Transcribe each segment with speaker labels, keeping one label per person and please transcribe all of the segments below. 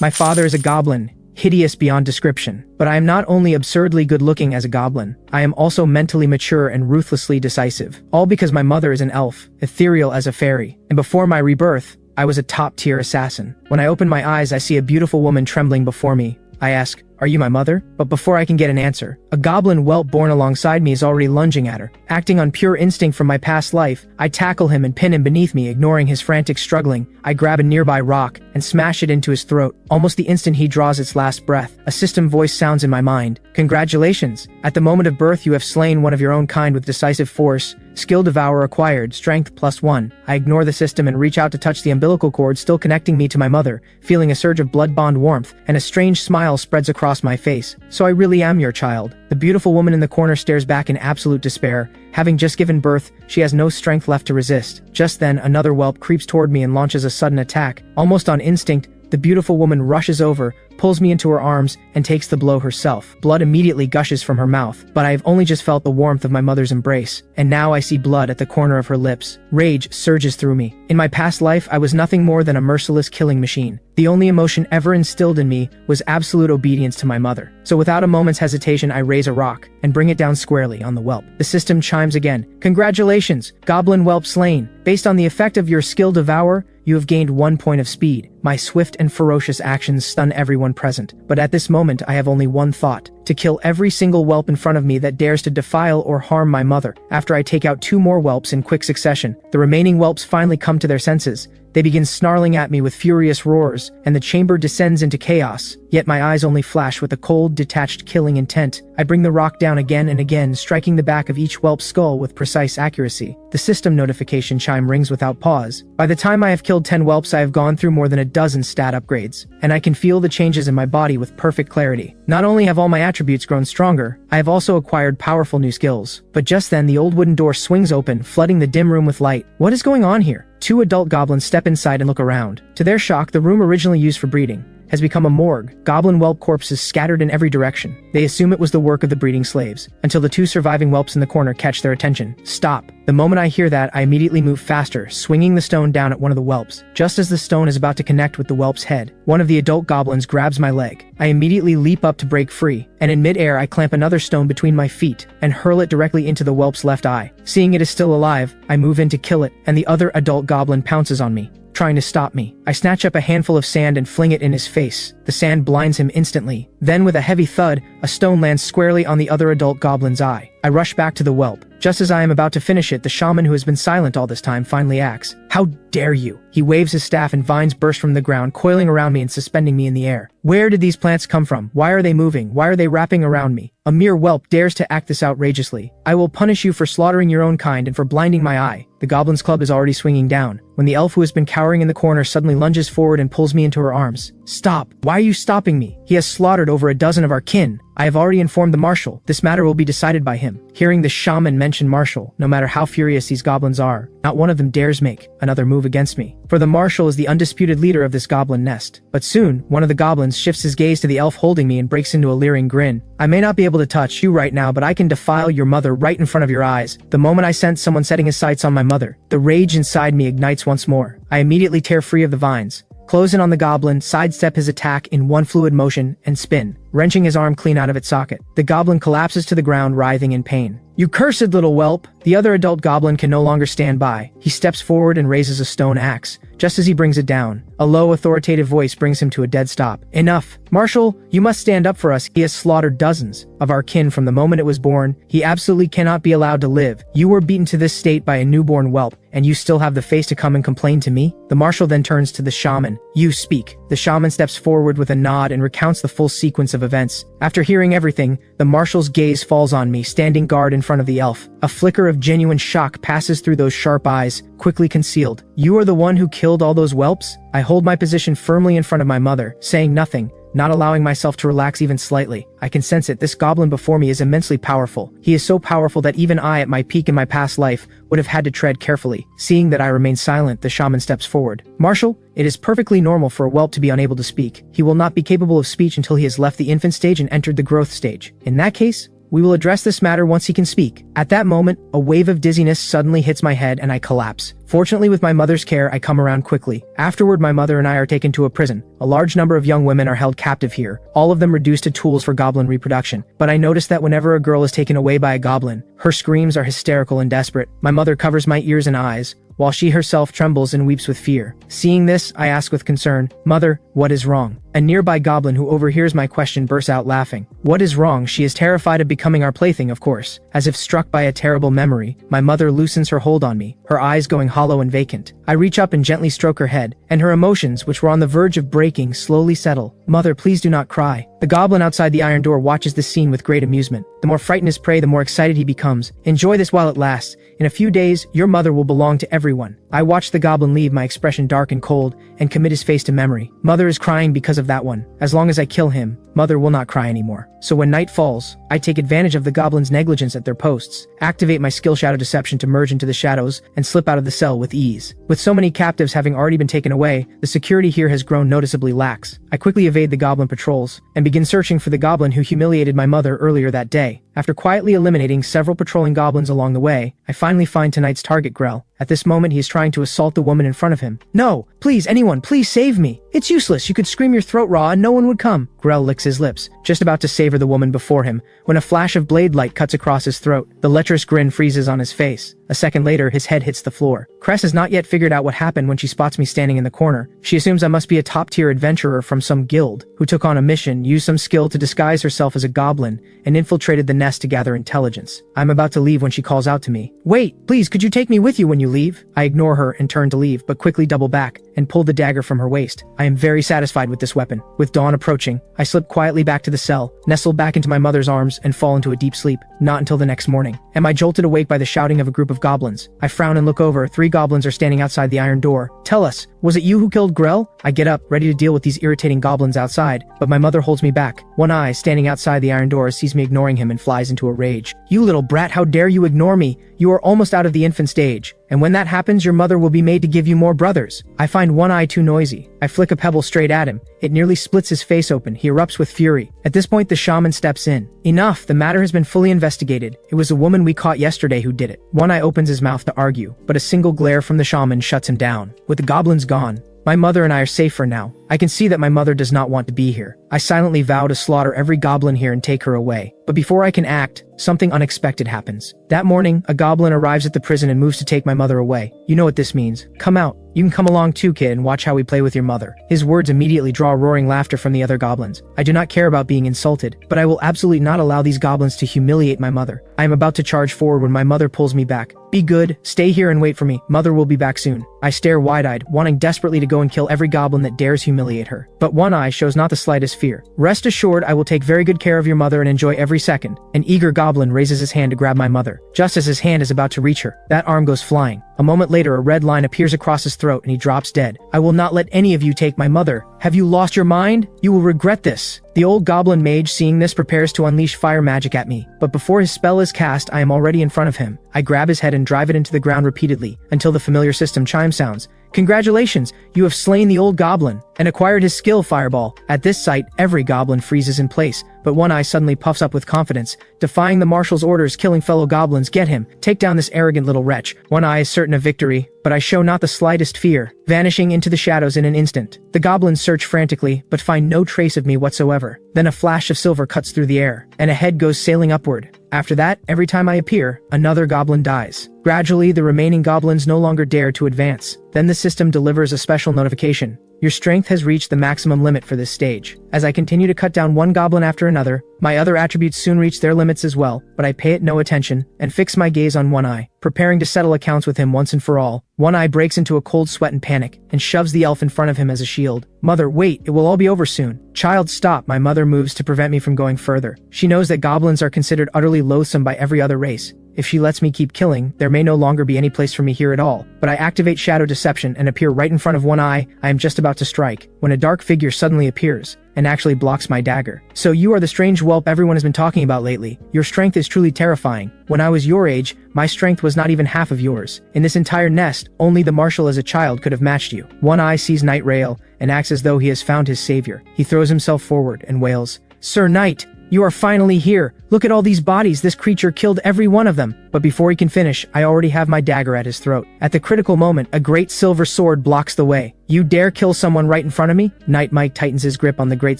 Speaker 1: My father is a goblin, hideous beyond description. But I am not only absurdly good-looking as a goblin, I am also mentally mature and ruthlessly decisive. All because my mother is an elf, ethereal as a fairy. And before my rebirth, I was a top-tier assassin. When I open my eyes, I see a beautiful woman trembling before me. I ask, "Are you my mother?" But before I can get an answer, a goblin whelp born alongside me is already lunging at her. Acting on pure instinct from my past life, I tackle him and pin him beneath me, ignoring his frantic struggling. I grab a nearby rock and smash it into his throat. Almost the instant he draws its last breath, a system voice sounds in my mind. "Congratulations! At the moment of birth, you have slain one of your own kind with decisive force. Skill Devour acquired, strength +1. I ignore the system and reach out to touch the umbilical cord still connecting me to my mother, feeling a surge of blood bond warmth, and a strange smile spreads across my face. "So I really am your child." The beautiful woman in the corner stares back in absolute despair. Having just given birth, she has no strength left to resist. Just then, another whelp creeps toward me and launches a sudden attack. Almost on instinct, the beautiful woman rushes over, pulls me into her arms, and takes the blow herself. Blood immediately gushes from her mouth, but I have only just felt the warmth of my mother's embrace, and now I see blood at the corner of her lips. Rage surges through me. In my past life, I was nothing more than a merciless killing machine. The only emotion ever instilled in me was absolute obedience to my mother. So without a moment's hesitation, I raise a rock and bring it down squarely on the whelp. The system chimes again. "Congratulations, goblin whelp slain. Based on the effect of your skill Devour, you have gained 1 point of speed." My swift and ferocious actions stun everyone present, but at this moment I have only one thought: to kill every single whelp in front of me that dares to defile or harm my mother. After I take out 2 more whelps in quick succession, the remaining whelps finally come to their senses. They begin snarling at me with furious roars, and the chamber descends into chaos. Yet my eyes only flash with a cold, detached killing intent. I bring the rock down again and again, striking the back of each whelp's skull with precise accuracy. The system notification chime rings without pause. By the time I have killed 10 whelps, I have gone through more than a dozen stat upgrades, and I can feel the changes in my body with perfect clarity. Not only have all my attributes grown stronger, I have also acquired powerful new skills. But just then, the old wooden door swings open, flooding the dim room with light. What is going on here? 2 adult goblins step inside and look around. To their shock, the room originally used for breeding has become a morgue, goblin whelp corpses scattered in every direction. They assume it was the work of the breeding slaves, until the 2 surviving whelps in the corner catch their attention. "Stop." The moment I hear that, I immediately move faster, swinging the stone down at one of the whelps. Just as the stone is about to connect with the whelp's head, one of the adult goblins grabs my leg. I immediately leap up to break free, and in midair I clamp another stone between my feet and hurl it directly into the whelp's left eye. Seeing it is still alive, I move in to kill it, and the other adult goblin pounces on me, trying to stop me. I snatch up a handful of sand and fling it in his face. The sand blinds him instantly. Then with a heavy thud, a stone lands squarely on the other adult goblin's eye. I rush back to the whelp. Just as I am about to finish it, the shaman, who has been silent all this time, finally acts. "How dare you!" He waves his staff and vines burst from the ground, coiling around me and suspending me in the air. Where did these plants come from? Why are they moving? Why are they wrapping around me? A mere whelp dares to act this outrageously. I will punish you for slaughtering your own kind and for blinding my eye. The goblin's club is already swinging down, when the elf who has been cowering in the corner suddenly lunges forward and pulls me into her arms. "Stop! Why are you stopping me? He has slaughtered over a dozen of our kin. I have already informed the marshal. This matter will be decided by him." Hearing the shaman mention marshal, no matter how furious these goblins are, not one of them dares make another move against me. For the marshal is the undisputed leader of this goblin nest. But soon, one of the goblins shifts his gaze to the elf holding me and breaks into a leering grin. "I may not be able to touch you right now, but I can defile your mother right in front of your eyes." The moment I sense someone setting his sights on my mother, the rage inside me ignites once more. I immediately tear free of the vines, close in on the goblin, sidestep his attack in one fluid motion, and spin, wrenching his arm clean out of its socket. The goblin collapses to the ground, writhing in pain. "You cursed little whelp!" The other adult goblin can no longer stand by. He steps forward and raises a stone axe. Just as he brings it down, a low, authoritative voice brings him to a dead stop. "Enough! Marshal, you must stand up for us. He has slaughtered dozens of our kin from the moment it was born. He absolutely cannot be allowed to live. You were beaten to this state by a newborn whelp, and you still have the face to come and complain to me?" The marshal then turns to the shaman. "You speak." The shaman steps forward with a nod and recounts the full sequence of events. After hearing everything, the marshal's gaze falls on me, standing guard in front of the elf. A flicker of genuine shock passes through those sharp eyes, quickly concealed. "You are the one who killed all those whelps?" I hold my position firmly in front of my mother, saying nothing, not allowing myself to relax even slightly. I can sense it. This goblin before me is immensely powerful. He is so powerful that even I, at my peak in my past life, would have had to tread carefully. Seeing that I remain silent, the shaman steps forward. "Marshal, it is perfectly normal for a whelp to be unable to speak. He will not be capable of speech until he has left the infant stage and entered the growth stage. In that case, We will address this matter once he can speak. At that moment, a wave of dizziness suddenly hits my head and I collapse. Fortunately, with my mother's care, I come around quickly. Afterward, my mother and I are taken to a prison. A large number of young women are held captive here, all of them reduced to tools for goblin reproduction. But I notice that whenever a girl is taken away by a goblin, her screams are hysterical and desperate. My mother covers my ears and eyes, while she herself trembles and weeps with fear. Seeing this, I ask with concern, "Mother, what is wrong?" A nearby goblin who overhears my question bursts out laughing. What is wrong? She is terrified of becoming our plaything, of course. As if struck by a terrible memory, my mother loosens her hold on me, her eyes going hollow and vacant. I reach up and gently stroke her head, and her emotions, which were on the verge of breaking, slowly settle. "Mother, please do not cry." The goblin outside the iron door watches this scene with great amusement. The more frightened his prey, the more excited he becomes. "Enjoy this while it lasts. In a few days, your mother will belong to everyone." I watch the goblin leave, my expression dark and cold, and commit his face to memory. Mother is crying because of that one. As long as I kill him, mother will not cry anymore. So when night falls, I take advantage of the goblin's negligence at their posts, activate my skill shadow deception to merge into the shadows, and slip out of the cell with ease. With so many captives having already been taken away, the security here has grown noticeably lax. I quickly evade the goblin patrols, and begin searching for the goblin who humiliated my mother earlier that day. After quietly eliminating several patrolling goblins along the way, I finally find tonight's target, Grell. At this moment, he is trying to assault the woman in front of him. "No! Please, anyone, please save me! It's useless, you could scream your throat raw and no one would come." Grell licks his lips, just about to savor the woman before him, when a flash of blade light cuts across his throat. The lecherous grin freezes on his face. A second later, his head hits the floor. Cress has not yet figured out what happened when she spots me standing in the corner. She assumes I must be a top-tier adventurer from some guild, who took on a mission, used some skill to disguise herself as a goblin, and infiltrated the nest to gather intelligence. I'm about to leave when she calls out to me. "Wait, please, could you take me with you when you leave?" I ignore her and turn to leave, but quickly double back and pull the dagger from her waist. I am very satisfied with this weapon. With dawn approaching, I slip quietly back to the cell, nestle back into my mother's arms, and fall into a deep sleep. Not until the next morning am I jolted awake by the shouting of a group of goblins. I frown and look over. 3 goblins are standing outside the iron door. "Tell us, was it you who killed Grell?" I get up, ready to deal with these irritating goblins outside, but my mother holds me back. One Eye, standing outside the iron door, sees me ignoring him and flies into a rage. "You little brat, how dare you ignore me? You are almost out of the infant stage, and when that happens, your mother will be made to give you more brothers." I find One Eye too noisy. I flick a pebble straight at him. It nearly splits his face open. He erupts with fury. At this point, the shaman steps in. "Enough, the matter has been fully investigated. It was a woman we caught yesterday who did it." One Eye opens his mouth to argue, but a single glare from the shaman shuts him down. With the goblins gone, my mother and I are safe for now. I can see that my mother does not want to be here. I silently vow to slaughter every goblin here and take her away. But before I can act, something unexpected happens. That morning, a goblin arrives at the prison and moves to take my mother away. You know what this means. "Come out. You can come along too, kid, and watch how we play with your mother." His words immediately draw roaring laughter from the other goblins. I do not care about being insulted, but I will absolutely not allow these goblins to humiliate my mother. I am about to charge forward when my mother pulls me back. "Be good, stay here and wait for me. Mother will be back soon." I stare wide-eyed, wanting desperately to go and kill every goblin that dares humiliate her. But One Eye shows not the slightest fear. "Rest assured, I will take very good care of your mother and enjoy every second." An eager goblin raises his hand to grab my mother. Just as his hand is about to reach her, that arm goes flying. A moment later, a red line appears across his throat and he drops dead. "I will not let any of you take my mother. Have you lost your mind? You will regret this." The old goblin mage, seeing this, prepares to unleash fire magic at me. But before his spell is cast, I am already in front of him. I grab his head and drive it into the ground repeatedly, until the familiar system chime sounds. "Congratulations, you have slain the old goblin and acquired his skill, Fireball." At this sight, every goblin freezes in place, but One Eye suddenly puffs up with confidence, defying the marshal's orders, killing fellow goblins. "Get him! Take down this arrogant little wretch." One Eye is certain of victory, but I show not the slightest fear, vanishing into the shadows in an instant. The goblins search frantically, but find no trace of me whatsoever. Then a flash of silver cuts through the air, and a head goes sailing upward. After that, every time I appear, another goblin dies. Gradually, the remaining goblins no longer dare to advance. Then the system delivers a special notification. Your strength has reached the maximum limit for this stage. As I continue to cut down one goblin after another, my other attributes soon reach their limits as well, but I pay it no attention and fix my gaze on One Eye, preparing to settle accounts with him once and for all. One Eye breaks into a cold sweat and panic, and shoves the elf in front of him as a shield. "Mother, wait, it will all be over soon." "Child, stop." My mother moves to prevent me from going further. She knows that goblins are considered utterly loathsome by every other race. If she lets me keep killing, there may no longer be any place for me here at all. But I activate shadow deception and appear right in front of One Eye. I am just about to strike, when a dark figure suddenly appears, and actually blocks my dagger. "So you are the strange whelp everyone has been talking about lately. Your strength is truly terrifying. When I was your age, my strength was not even half of yours. In this entire nest, only the marshal as a child could have matched you." One Eye sees Knight rail, and acts as though he has found his savior. He throws himself forward and wails, "Sir Knight, "You are finally here. Look at all these bodies. This creature killed every one of them." But before he can finish, I already have my dagger at his throat. At the critical moment, a great silver sword blocks the way. "You dare kill someone right in front of me?" Night Mike tightens his grip on the great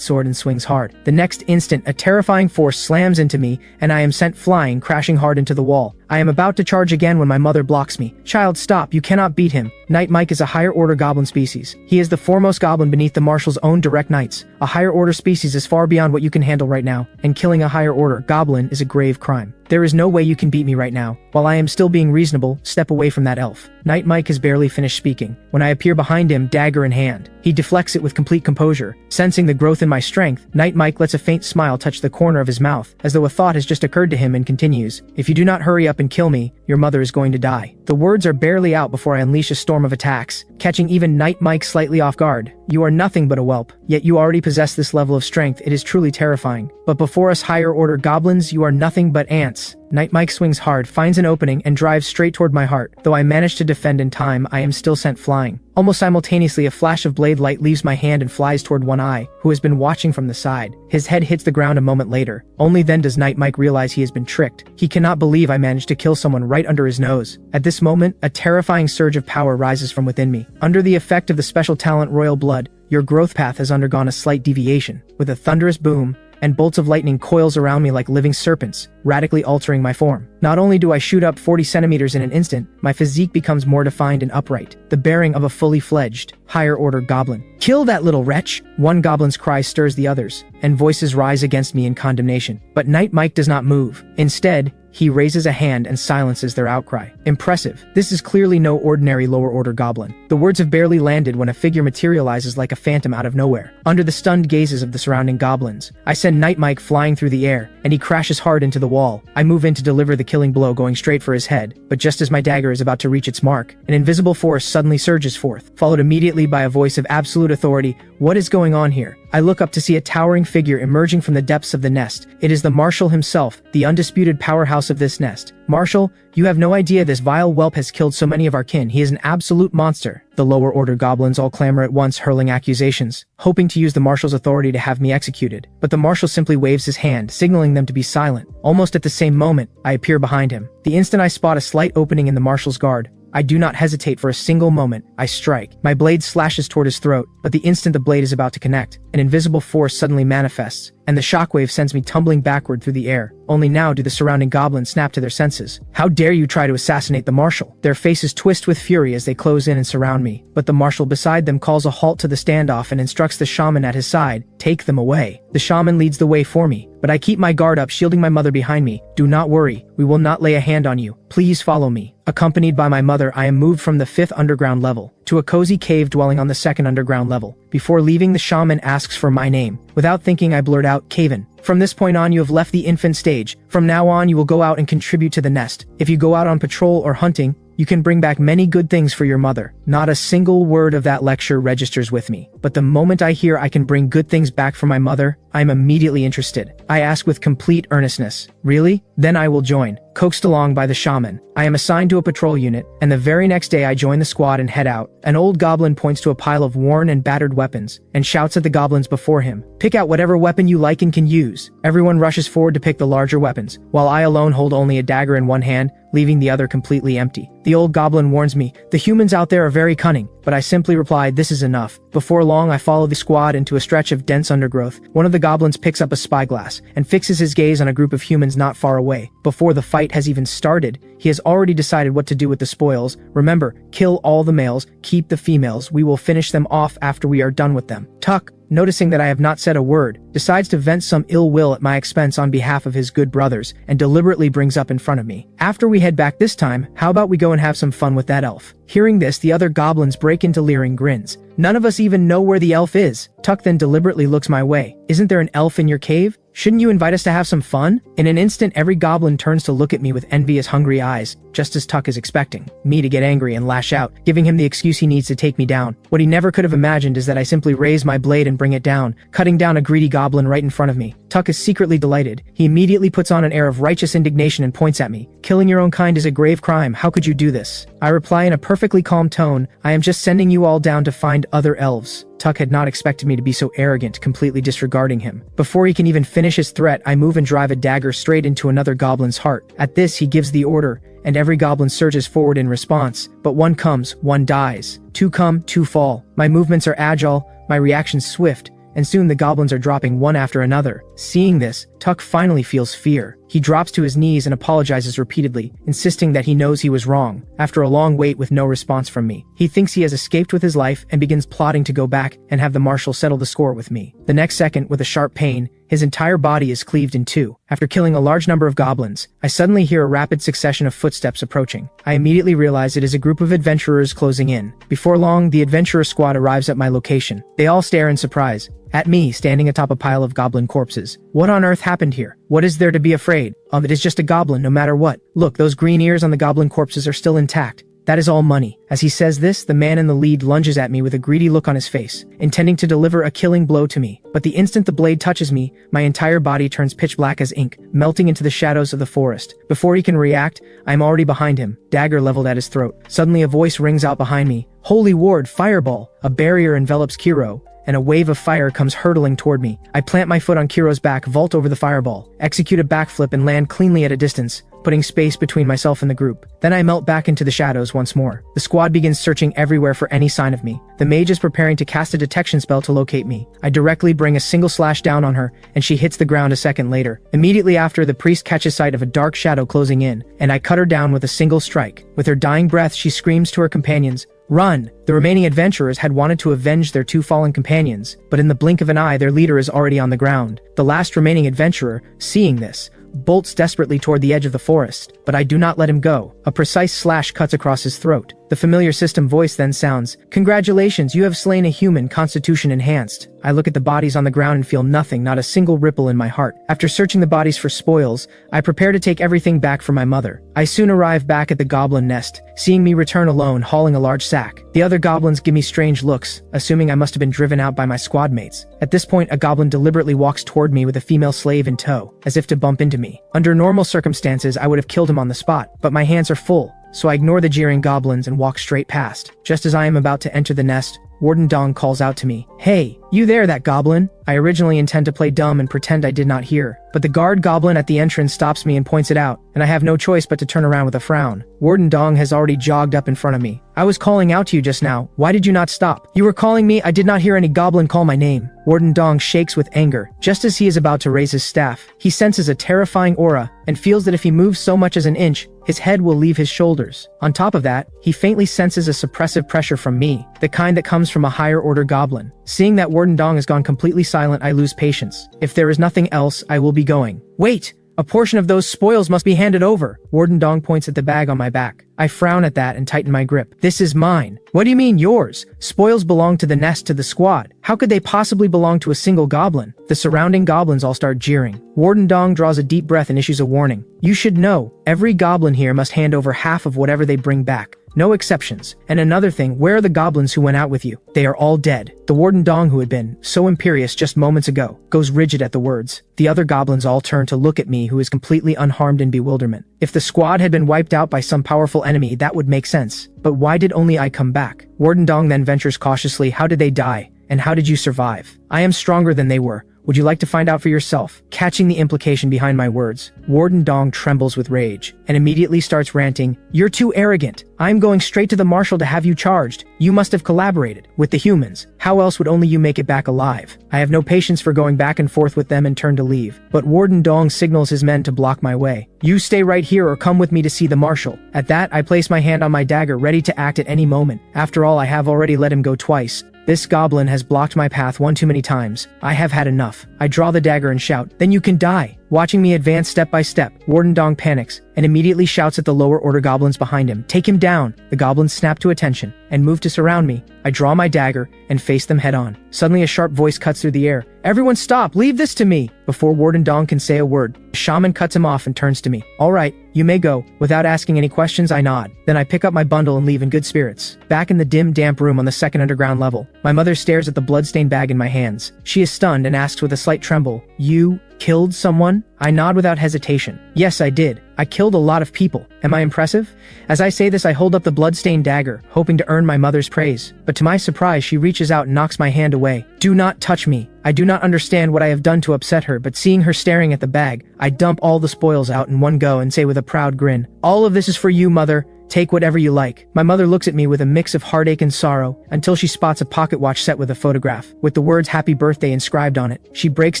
Speaker 1: sword and swings hard. The next instant, a terrifying force slams into me, and I am sent flying, crashing hard into the wall. I am about to charge again when my mother blocks me. "Child, stop. You cannot beat him." Night Mike is a higher order goblin species. He is the foremost goblin beneath the Marshal's own direct knights. A higher order species is far beyond what you can handle right now, and killing a higher order goblin is a grave crime. There is no way you can beat me right now. While I am still being reasonable, step away from that elf. Night Mike has barely finished speaking when I appear behind him, dagger in hand. He deflects it with complete composure. Sensing the growth in my strength, Night Mike lets a faint smile touch the corner of his mouth, as though a thought has just occurred to him, and continues, "If you do not hurry up and kill me, your mother is going to die." The words are barely out before I unleash a storm of attacks, catching even Night Mike slightly off guard. "You are nothing but a whelp, yet you already possess this level of strength. It is truly terrifying. But before us higher order goblins, you are nothing but ants." Night Mike swings hard, finds an opening, and drives straight toward my heart. Though I manage to defend in time, I am still sent flying. Almost simultaneously, a flash of blade light leaves my hand and flies toward one eye, who has been watching from the side. His head hits the ground a moment later. Only then does Night Mike realize he has been tricked. He cannot believe I managed to kill someone right under his nose. At this moment, a terrifying surge of power rises from within me. Under the effect of the special talent Royal Blood, your growth path has undergone a slight deviation. With a thunderous boom, and bolts of lightning coils around me like living serpents, radically altering my form. Not only do I shoot up 40 centimeters in an instant, my physique becomes more defined and upright, the bearing of a fully fledged, higher order goblin. "Kill that little wretch!" One goblin's cry stirs the others, and voices rise against me in condemnation. But Night Mike does not move. Instead, he raises a hand and silences their outcry. Impressive. This is clearly no ordinary lower order goblin. The words have barely landed when a figure materializes like a phantom out of nowhere. Under the stunned gazes of the surrounding goblins, I send Night Mike flying through the air, and he crashes hard into the wall. I move in to deliver the killing blow, going straight for his head, but just as my dagger is about to reach its mark, an invisible force suddenly surges forth, followed immediately by a voice of absolute authority. "What is going on here?" I look up to see a towering figure emerging from the depths of the nest. It is the Marshal himself, the undisputed powerhouse of this nest. "Marshal, you have no idea this vile whelp has killed so many of our kin. He is an absolute monster." The lower order goblins all clamor at once, hurling accusations, hoping to use the Marshal's authority to have me executed. But the Marshal simply waves his hand, signaling them to be silent. Almost at the same moment, I appear behind him. The instant I spot a slight opening in the Marshal's guard, I do not hesitate for a single moment. I strike. My blade slashes toward his throat, but the instant the blade is about to connect, an invisible force suddenly manifests, and the shockwave sends me tumbling backward through the air. Only now do the surrounding goblins snap to their senses. "How dare you try to assassinate the Marshal?" Their faces twist with fury as they close in and surround me, but the Marshal beside them calls a halt to the standoff and instructs the shaman at his side, "Take them away." The shaman leads the way for me, but I keep my guard up, shielding my mother behind me. "Do not worry, we will not lay a hand on you. Please follow me." Accompanied by my mother, I am moved from the 5th underground level to a cozy cave dwelling on the 2nd underground level. Before leaving, the shaman asks for my name. Without thinking, I blurt out, "Caven. From this point on, you have left the infant stage. From now on, you will go out and contribute to the nest. If you go out on patrol or hunting, you can bring back many good things for your mother." Not a single word of that lecture registers with me, but the moment I hear I can bring good things back for my mother, I am immediately interested. I ask with complete earnestness, "Really? Then I will join." Coaxed along by the shaman, I am assigned to a patrol unit, and the very next day I join the squad and head out. An old goblin points to a pile of worn and battered weapons, and shouts at the goblins before him, "Pick out whatever weapon you like and can use." Everyone rushes forward to pick the larger weapons, while I alone hold only a dagger in one hand, leaving the other completely empty. The old goblin warns me, "The humans out there are very cunning," but I simply reply, "This is enough." Before long, I follow the squad into a stretch of dense undergrowth. One of the goblins picks up a spyglass and fixes his gaze on a group of humans not far away. Before the fight has even started, he has already decided what to do with the spoils. "Remember, kill all the males, keep the females. We will finish them off after we are done with them." Tuck, noticing that I have not said a word, decides to vent some ill will at my expense on behalf of his good brothers, and deliberately brings up in front of me, "After we head back this time, how about we go and have some fun with that elf?" Hearing this, the other goblins break into leering grins. None of us even know where the elf is. Tuck then deliberately looks my way. "Isn't there an elf in your cave? Shouldn't you invite us to have some fun?" In an instant, every goblin turns to look at me with envious, hungry eyes, just as Tuck is expecting me to get angry and lash out, giving him the excuse he needs to take me down. What he never could have imagined is that I simply raise my blade and bring it down, cutting down a greedy goblin right in front of me. Tuck is secretly delighted. He immediately puts on an air of righteous indignation and points at me. "Killing your own kind is a grave crime. How could you do this?" I reply in a perfectly calm tone, "I am just sending you all down to find other elves." Tuck had not expected me to be so arrogant, completely disregarding him. Before he can even finish his threat, I move and drive a dagger straight into another goblin's heart. At this, he gives the order, and every goblin surges forward in response. But one comes, one dies. Two come, two fall. My movements are agile, my reactions swift, and soon the goblins are dropping one after another. Seeing this, Tuck finally feels fear. He drops to his knees and apologizes repeatedly, insisting that he knows he was wrong. After a long wait with no response from me, he thinks he has escaped with his life and begins plotting to go back and have the marshal settle the score with me. The next second, with a sharp pain, his entire body is cleaved in two. After killing a large number of goblins, I suddenly hear a rapid succession of footsteps approaching. I immediately realize it is a group of adventurers closing in. Before long, the adventurer squad arrives at my location. They all stare in surprise at me standing atop a pile of goblin corpses. What on earth happened here? What is there to be afraid? It is just a goblin no matter what. Look, those green ears on the goblin corpses are still intact. That is all money. As he says this, the man in the lead lunges at me with a greedy look on his face, intending to deliver a killing blow to me. But the instant the blade touches me, my entire body turns pitch black as ink, melting into the shadows of the forest. Before he can react, I am already behind him, dagger leveled at his throat. Suddenly a voice rings out behind me. Holy ward, fireball! A barrier envelops Kiro, and a wave of fire comes hurtling toward me. I plant my foot on Kiro's back, vault over the fireball, execute a backflip and land cleanly at a distance, putting space between myself and the group. Then I melt back into the shadows once more. The squad begins searching everywhere for any sign of me. The mage is preparing to cast a detection spell to locate me. I directly bring a single slash down on her, and she hits the ground a second later. Immediately after, the priest catches sight of a dark shadow closing in, and I cut her down with a single strike. With her dying breath, she screams to her companions, "Run!" The remaining adventurers had wanted to avenge their two fallen companions, but in the blink of an eye, their leader is already on the ground. The last remaining adventurer, seeing this, bolts desperately toward the edge of the forest, but I do not let him go. A precise slash cuts across his throat. The familiar system voice then sounds, "Congratulations, you have slain a human, constitution enhanced." I look at the bodies on the ground and feel nothing, not a single ripple in my heart. After searching the bodies for spoils, I prepare to take everything back for my mother. I soon arrive back at the goblin nest, seeing me return alone, hauling a large sack. The other goblins give me strange looks, assuming I must have been driven out by my squad mates. At this point, a goblin deliberately walks toward me with a female slave in tow, as if to bump into me. Under normal circumstances, I would have killed him on the spot, but my hands are full, so I ignore the jeering goblins and walk straight past. Just as I am about to enter the nest, Warden Dong calls out to me, "Hey, you there, that goblin?" I originally intend to play dumb and pretend I did not hear, but the guard goblin at the entrance stops me and points it out, and I have no choice but to turn around with a frown. Warden Dong has already jogged up in front of me. "I was calling out to you just now. Why did you not stop?" "You were calling me? I did not hear any goblin call my name." Warden Dong shakes with anger. Just as he is about to raise his staff, he senses a terrifying aura and feels that if he moves so much as an inch, his head will leave his shoulders. On top of that, he faintly senses a suppressive pressure from me, the kind that comes from a higher order goblin. Seeing that Warden Dong has gone completely silent, I lose patience. If there is nothing else, I will be going. "Wait! A portion of those spoils must be handed over." Warden Dong points at the bag on my back. I frown at that and tighten my grip. "This is mine." "What do you mean yours? Spoils belong to the nest, to the squad. How could they possibly belong to a single goblin?" The surrounding goblins all start jeering. Warden Dong draws a deep breath and issues a warning. "You should know, every goblin here must hand over half of whatever they bring back. No exceptions. And another thing, where are the goblins who went out with you? They are all dead." The Warden Dong, who had been so imperious just moments ago, goes rigid at the words. The other goblins all turn to look at me, who is completely unharmed in bewilderment. If the squad had been wiped out by some powerful enemy, that would make sense. But why did only I come back? Warden Dong then ventures cautiously, "How did they die? And how did you survive?" "I am stronger than they were. Would you like to find out for yourself?" Catching the implication behind my words, Warden Dong trembles with rage and immediately starts ranting, "You're too arrogant. I'm going straight to the marshal to have you charged. You must have collaborated with the humans. How else would only you make it back alive?" I have no patience for going back and forth with them and turn to leave, but Warden Dong signals his men to block my way. "You stay right here or come with me to see the marshal." At that, I place my hand on my dagger, ready to act at any moment. After all, I have already let him go twice. This goblin has blocked my path one too many times. I have had enough. I draw the dagger and shout, "Then you can die." Watching me advance step by step, Warden Dong panics and immediately shouts at the lower order goblins behind him, "Take him down." The goblins snap to attention and move to surround me. I draw my dagger and face them head on. Suddenly a sharp voice cuts through the air. "Everyone stop! Leave this to me!" Before Warden Dong can say a word, the shaman cuts him off and turns to me. "All right, you may go." Without asking any questions, I nod. Then I pick up my bundle and leave in good spirits. Back in the dim, damp room on the second underground level, my mother stares at the bloodstained bag in my hands. She is stunned and asks with a slight tremble, "You killed someone?" I nod without hesitation. "Yes, I did. I killed a lot of people. Am I impressive? As I say this, I hold up the blood-stained dagger, hoping to earn my mother's praise. But to my surprise, she reaches out and knocks my hand away. Do not touch me. I do not understand what I have done to upset her, but seeing her staring at the bag, I dump all the spoils out in one go and say with a proud grin, "All of this is for you, mother. Take whatever you like." My mother looks at me with a mix of heartache and sorrow until she spots a pocket watch set with a photograph, with the words "Happy Birthday" inscribed on it. She breaks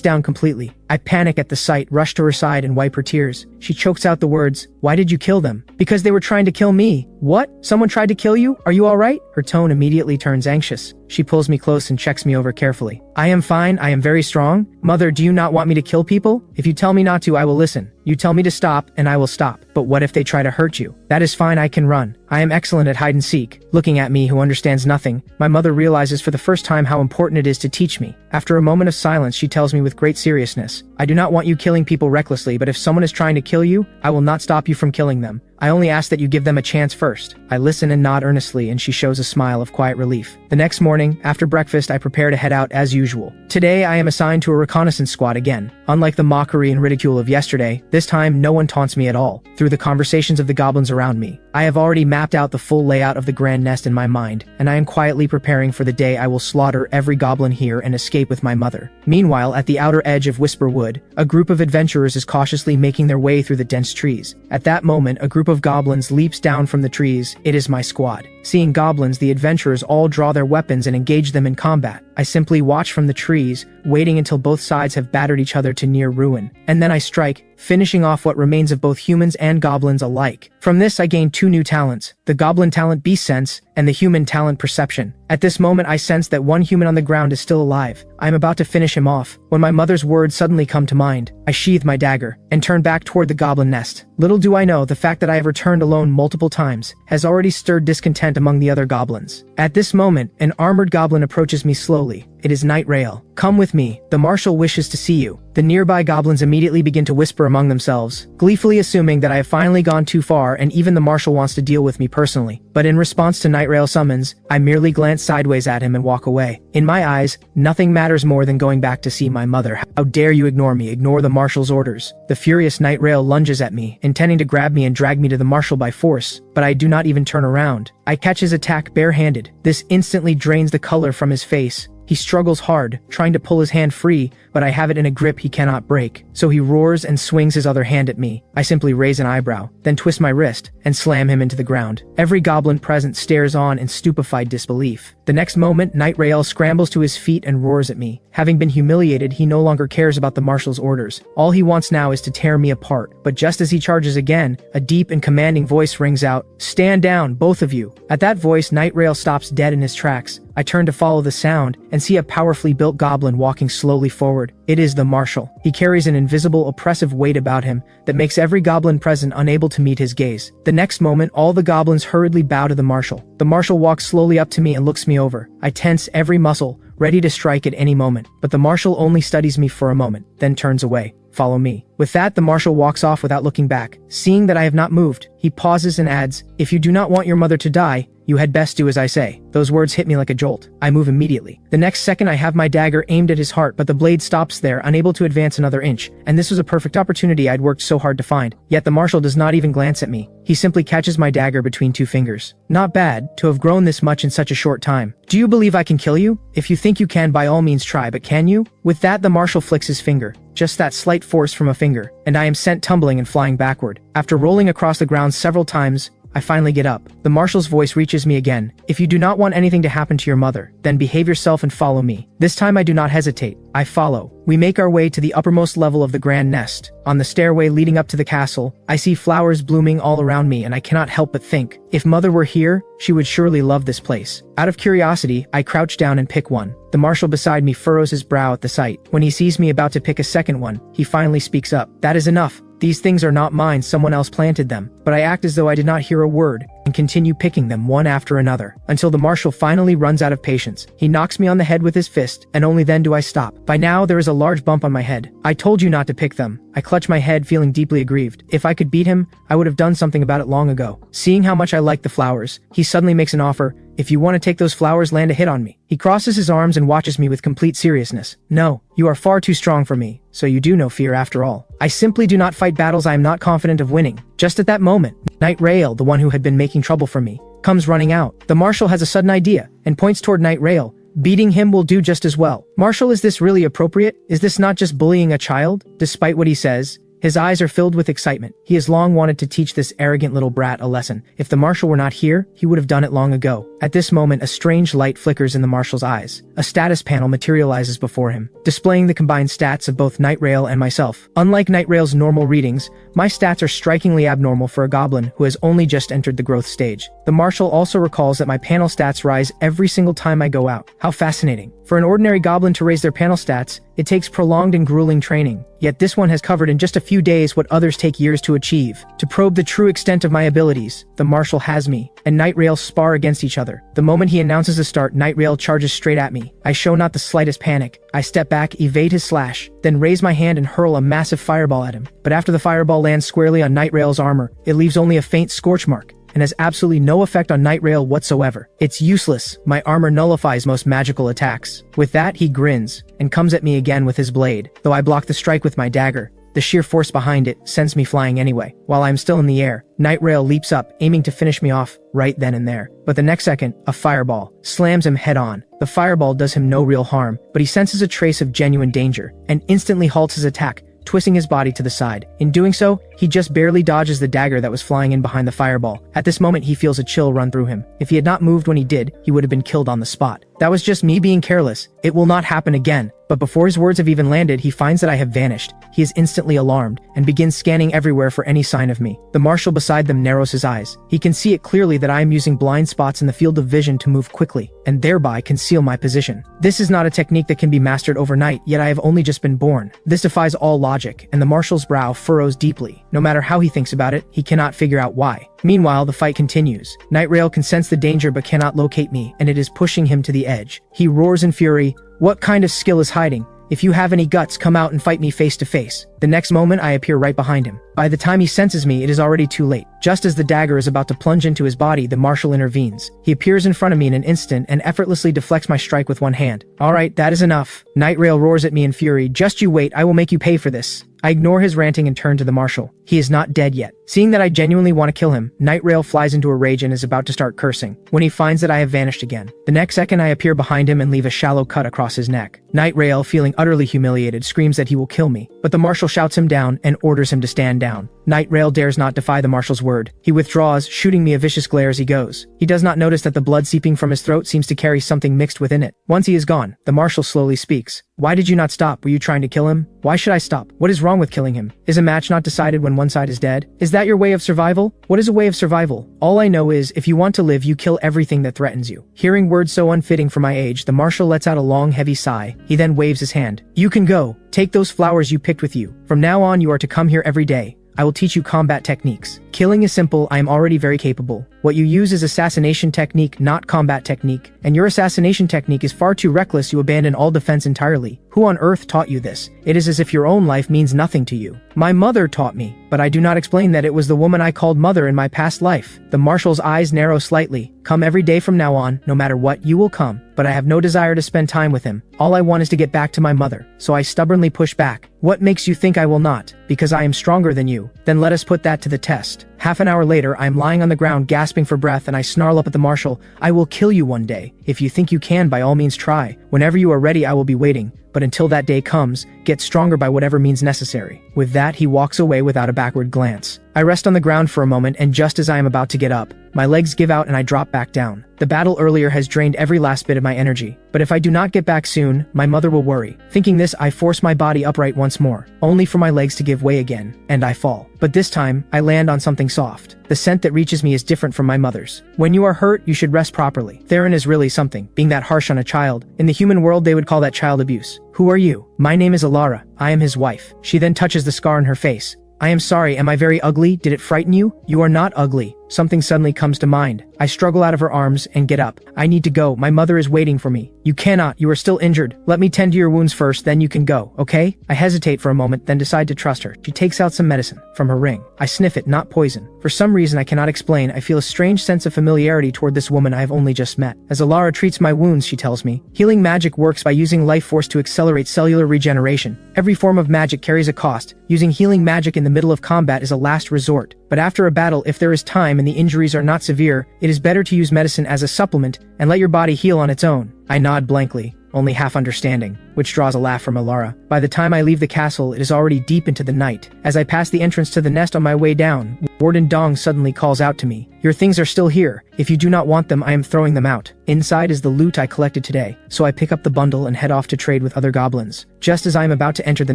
Speaker 1: down completely. I panic at the sight, rush to her side and wipe her tears. She chokes out the words, "Why did you kill them?" "Because they were trying to kill me." "What? Someone tried to kill you? Are you alright?" Her tone immediately turns anxious. She pulls me close and checks me over carefully. "I am fine, I am very strong." "Mother, do you not want me to kill people? If you tell me not to, I will listen. You tell me to stop, and I will stop. But what if they try to hurt you?" "That is fine, I can run. I am excellent at hide and seek." Looking at me, who understands nothing, my mother realizes for the first time how important it is to teach me. After a moment of silence, she tells me with great seriousness, "I do not want you killing people recklessly, but if someone is trying to kill you, I will not stop you from killing them. I only ask that you give them a chance first." I listen and nod earnestly, and she shows a smile of quiet relief. The next morning, after breakfast, I prepare to head out as usual. Today, I am assigned to a reconnaissance squad again. Unlike the mockery and ridicule of yesterday, this time no one taunts me at all. Through the conversations of the goblins around me, I have already mapped out the full layout of the grand nest in my mind, and I am quietly preparing for the day I will slaughter every goblin here and escape with my mother. Meanwhile, at the outer edge of Whisper Wood, a group of adventurers is cautiously making their way through the dense trees. At that moment, a group of goblins leaps down from the trees. It is my squad. Seeing goblins, the adventurers all draw their weapons and engage them in combat. I simply watch from the trees, waiting until both sides have battered each other to near ruin. And then I strike, finishing off what remains of both humans and goblins alike. From this, I gain two new talents: the goblin talent Beast Sense and the human talent Perception. At this moment, I sense that one human on the ground is still alive. I am about to finish him off when my mother's words suddenly come to mind. I sheathe my dagger and turn back toward the goblin nest. Little do I know, the fact that I have returned alone multiple times has already stirred discontent among the other goblins. At this moment, an armored goblin approaches me slowly. It is Night Rail. "Come with me. The marshal wishes to see you." The nearby goblins immediately begin to whisper among themselves, gleefully assuming that I have finally gone too far and even the marshal wants to deal with me personally. But in response to Night Rail's summons, I merely glance sideways at him and walk away. In my eyes, nothing matters more than going back to see my mother. "How dare you ignore me, ignore the marshal's orders." The furious Night Rail lunges at me, intending to grab me and drag me to the marshal by force, but I do not even turn around. I catch his attack barehanded. This instantly drains the color from his face. He struggles hard, trying to pull his hand free, but I have it in a grip he cannot break. So he roars and swings his other hand at me. I simply raise an eyebrow, then twist my wrist, and slam him into the ground. Every goblin present stares on in stupefied disbelief. The next moment, Night Rail scrambles to his feet and roars at me. Having been humiliated, he no longer cares about the marshal's orders. All he wants now is to tear me apart. But just as he charges again, a deep and commanding voice rings out, "Stand down, both of you." At that voice, Night Rail stops dead in his tracks. I turn to follow the sound and see a powerfully built goblin walking slowly forward. It is the marshal. He carries an invisible, oppressive weight about him that makes every goblin present unable to meet his gaze. The next moment, all the goblins hurriedly bow to the marshal. The marshal walks slowly up to me and looks me over. I tense every muscle, ready to strike at any moment. But the marshal only studies me for a moment, then turns away. "Follow me." With that, the marshal walks off without looking back. Seeing that I have not moved, he pauses and adds, "If you do not want your mother to die, you had best do as I say." Those words hit me like a jolt. I move immediately. The next second, I have my dagger aimed at his heart, but the blade stops there, unable to advance another inch. And this was a perfect opportunity I'd worked so hard to find. Yet the marshal does not even glance at me. He simply catches my dagger between two fingers. Not bad, to have grown this much in such a short time. "Do you believe I can kill you? If you think you can, by all means try, but can you?" With that, the marshal flicks his finger. Just that slight force from a finger, and I am sent tumbling and flying backward. After rolling across the ground several times, I finally get up. The marshal's voice reaches me again. "If you do not want anything to happen to your mother, then behave yourself and follow me." This time I do not hesitate. I follow. We make our way to the uppermost level of the grand nest. On the stairway leading up to the castle, I see flowers blooming all around me, and I cannot help but think, if mother were here, she would surely love this place. Out of curiosity, I crouch down and pick one. The marshal beside me furrows his brow at the sight. When he sees me about to pick a second one, he finally speaks up. "That is enough. These things are not mine, someone else planted them." But I act as though I did not hear a word and continue picking them one after another, until the marshal finally runs out of patience. He knocks me on the head with his fist, and only then do I stop. By now, there is a large bump on my head. "I told you not to pick them." I clutch my head, feeling deeply aggrieved. If I could beat him, I would have done something about it long ago. Seeing how much I like the flowers, he suddenly makes an offer. If you want to take those flowers, land a hit on me. He crosses his arms and watches me with complete seriousness. No, you are far too strong for me, so you do know fear after all. I simply do not fight battles I am not confident of winning. Just at that moment, Knight Rail, the one who had been making trouble for me, comes running out. The Marshal has a sudden idea and points toward Knight Rail. Beating him will do just as well. Marshal, is this really appropriate? Is this not just bullying a child? Despite what he says, his eyes are filled with excitement. He has long wanted to teach this arrogant little brat a lesson. If the Marshal were not here, he would have done it long ago. At this moment, a strange light flickers in the Marshal's eyes. A status panel materializes before him, displaying the combined stats of both Knight Rail and myself. Unlike Knight Rail's normal readings, my stats are strikingly abnormal for a goblin who has only just entered the growth stage. The Marshal also recalls that my panel stats rise every single time I go out. How fascinating. For an ordinary goblin to raise their panel stats, it takes prolonged and grueling training. Yet this one has covered in just a few days what others take years to achieve. To probe the true extent of my abilities, the Marshal has me, and Knight Rail spar against each other. The moment he announces a start, Knight Rail charges straight at me. I show not the slightest panic. I step back, evade his slash, then raise my hand and hurl a massive fireball at him. But after the fireball lands squarely on Knight Rail's armor, it leaves only a faint scorch mark and has absolutely no effect on Knight Rail whatsoever. It's useless. My armor nullifies most magical attacks. With that, he grins and comes at me again with his blade. Though I block the strike with my dagger, the sheer force behind it sends me flying anyway. While I'm still in the air, Knight Rail leaps up, aiming to finish me off right then and there. But the next second, a fireball slams him head on. The fireball does him no real harm, but he senses a trace of genuine danger and instantly halts his attack, twisting his body to the side. In doing so, he just barely dodges the dagger that was flying in behind the fireball. At this moment, he feels a chill run through him. If he had not moved when he did, he would have been killed on the spot. That was just me being careless. It will not happen again. But before his words have even landed, he finds that I have vanished. He is instantly alarmed and begins scanning everywhere for any sign of me. The Marshal beside them narrows his eyes. He can see it clearly that I am using blind spots in the field of vision to move quickly and thereby conceal my position. This is not a technique that can be mastered overnight, yet I have only just been born. This defies all logic, and the Marshal's brow furrows deeply. No matter how he thinks about it, he cannot figure out why. Meanwhile, the fight continues. Knight Rail can sense the danger but cannot locate me, and it is pushing him to the edge. He roars in fury, "What kind of skill is hiding? If you have any guts, come out and fight me face to face." The next moment, I appear right behind him. By the time he senses me, it is already too late. Just as the dagger is about to plunge into his body, the Marshal intervenes. He appears in front of me in an instant and effortlessly deflects my strike with one hand. "Alright, that is enough." Knight Rail roars at me in fury. "Just you wait, I will make you pay for this." I ignore his ranting and turn to the Marshal. He is not dead yet. Seeing that I genuinely want to kill him, Knight Rail flies into a rage and is about to start cursing, when he finds that I have vanished again. The next second, I appear behind him and leave a shallow cut across his neck. Knight Rail, feeling utterly humiliated, screams that he will kill me, but the Marshal shouts him down and orders him to stand down. Knight Rail dares not defy the Marshal's word. He withdraws, shooting me a vicious glare as he goes. He does not notice that the blood seeping from his throat seems to carry something mixed within it. Once he is gone, the Marshal slowly speaks. "Why did you not stop? Were you trying to kill him? Why should I stop? What is wrong with killing him? Is a match not decided when one side is dead? Is that your way of survival? What is a way of survival? All I know is, if you want to live, you kill everything that threatens you." Hearing words so unfitting for my age, the Marshal lets out a long, heavy sigh. He then waves his hand. "You can go. Take those flowers you picked with you. From now on, you are to come here every day. I will teach you combat techniques. Killing is simple, I am already very capable. What you use is assassination technique, not combat technique. And your assassination technique is far too reckless, you abandon all defense entirely. Who on earth taught you this? It is as if your own life means nothing to you." "My mother taught me, but I do not explain that it was the woman I called mother in my past life." The Marshal's eyes narrow slightly. "Come every day from now on, no matter what, you will come. But I have no desire to spend time with him. All I want is to get back to my mother." So I stubbornly push back. "What makes you think I will not? Because I am stronger than you. Then let us put that to the test." Half an hour later, I am lying on the ground gasping for breath and I snarl up at the Marshal. "I will kill you one day. If you think you can, by all means try. Whenever you are ready, I will be waiting. But until that day comes, get stronger by whatever means necessary." With that, he walks away without a backward glance. I rest on the ground for a moment, and just as I am about to get up, my legs give out and I drop back down. The battle earlier has drained every last bit of my energy, but if I do not get back soon, my mother will worry. Thinking this, I force my body upright once more, only for my legs to give way again, and I fall. But this time, I land on something soft. The scent that reaches me is different from my mother's. When you are hurt, you should rest properly. Theron is really something, being that harsh on a child. In the human world, they would call that child abuse. "Who are you?" "My name is Alara. I am his wife." She then touches the scar on her face. "I am sorry, am I very ugly? Did it frighten you?" "You are not ugly. something suddenly comes to mind. I struggle out of her arms and get up. I need to go. My mother is waiting for me. You cannot. You are still injured. Let me tend to your wounds first, then you can go, okay? I hesitate for a moment, then decide to trust her. She takes out some medicine from her ring. I sniff it, not poison. For some reason I cannot explain, I feel a strange sense of familiarity toward this woman I have only just met. As Alara treats my wounds, she tells me, healing magic works by using life force to accelerate cellular regeneration. Every form of magic carries a cost. Using healing magic in the middle of combat is a last resort. But after a battle, if there is time and the injuries are not severe, it is better to use medicine as a supplement and let your body heal on its own. I nod blankly, only half understanding, which draws a laugh from Alara. By the time I leave the castle, it is already deep into the night. As I pass the entrance to the nest on my way down, Warden Dong suddenly calls out to me. Your things are still here. If you do not want them, I am throwing them out. Inside is the loot I collected today, so I pick up the bundle and head off to trade with other goblins. Just as I am about to enter the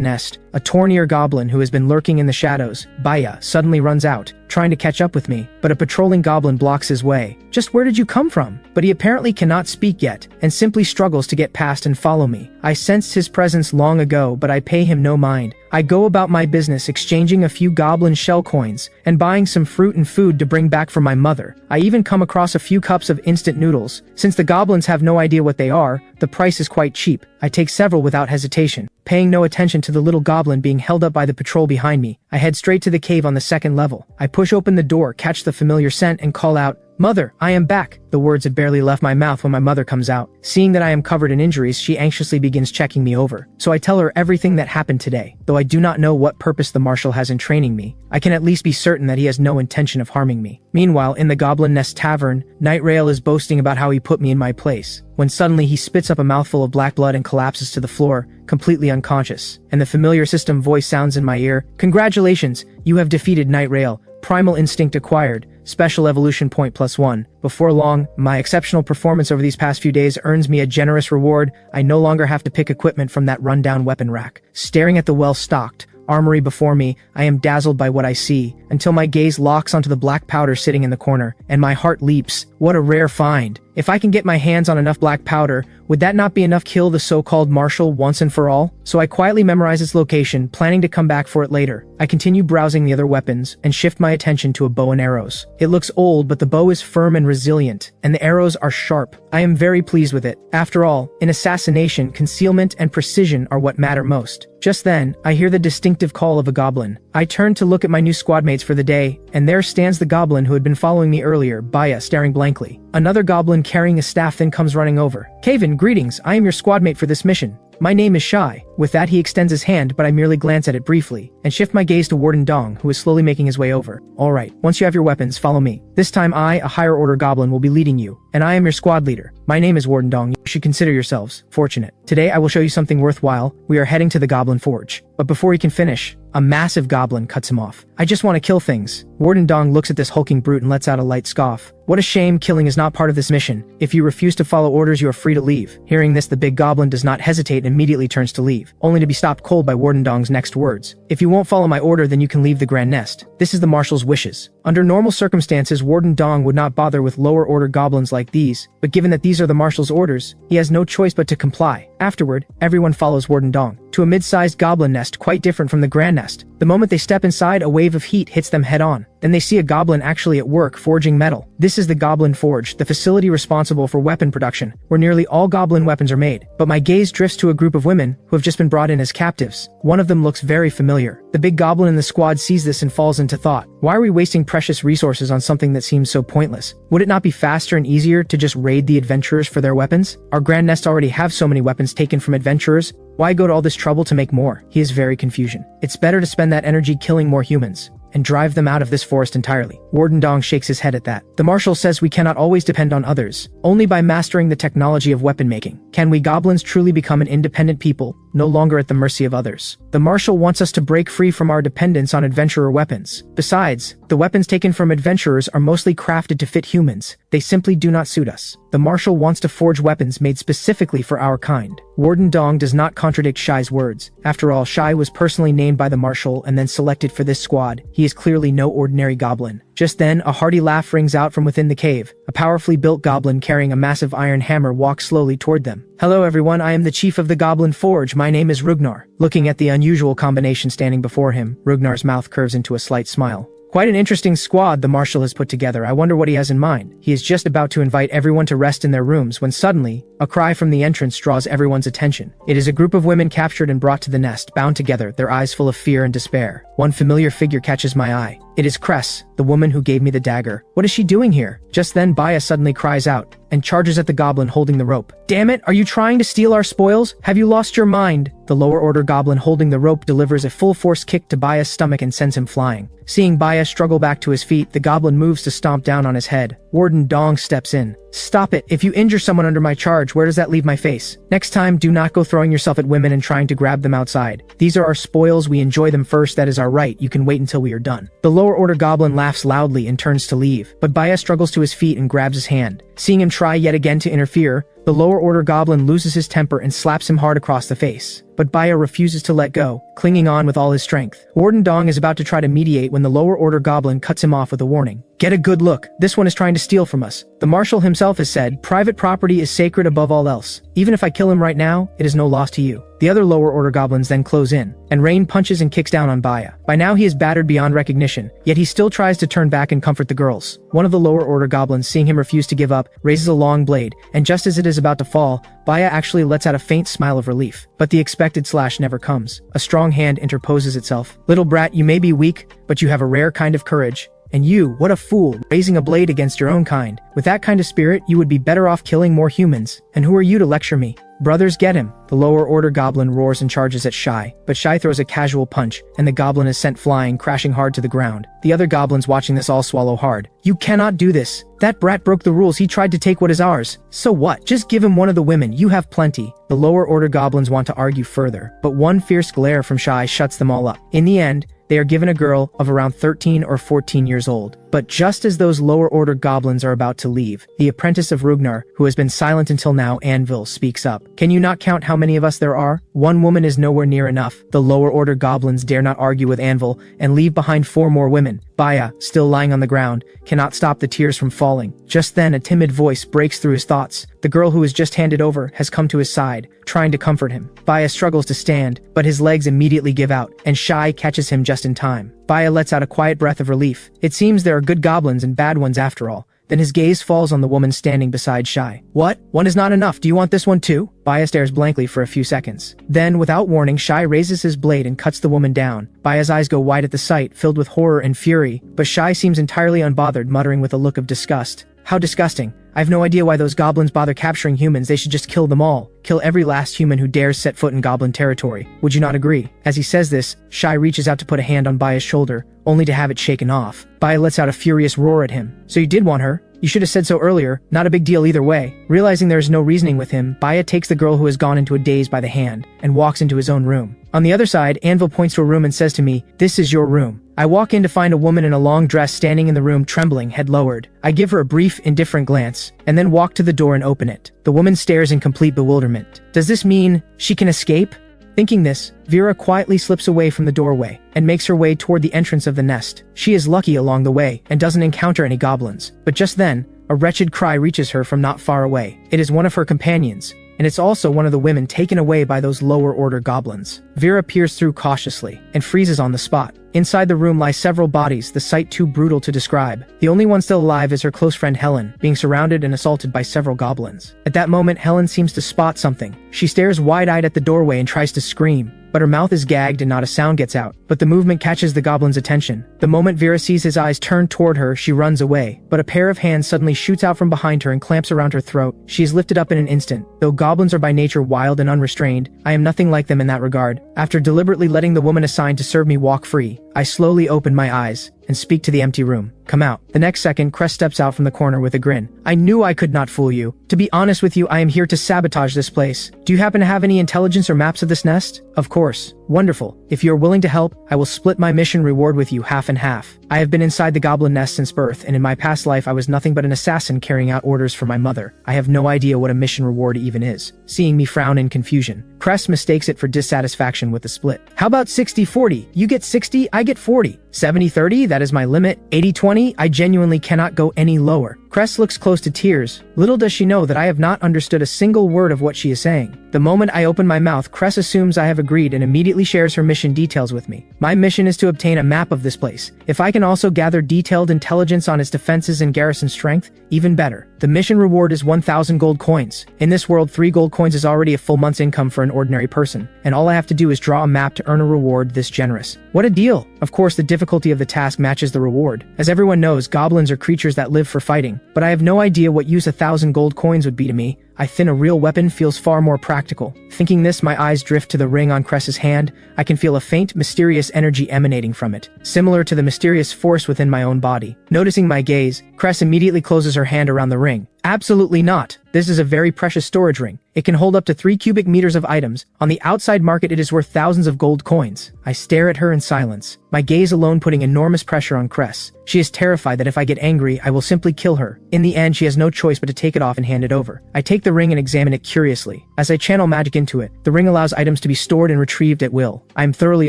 Speaker 1: nest, a Tornier goblin who has been lurking in the shadows, Baya, suddenly runs out, trying to catch up with me, but a patrolling goblin blocks his way. Just where did you come from? But he apparently cannot speak yet, and simply struggles to get past and follow me. I sensed his presence long ago, but I pay him no mind. I go about my business exchanging a few goblin shell coins and buying some fruit and food to bring back for my mother. I even come across a few cups of instant noodles. Since the goblins have no idea what they are, the price is quite cheap. I take several without hesitation. Paying no attention to the little goblin being held up by the patrol behind me, I head straight to the cave on the second level. I push open the door, catch the familiar scent, and call out, "Mother, I am back." The words had barely left my mouth when my mother comes out. Seeing that I am covered in injuries, she anxiously begins checking me over. So I tell her everything that happened today. Though I do not know what purpose the marshal has in training me, I can at least be certain that he has no intention of harming me. Meanwhile, in the Goblin Nest Tavern, Night Rail is boasting about how he put me in my place, when suddenly he spits up a mouthful of black blood and collapses to the floor, completely unconscious. And the familiar system voice sounds in my ear, "Congratulations, you have defeated Night Rail. Primal instinct acquired. Special evolution point +1. Before long, my exceptional performance over these past few days earns me a generous reward. I no longer have to pick equipment from that rundown weapon rack." Staring at the well-stocked armory before me, I am dazzled by what I see, until my gaze locks onto the black powder sitting in the corner, and my heart leaps. What a rare find. If I can get my hands on enough black powder, would that not be enough to kill the so-called marshal once and for all? So I quietly memorize its location, planning to come back for it later. I continue browsing the other weapons, and shift my attention to a bow and arrows. It looks old, but the bow is firm and resilient, and the arrows are sharp. I am very pleased with it. After all, in assassination, concealment and precision are what matter most. Just then, I hear the distinctive call of a goblin. I turn to look at my new squadmates for the day, and there stands the goblin who had been following me earlier, Baya, staring blankly. Another goblin carrying a staff then comes running over. "Kaven, greetings, I am your squadmate for this mission. My name is Shai." With that, he extends his hand, but I merely glance at it briefly, and shift my gaze to Warden Dong, who is slowly making his way over. "Alright, once you have your weapons, follow me. This time I, a higher order goblin, will be leading you, and I am your squad leader. My name is Warden Dong. You should consider yourselves fortunate. Today I will show you something worthwhile. We are heading to the Goblin Forge." But before he can finish, a massive goblin cuts him off. "I just want to kill things." Warden Dong looks at this hulking brute and lets out a light scoff. "What a shame, killing is not part of this mission. If you refuse to follow orders, you are free to leave." Hearing this, the big goblin does not hesitate and immediately turns to leave, only to be stopped cold by Warden Dong's next words. "If you won't follow my order, then you can leave the Grand Nest. This is the Marshal's wishes." Under normal circumstances, Warden Dong would not bother with lower order goblins like these, but given that these are the Marshal's orders, he has no choice but to comply. Afterward, everyone follows Warden Dong to a mid-sized goblin nest quite different from the Grand Nest. The moment they step inside, a wave of heat hits them head on. Then they see a goblin actually at work forging metal. This is the Goblin Forge, the facility responsible for weapon production, where nearly all goblin weapons are made. But my gaze drifts to a group of women who have just been brought in as captives. One of them looks very familiar. The big goblin in the squad sees this and falls into thought. Why are we wasting precious resources on something that seems so pointless? Would it not be faster and easier to just raid the adventurers for their weapons? Our Grand Nest already have so many weapons taken from adventurers. Why go to all this trouble to make more? He is very confusion. It's better to spend that energy killing more humans and drive them out of this forest entirely. Warden Dong shakes his head at that. The Marshal says we cannot always depend on others. Only by mastering the technology of weapon making can we goblins truly become an independent people, no longer at the mercy of others. The Marshal wants us to break free from our dependence on adventurer weapons. Besides, the weapons taken from adventurers are mostly crafted to fit humans. They simply do not suit us. The Marshal wants to forge weapons made specifically for our kind. Warden Dong does not contradict Shai's words. After all, Shai was personally named by the Marshal and then selected for this squad. He is clearly no ordinary goblin. Just then, a hearty laugh rings out from within the cave. A powerfully built goblin carrying a massive iron hammer walks slowly toward them. "Hello everyone, I am the chief of the Goblin Forge. My name is Rugnar." Looking at the unusual combination standing before him, Rugnar's mouth curves into a slight smile. Quite an interesting squad the Marshal has put together. I wonder what he has in mind. He is just about to invite everyone to rest in their rooms when suddenly, a cry from the entrance draws everyone's attention. It is a group of women captured and brought to the nest, bound together, their eyes full of fear and despair. One familiar figure catches my eye. It is Cress, the woman who gave me the dagger. What is she doing here? Just then Baya suddenly cries out and charges at the goblin holding the rope. Damn it, are you trying to steal our spoils? Have you lost your mind? The lower order goblin holding the rope delivers a full force kick to Baya's stomach and sends him flying. Seeing Baya struggle back to his feet, the goblin moves to stomp down on his head. Warden Dong steps in. Stop it. If you injure someone under my charge, where does that leave my face? Next time, do not go throwing yourself at women and trying to grab them outside. These are our spoils. We enjoy them first. That is our right. You can wait until we are done. The lower order goblin laughs loudly and turns to leave, but Baya struggles to his feet and grabs his hand. Seeing him try yet again to interfere, the lower order goblin loses his temper and slaps him hard across the face. But Baya refuses to let go, clinging on with all his strength. Warden Dong is about to try to mediate when the lower order goblin cuts him off with a warning. Get a good look. This one is trying to steal from us. The Marshal himself has said, private property is sacred above all else. Even if I kill him right now, it is no loss to you. The other lower order goblins then close in, and Rain punches and kicks down on Baya. By now he is battered beyond recognition, yet he still tries to turn back and comfort the girls. One of the lower order goblins, seeing him refuse to give up, raises a long blade, and just as it is about to fall, Baya actually lets out a faint smile of relief. But the expected slash never comes. A strong hand interposes itself. Little brat, you may be weak, but you have a rare kind of courage. And you, what a fool, raising a blade against your own kind. With that kind of spirit, you would be better off killing more humans. And who are you to lecture me? Brothers, get him. The lower order goblin roars and charges at Shy, but Shy throws a casual punch, and the goblin is sent flying, crashing hard to the ground. The other goblins watching this all swallow hard. You cannot do this. That brat broke the rules. He tried to take what is ours. So what? Just give him one of the women. You have plenty. The lower order goblins want to argue further, but one fierce glare from Shy shuts them all up. In the end, they are given a girl of around 13 or 14 years old. But just as those lower order goblins are about to leave, the apprentice of Rugnar, who has been silent until now, Anvil, speaks up. Can you not count how many of us there are? One woman is nowhere near enough. The lower order goblins dare not argue with Anvil and leave behind 4 more women. Baya, still lying on the ground, cannot stop the tears from falling. Just then, a timid voice breaks through his thoughts. The girl who was just handed over has come to his side, trying to comfort him. Baya struggles to stand, but his legs immediately give out, and Shy catches him just in time. Baya lets out a quiet breath of relief. It seems there are good goblins and bad ones after all. Then his gaze falls on the woman standing beside Shy. What? One is not enough. Do you want this one too? Baya stares blankly for a few seconds. Then, without warning, Shy raises his blade and cuts the woman down. Baya's eyes go wide at the sight, filled with horror and fury, but Shy seems entirely unbothered, muttering with a look of disgust. How disgusting. I have no idea why those goblins bother capturing humans. They should just kill them all. Kill every last human who dares set foot in goblin territory. Would you not agree? As he says this, Shy reaches out to put a hand on Baya's shoulder, only to have it shaken off. Baya lets out a furious roar at him. So you did want her? You should have said so earlier. Not a big deal either way. Realizing there is no reasoning with him, Baya takes the girl who has gone into a daze by the hand and walks into his own room. On the other side, Anvil points to a room and says to me, "This is your room." I walk in to find a woman in a long dress standing in the room, trembling, head lowered. I give her a brief, indifferent glance, and then walk to the door and open it. The woman stares in complete bewilderment. Does this mean she can escape? Thinking this, Vera quietly slips away from the doorway and makes her way toward the entrance of the nest. She is lucky along the way and doesn't encounter any goblins. But just then, a wretched cry reaches her from not far away. It is one of her companions, and it's also one of the women taken away by those lower order goblins. Vera peers through cautiously and freezes on the spot. Inside the room lie several bodies, the sight too brutal to describe. The only one still alive is her close friend Helen, being surrounded and assaulted by several goblins. At that moment, Helen seems to spot something. She stares wide-eyed at the doorway and tries to scream, but her mouth is gagged and not a sound gets out. But the movement catches the goblin's attention. The moment Vera sees his eyes turn toward her, she runs away, but a pair of hands suddenly shoots out from behind her and clamps around her throat. She is lifted up in an instant. Though goblins are by nature wild and unrestrained, I am nothing like them in that regard. After deliberately letting the woman assigned to serve me walk free, I slowly open my eyes and speak to the empty room. Come out. The next second, Cress steps out from the corner with a grin. I knew I could not fool you. To be honest with you, I am here to sabotage this place. Do you happen to have any intelligence or maps of this nest? Of course. Wonderful. If you are willing to help, I will split my mission reward with you half and half. I have been inside the goblin nest since birth, and in my past life I was nothing but an assassin carrying out orders for my mother. I have no idea what a mission reward even is. Seeing me frown in confusion, Cress mistakes it for dissatisfaction with the split. How about 60-40? You get 60, I get 40. 70-30, that is my limit. 80-20, I genuinely cannot go any lower. Cress looks close to tears. Little does she know that I have not understood a single word of what she is saying. The moment I open my mouth, Cress assumes I have agreed and immediately shares her mission details with me. My mission is to obtain a map of this place. If I can also gather detailed intelligence on its defenses and garrison strength, even better. The mission reward is 1,000 gold coins. In this world, 3 gold coins is already a full month's income for an ordinary person, and all I have to do is draw a map to earn a reward this generous. What a deal! Of course, the difficulty of the task matches the reward. As everyone knows, goblins are creatures that live for fighting, but I have no idea what use 1,000 gold coins would be to me. I think a real weapon feels far more practical. Thinking this, my eyes drift to the ring on Cress's hand. I can feel a faint, mysterious energy emanating from it, similar to the mysterious force within my own body. Noticing my gaze, Cress immediately closes her hand around the ring. Absolutely not. This is a very precious storage ring. It can hold up to 3 cubic meters of items. On the outside market, it is worth thousands of gold coins. I stare at her in silence, my gaze alone putting enormous pressure on Cress. She is terrified that if I get angry, I will simply kill her. In the end, she has no choice but to take it off and hand it over. I take the ring and examine it curiously. As I channel magic into it, the ring allows items to be stored and retrieved at will. I am thoroughly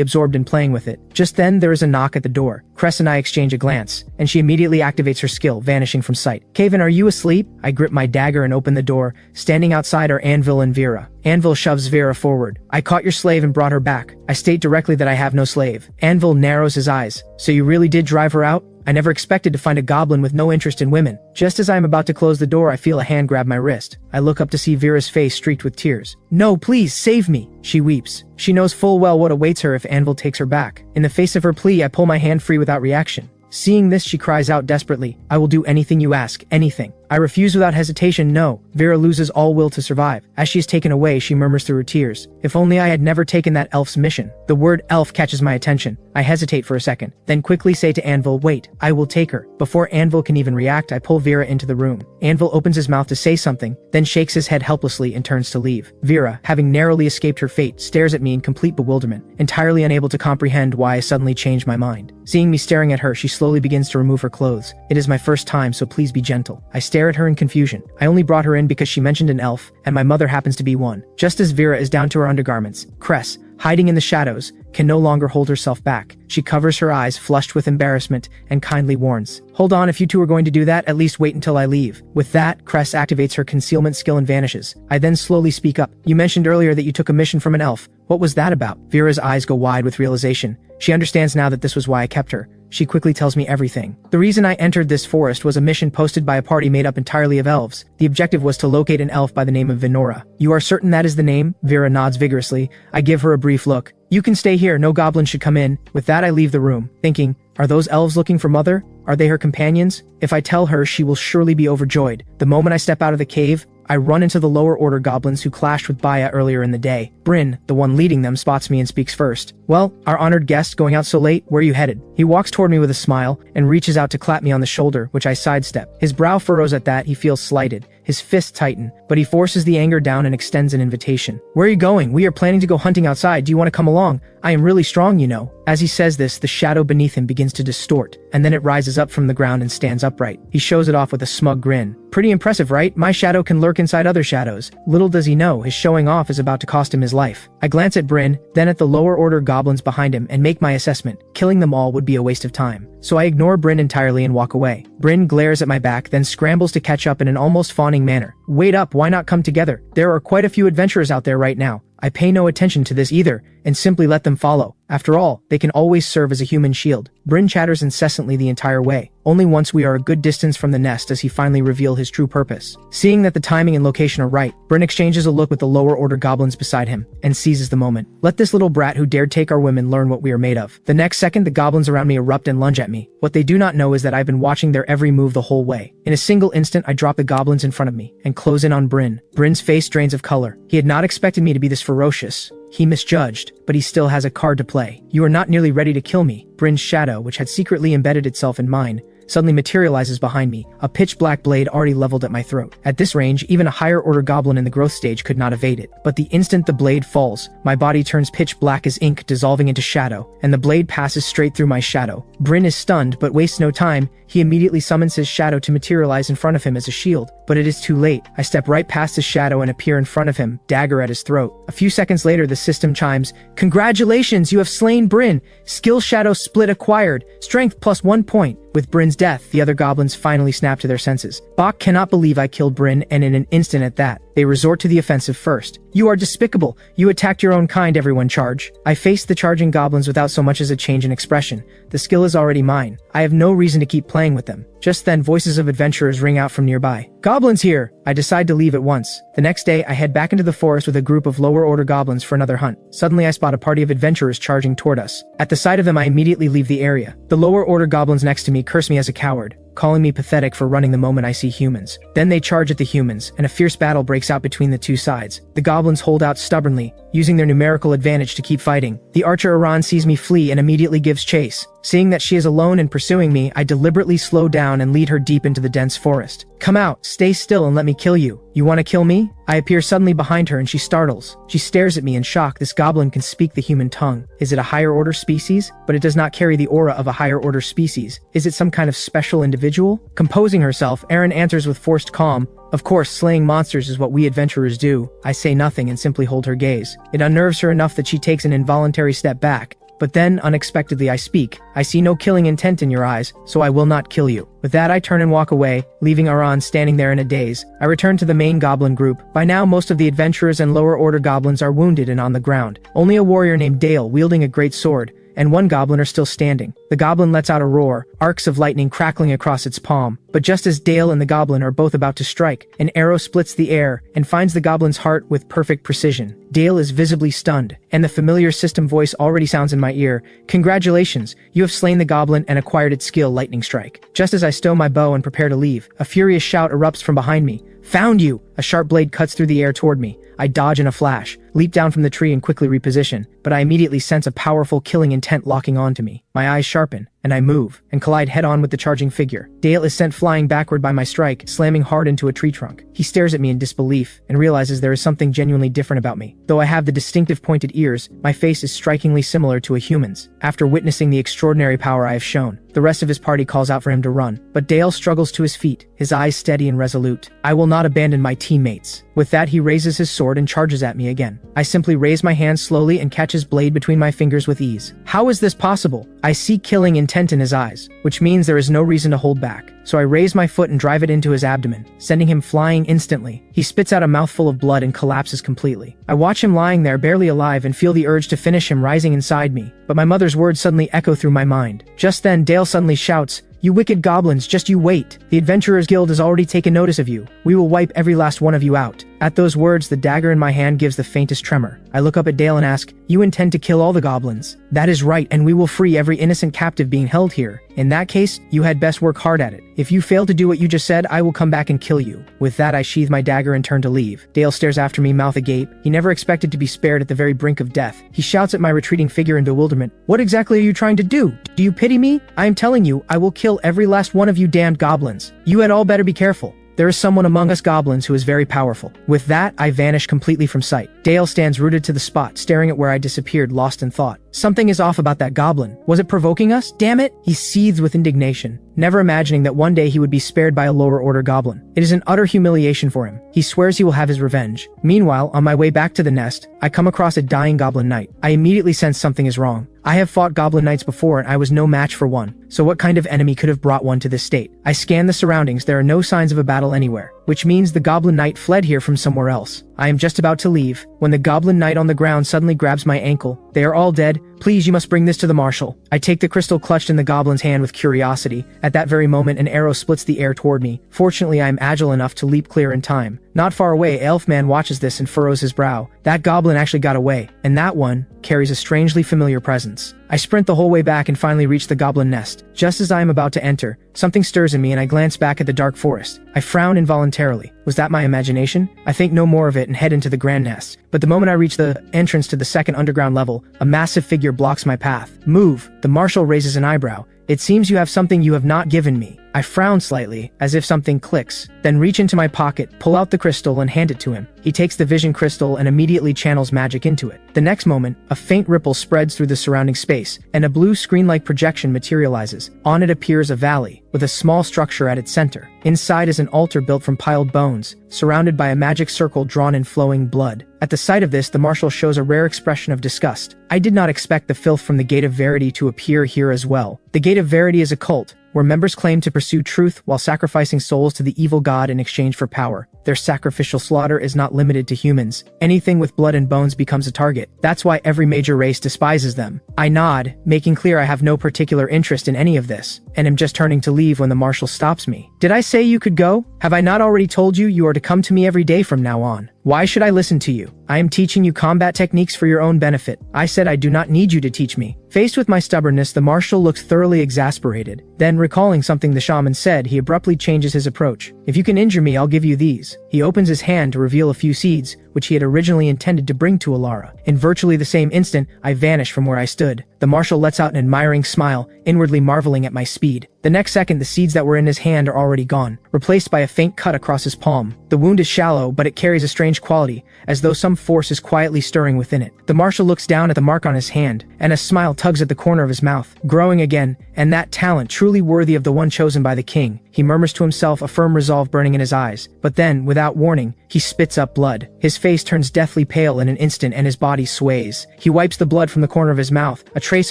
Speaker 1: absorbed in playing with it. Just then, there is a knock at the door. Cress and I exchange a glance, and she immediately activates her skill, vanishing from sight. Kaven, are you asleep? I grip my dagger and open the door. Standing outside are Anvil and Vera. Anvil shoves Vera forward. I caught your slave and brought her back. I state directly that I have no slave. Anvil narrows his eyes. So you really did drive her out? I never expected to find a goblin with no interest in women. Just as I am about to close the door, I feel a hand grab my wrist. I look up to see Vera's face streaked with tears. No, please, save me. She weeps. She knows full well what awaits her if Anvil takes her back. In the face of her plea, I pull my hand free without reaction. Seeing this, she cries out desperately, I will do anything you ask, anything. I refuse without hesitation, no. Vera loses all will to survive. As she is taken away, she murmurs through her tears. If only I had never taken that elf's mission. The word elf catches my attention. I hesitate for a second, then quickly say to Anvil, wait, I will take her. Before Anvil can even react, I pull Vera into the room. Anvil opens his mouth to say something, then shakes his head helplessly and turns to leave. Vera, having narrowly escaped her fate, stares at me in complete bewilderment, entirely unable to comprehend why I suddenly changed my mind. Seeing me staring at her, she slowly begins to remove her clothes. It is my first time, so please be gentle. I stare at her in confusion. I only brought her in because she mentioned an elf, and my mother happens to be one. Just as Vera is down to her undergarments, Cress, hiding in the shadows, can no longer hold herself back. She covers her eyes, flushed with embarrassment, and kindly warns, hold on, if you two are going to do that, at least wait until I leave. With that, Cress activates her concealment skill and vanishes. I then slowly speak up. You mentioned earlier that you took a mission from an elf. What was that about? Vera's eyes go wide with realization. She understands now that this was why I kept her. She quickly tells me everything. The reason I entered this forest was a mission posted by a party made up entirely of elves. The objective was to locate an elf by the name of Venora. You are certain that is the name? Vera nods vigorously. I give her a brief look. You can stay here, no goblin should come in. With that, I leave the room, thinking, are those elves looking for Mother? Are they her companions? If I tell her, she will surely be overjoyed. The moment I step out of the cave, I run into the lower order goblins who clashed with Baya earlier in the day. Bryn, the one leading them, spots me and speaks first. Well, our honored guest, going out so late, where are you headed? He walks toward me with a smile and reaches out to clap me on the shoulder, which I sidestep. His brow furrows at that. He feels slighted. His fists tighten, but he forces the anger down and extends an invitation. Where are you going? We are planning to go hunting outside. Do you want to come along? I am really strong, you know. As he says this, the shadow beneath him begins to distort, and then it rises up from the ground and stands upright. He shows it off with a smug grin. Pretty impressive, right? My shadow can lurk inside other shadows. Little does he know, his showing off is about to cost him his life. I glance at Bryn, then at the lower order goblins behind him and make my assessment. Killing them all would be a waste of time. So I ignore Bryn entirely and walk away. Bryn glares at my back, then scrambles to catch up in an almost fawning manner. Wait up, why not come together? There are quite a few adventurers out there right now. I pay no attention to this either, and simply let them follow. After all, they can always serve as a human shield. Bryn chatters incessantly the entire way. Only once we are a good distance from the nest does he finally reveal his true purpose. Seeing that the timing and location are right, Bryn exchanges a look with the lower order goblins beside him, and seizes the moment. Let this little brat who dared take our women learn what we are made of. The next second, the goblins around me erupt and lunge at me. What they do not know is that I've been watching their every move the whole way. In a single instant, I drop the goblins in front of me, and close in on Bryn. Bryn's face drains of color. He had not expected me to be this ferocious. He misjudged, but he still has a card to play. You are not nearly ready to kill me. Bryn's shadow, which had secretly embedded itself in mine, suddenly materializes behind me, a pitch-black blade already leveled at my throat. At this range, even a higher-order goblin in the growth stage could not evade it. But the instant the blade falls, my body turns pitch black as ink, dissolving into shadow, and the blade passes straight through my shadow. Bryn is stunned, but wastes no time. He immediately summons his shadow to materialize in front of him as a shield. But it is too late. I step right past his shadow and appear in front of him, dagger at his throat. A few seconds later, the system chimes, "Congratulations, you have slain Bryn. Skill shadow split acquired. Strength plus 1 point. With Bryn's death, the other goblins finally snap to their senses. Bach cannot believe I killed Bryn, and in an instant at that, they resort to the offensive first. You are despicable. You attacked your own kind, everyone charge. I faced the charging goblins without so much as a change in expression. The skill is already mine. I have no reason to keep playing with them. Just then, voices of adventurers ring out from nearby. Goblins here! I decide to leave at once. The next day, I head back into the forest with a group of lower order goblins for another hunt. Suddenly, I spot a party of adventurers charging toward us. At the sight of them, I immediately leave the area. The lower order goblins next to me curse me as a coward, calling me pathetic for running the moment I see humans. Then they charge at the humans, and a fierce battle breaks out between the two sides. The goblins hold out stubbornly, using their numerical advantage to keep fighting. The archer Iran sees me flee and immediately gives chase. Seeing that she is alone and pursuing me, I deliberately slow down and lead her deep into the dense forest. Come out, stay still and let me kill you. You want to kill me? I appear suddenly behind her and she startles. She stares at me in shock. This goblin can speak the human tongue. Is it a higher order species? But it does not carry the aura of a higher order species. Is it some kind of special individual? Composing herself, Erin answers with forced calm. Of course, slaying monsters is what we adventurers do. I say nothing and simply hold her gaze. It unnerves her enough that she takes an involuntary step back. But then, unexpectedly, I speak. I see no killing intent in your eyes, so I will not kill you. With that, I turn and walk away, leaving Aran standing there in a daze. I return to the main goblin group. By now, most of the adventurers and lower order goblins are wounded and on the ground. Only a warrior named Dale, wielding a great sword, and one goblin are still standing. The goblin lets out a roar, arcs of lightning crackling across its palm. But just as Dale and the goblin are both about to strike, an arrow splits the air and finds the goblin's heart with perfect precision. Dale is visibly stunned, and the familiar system voice already sounds in my ear. Congratulations, you have slain the goblin and acquired its skill, Lightning Strike. Just as I stow my bow and prepare to leave, a furious shout erupts from behind me. Found you! A sharp blade cuts through the air toward me. I dodge in a flash, leap down from the tree and quickly reposition, but I immediately sense a powerful killing intent locking onto me. My eyes sharpen, and I move, and collide head-on with the charging figure. Dale is sent flying backward by my strike, slamming hard into a tree trunk. He stares at me in disbelief, and realizes there is something genuinely different about me. Though I have the distinctive pointed ears, my face is strikingly similar to a human's. After witnessing the extraordinary power I have shown, the rest of his party calls out for him to run, but Dale struggles to his feet, his eyes steady and resolute. I will not abandon my teammates. With that, he raises his sword and charges at me again. I simply raise my hand slowly and catch his blade between my fingers with ease. How is this possible? I see killing intent in his eyes, which means there is no reason to hold back. So I raise my foot and drive it into his abdomen, sending him flying instantly. He spits out a mouthful of blood and collapses completely. I watch him lying there barely alive and feel the urge to finish him rising inside me, but my mother's words suddenly echo through my mind. Just then, Dale suddenly shouts, "You wicked goblins, just you wait. The Adventurers Guild has already taken notice of you. We will wipe every last one of you out." At those words, the dagger in my hand gives the faintest tremor. I look up at Dale and ask, "You intend to kill all the goblins?" "That is right, and we will free every innocent captive being held here. In that case, you had best work hard at it. If you fail to do what you just said, I will come back and kill you." With that, I sheathe my dagger and turn to leave. Dale stares after me, mouth agape. He never expected to be spared at the very brink of death. He shouts at my retreating figure in bewilderment. "What exactly are you trying to do? Do you pity me? I am telling you, I will kill every last one of you damned goblins. You had all better be careful. There is someone among us goblins who is very powerful." With that, I vanish completely from sight. Dale stands rooted to the spot, staring at where I disappeared, lost in thought. Something is off about that goblin. Was it provoking us? Damn it! He seethes with indignation, never imagining that one day he would be spared by a lower order goblin. It is an utter humiliation for him. He swears he will have his revenge. Meanwhile, on my way back to the nest, I come across a dying goblin knight. I immediately sense something is wrong. I have fought goblin knights before and I was no match for one. So what kind of enemy could have brought one to this state? I scan the surroundings. There are no signs of a battle anywhere, which means the goblin knight fled here from somewhere else. I am just about to leave when the goblin knight on the ground suddenly grabs my ankle. "They are all dead. Please, you must bring this to the marshal." I take the crystal clutched in the goblin's hand with curiosity. At that very moment, an arrow splits the air toward me. Fortunately, I am agile enough to leap clear in time. Not far away, Elfman watches this and furrows his brow. That goblin actually got away, and that one carries a strangely familiar presence. I sprint the whole way back and finally reach the goblin nest. Just as I am about to enter, something stirs in me and I glance back at the dark forest. I frown involuntarily. Was that my imagination? I think no more of it and head into the grand nest. But the moment I reach the entrance to the second underground level, a massive figure blocks my path. "Move!" The marshal raises an eyebrow. "It seems you have something you have not given me." I frown slightly, as if something clicks, then reach into my pocket, pull out the crystal and hand it to him. He takes the vision crystal and immediately channels magic into it. The next moment, a faint ripple spreads through the surrounding space, and a blue screen-like projection materializes. On it appears a valley, with a small structure at its center. Inside is an altar built from piled bones, surrounded by a magic circle drawn in flowing blood. At the sight of this, the marshal shows a rare expression of disgust. I did not expect the filth from the Gate of Verity to appear here as well. The Gate of Verity is a cult, where members claim to pursue truth while sacrificing souls to the evil god in exchange for power. Their sacrificial slaughter is not limited to humans. Anything with blood and bones becomes a target. That's why every major race despises them. I nod, making clear I have no particular interest in any of this, and am just turning to leave when the marshal stops me. Did I say you could go? Have I not already told you you are to come to me every day from now on? Why should I listen to you? I am teaching you combat techniques for your own benefit. I said I do not need you to teach me. Faced with my stubbornness, the marshal looks thoroughly exasperated. Then, recalling something the shaman said, he abruptly changes his approach. If you can injure me, I'll give you these. He opens his hand to reveal a few seeds, which he had originally intended to bring to Alara. In virtually the same instant, I vanish from where I stood. The marshal lets out an admiring smile, inwardly marveling at my speed. The next second, the seeds that were in his hand are already gone, replaced by a faint cut across his palm. The wound is shallow, but it carries a strange quality, as though some force is quietly stirring within it. The marshal looks down at the mark on his hand, and a smile tugs at the corner of his mouth, growing again, and that talent truly worthy of the one chosen by the king. He murmurs to himself, a firm resolve burning in his eyes. But then, without warning, he spits up blood. His face turns deathly pale in an instant and his body sways. He wipes the blood from the corner of his mouth, a trace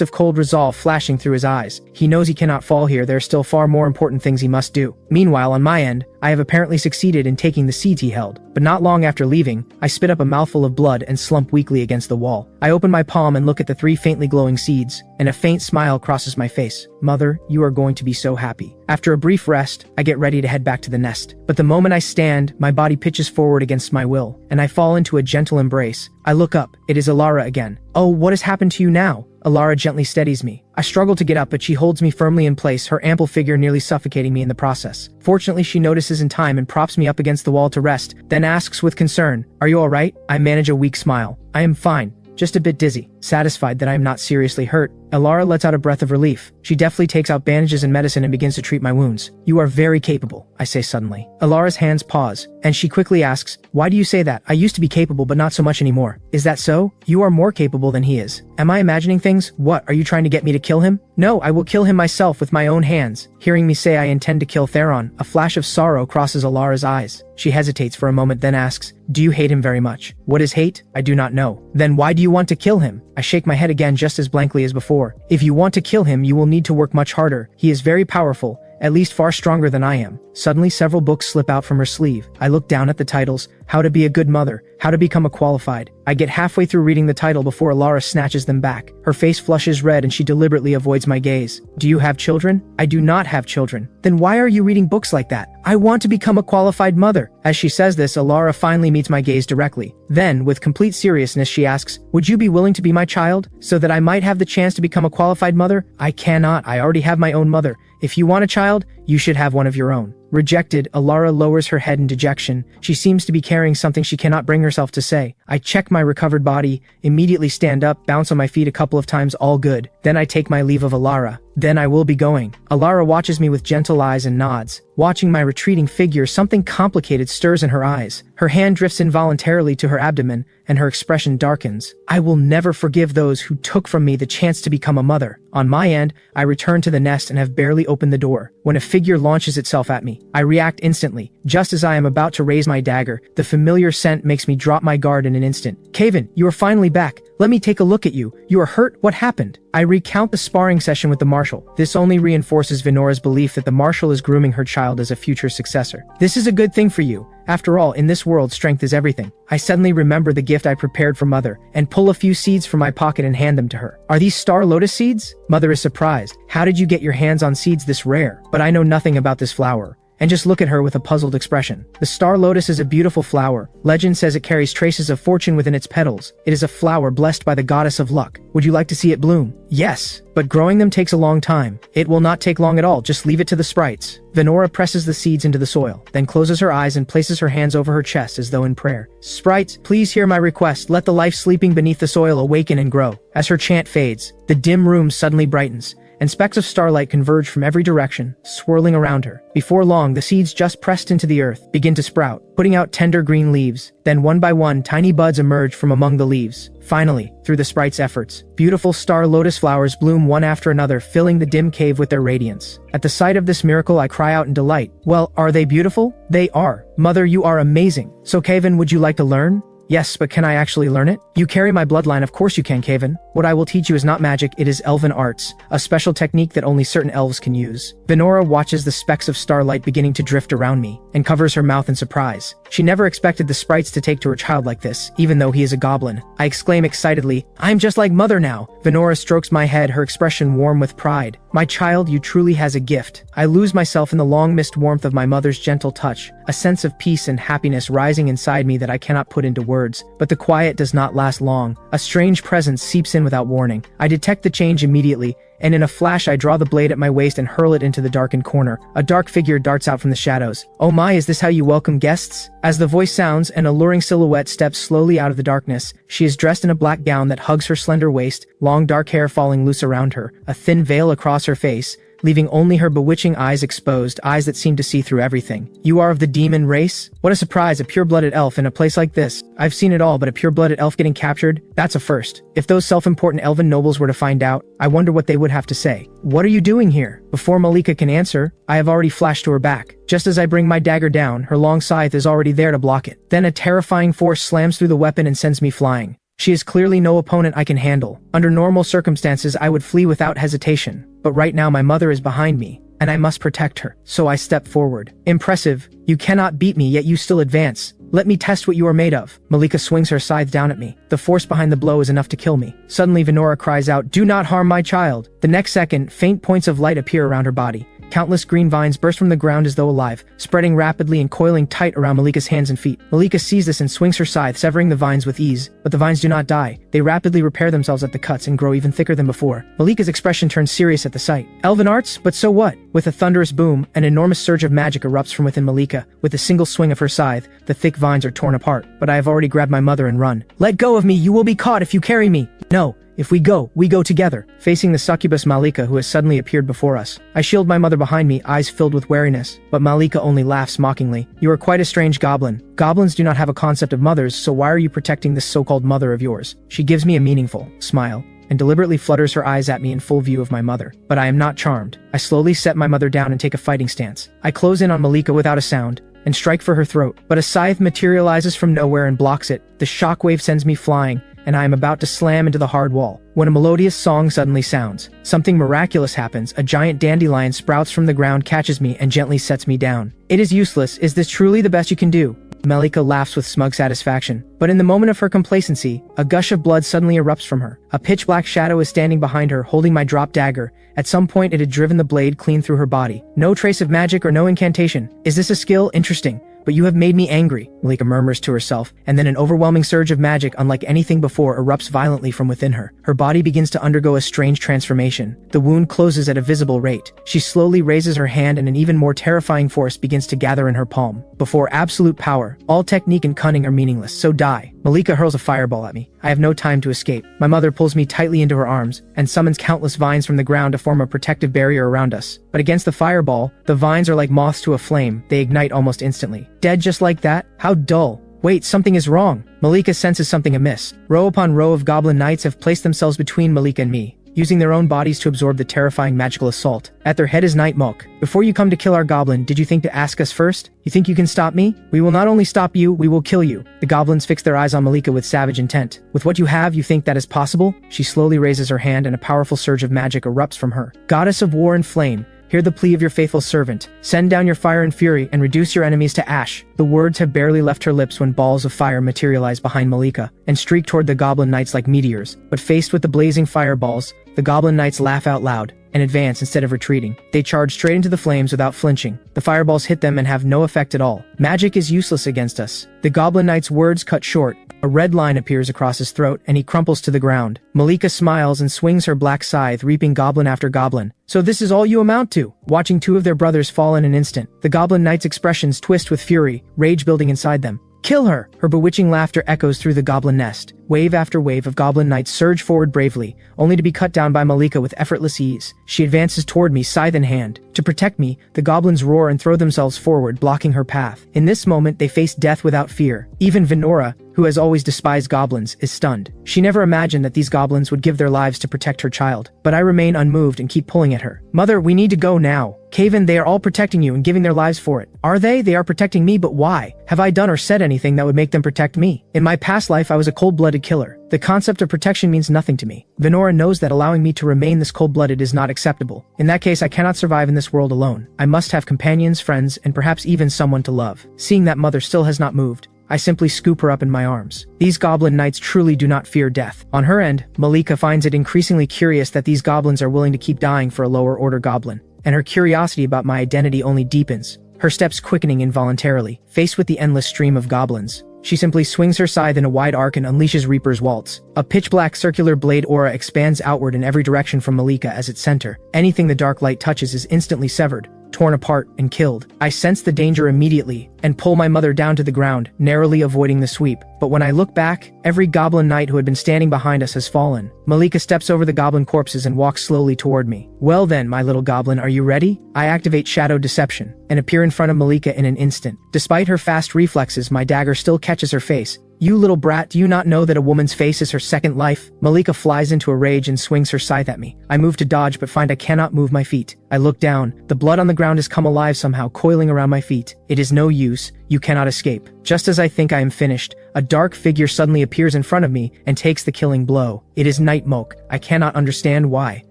Speaker 1: of cold resolve flashing through his eyes. He knows he cannot fall here. There are still far more important things he must do. Meanwhile, on my end, I have apparently succeeded in taking the seeds he held. But not long after leaving, I spit up a mouthful of blood and slump weakly against the wall. I open my palm and look at the 3 faintly glowing seeds, and a faint smile crosses my face. Mother, you are going to be so happy. After a brief rest, I get ready to head back to the nest. But the moment I stand, my body pitches forward against my will, and I fall into a gentle embrace. I look up. It is Alara again. Oh, what has happened to you now? Alara gently steadies me. I struggle to get up, but she holds me firmly in place, her ample figure nearly suffocating me in the process. Fortunately, she notices in time and props me up against the wall to rest, then asks with concern, "Are you alright?" I manage a weak smile. I am fine. Just a bit dizzy. Satisfied that I am not seriously hurt, Alara lets out a breath of relief. She deftly takes out bandages and medicine and begins to treat my wounds. "You are very capable," I say suddenly. Alara's hands pause, and she quickly asks, "Why do you say that? I used to be capable, but not so much anymore." "Is that so? You are more capable than he is." "Am I imagining things? What, are you trying to get me to kill him?" "No, I will kill him myself with my own hands." Hearing me say I intend to kill Theron, a flash of sorrow crosses Alara's eyes. She hesitates for a moment, then asks, "Do you hate him very much?" "What is hate? I do not know." "Then why do you want to kill him?" I shake my head again just as blankly as before. "If you want to kill him, you will need to work much harder. He is very powerful, at least far stronger than I am." Suddenly, several books slip out from her sleeve. I look down at the titles: How to Be a Good Mother, How to Become a Qualified. I get halfway through reading the title before Alara snatches them back. Her face flushes red and she deliberately avoids my gaze. "Do you have children?" "I do not have children." "Then why are you reading books like that?" "I want to become a qualified mother." As she says this, Alara finally meets my gaze directly. Then, with complete seriousness, she asks, "Would you be willing to be my child, so that I might have the chance to become a qualified mother?" "I cannot. I already have my own mother. If you want a child, you should have one of your own." Rejected, Alara lowers her head in dejection. She seems to be carrying something she cannot bring herself to say. I check my recovered body, immediately stand up, bounce on my feet a couple of times, all good. Then I take my leave of Alara. "Then I will be going." Alara watches me with gentle eyes and nods. Watching my retreating figure, something complicated stirs in her eyes. Her hand drifts involuntarily to her abdomen, and her expression darkens. "I will never forgive those who took from me the chance to become a mother." On my end, I return to the nest and have barely opened the door when a figure launches itself at me. I react instantly. Just as I am about to raise my dagger, the familiar scent makes me drop my guard in an instant. "Kaven, you are finally back. Let me take a look at you. You are hurt? What happened?" I recount the sparring session with the marshal. This only reinforces Venora's belief that the marshal is grooming her child as a future successor. "This is a good thing for you. After all, in this world, strength is everything." I suddenly remember the gift I prepared for Mother, and pull a few seeds from my pocket and hand them to her. "Are these star lotus seeds?" Mother is surprised. "How did you get your hands on seeds this rare?" But I know nothing about this flower, and just look at her with a puzzled expression. "The star lotus is a beautiful flower. Legend says it carries traces of fortune within its petals. It is a flower blessed by the goddess of luck. Would you like to see it bloom?" "Yes, but growing them takes a long time." "It will not take long at all. Just leave it to the sprites." Venora presses the seeds into the soil, then closes her eyes and places her hands over her chest as though in prayer. "Sprites, please hear my request. Let the life sleeping beneath the soil awaken and grow." As her chant fades, the dim room suddenly brightens, and specks of starlight converge from every direction, swirling around her. Before long, the seeds just pressed into the earth begin to sprout, putting out tender green leaves. Then one by one, tiny buds emerge from among the leaves. Finally, through the sprite's efforts, beautiful star lotus flowers bloom one after another, filling the dim cave with their radiance. At the sight of this miracle, I cry out in delight. "Well, are they beautiful?" "They are. Mother, you are amazing. So Kaven, would you like to learn?" Yes, but can I actually learn it? You carry my bloodline, of course you can, Kaven. What I will teach you is not magic, it is elven arts, a special technique that only certain elves can use. Venora watches the specks of starlight beginning to drift around me, and covers her mouth in surprise. She never expected the sprites to take to her child like this, even though he is a goblin. I exclaim excitedly, I'm just like mother now. Venora strokes my head, her expression warm with pride. My child, you truly has a gift. I lose myself in the long mist warmth of my mother's gentle touch, a sense of peace and happiness rising inside me that I cannot put into words. But the quiet does not last long. A strange presence seeps in without warning. I detect the change immediately, and in a flash I draw the blade at my waist and hurl it into the darkened corner. A dark figure darts out from the shadows. Oh my, is this how you welcome guests? As the voice sounds, an alluring silhouette steps slowly out of the darkness. She is dressed in a black gown that hugs her slender waist, long dark hair falling loose around her, a thin veil across her face, leaving only her bewitching eyes exposed, eyes that seem to see through everything. You are of the demon race? What a surprise, a pure-blooded elf in a place like this. I've seen it all, but a pure-blooded elf getting captured? That's a first. If those self-important elven nobles were to find out, I wonder what they would have to say. What are you doing here? Before Malika can answer, I have already flashed to her back. Just as I bring my dagger down, her long scythe is already there to block it. Then a terrifying force slams through the weapon and sends me flying. She is clearly no opponent I can handle. Under normal circumstances, I would flee without hesitation. But right now my mother is behind me, and I must protect her. So I step forward. Impressive. You cannot beat me, yet you still advance. Let me test what you are made of. Malika swings her scythe down at me. The force behind the blow is enough to kill me. Suddenly Venora cries out, do not harm my child. The next second, faint points of light appear around her body. Countless green vines burst from the ground as though alive, spreading rapidly and coiling tight around Malika's hands and feet. Malika sees this and swings her scythe, severing the vines with ease. But the vines do not die. They rapidly repair themselves at the cuts and grow even thicker than before. Malika's expression turns serious at the sight. Elven arts? But so what? With a thunderous boom, an enormous surge of magic erupts from within Malika. With a single swing of her scythe, the thick vines are torn apart. But I have already grabbed my mother and run. Let go of me, you will be caught if you carry me. No. If we go together. Facing the succubus Malika who has suddenly appeared before us. I shield my mother behind me, eyes filled with wariness. But Malika only laughs mockingly. You are quite a strange goblin. Goblins do not have a concept of mothers, so why are you protecting this so-called mother of yours? She gives me a meaningful smile and deliberately flutters her eyes at me in full view of my mother. But I am not charmed. I slowly set my mother down and take a fighting stance. I close in on Malika without a sound and strike for her throat. But a scythe materializes from nowhere and blocks it. The shockwave sends me flying, and I am about to slam into the hard wall, when a melodious song suddenly sounds. Something miraculous happens. A giant dandelion sprouts from the ground, catches me, and gently sets me down. It is useless. Is this truly the best you can do? Malika laughs with smug satisfaction. But in the moment of her complacency, a gush of blood suddenly erupts from her. A pitch-black shadow is standing behind her, holding my dropped dagger. At some point it had driven the blade clean through her body. No trace of magic or no incantation. Is this a skill? Interesting. But you have made me angry, Malika murmurs to herself, and then an overwhelming surge of magic unlike anything before erupts violently from within her. Her body begins to undergo a strange transformation. The wound closes at a visible rate. She slowly raises her hand and an even more terrifying force begins to gather in her palm. Before absolute power, all technique and cunning are meaningless, so die. Malika hurls a fireball at me. I have no time to escape. My mother pulls me tightly into her arms and summons countless vines from the ground to form a protective barrier around us. But against the fireball, the vines are like moths to a flame. They ignite almost instantly. Dead just like that? How dull. Wait, something is wrong. Malika senses something amiss. Row upon row of goblin knights have placed themselves between Malika and me, using their own bodies to absorb the terrifying magical assault. At their head is Knight Mok. Before you come to kill our goblin, did you think to ask us first? You think you can stop me? We will not only stop you, we will kill you. The goblins fix their eyes on Malika with savage intent. With what you have, you think that is possible? She slowly raises her hand and a powerful surge of magic erupts from her. Goddess of war and flame, hear the plea of your faithful servant. Send down your fire and fury and reduce your enemies to ash. The words have barely left her lips when balls of fire materialize behind Malika and streak toward the goblin knights like meteors. But faced with the blazing fireballs, the goblin knights laugh out loud and advance instead of retreating. They charge straight into the flames without flinching. The fireballs hit them and have no effect at all. Magic is useless against us. The goblin knight's words cut short. A red line appears across his throat and he crumples to the ground. Malika smiles and swings her black scythe, reaping goblin after goblin. So this is all you amount to? Watching two of their brothers fall in an instant, the goblin knight's expressions twist with fury, rage building inside them. Kill her! Her bewitching laughter echoes through the goblin nest. Wave after wave of goblin knights surge forward bravely, only to be cut down by Malika with effortless ease. She advances toward me, scythe in hand. To protect me, the goblins roar and throw themselves forward, blocking her path. In this moment, they face death without fear. Even Venora, who has always despised goblins, is stunned. She never imagined that these goblins would give their lives to protect her child. But I remain unmoved and keep pulling at her. Mother, we need to go now. Kaven, they are all protecting you and giving their lives for it. Are they? They are protecting me, but why? Have I done or said anything that would make them protect me? In my past life, I was a cold-blooded killer. The concept of protection means nothing to me. Venora knows that allowing me to remain this cold-blooded is not acceptable. In that case, I cannot survive in this world alone. I must have companions, friends, and perhaps even someone to love. Seeing that mother still has not moved, I simply scoop her up in my arms. These goblin knights truly do not fear death. On her end, Malika finds it increasingly curious that these goblins are willing to keep dying for a lower-order goblin, and her curiosity about my identity only deepens, her steps quickening involuntarily. Faced with the endless stream of goblins, she simply swings her scythe in a wide arc and unleashes Reaper's Waltz. A pitch-black circular blade aura expands outward in every direction from Malika as its center. Anything the dark light touches is instantly severed, torn apart, and killed. I sense the danger immediately and pull my mother down to the ground, narrowly avoiding the sweep. But when I look back, every goblin knight who had been standing behind us has fallen. Malika steps over the goblin corpses and walks slowly toward me. Well then, my little goblin, are you ready? I activate Shadow Deception and appear in front of Malika in an instant. Despite her fast reflexes, my dagger still catches her face. You little brat, do you not know that a woman's face is her second life? Malika flies into a rage and swings her scythe at me. I move to dodge but find I cannot move my feet. I look down. The blood on the ground has come alive somehow, coiling around my feet. It is no use. You cannot escape. Just as I think I am finished, a dark figure suddenly appears in front of me and takes the killing blow. It is Nightmoke. I cannot understand why.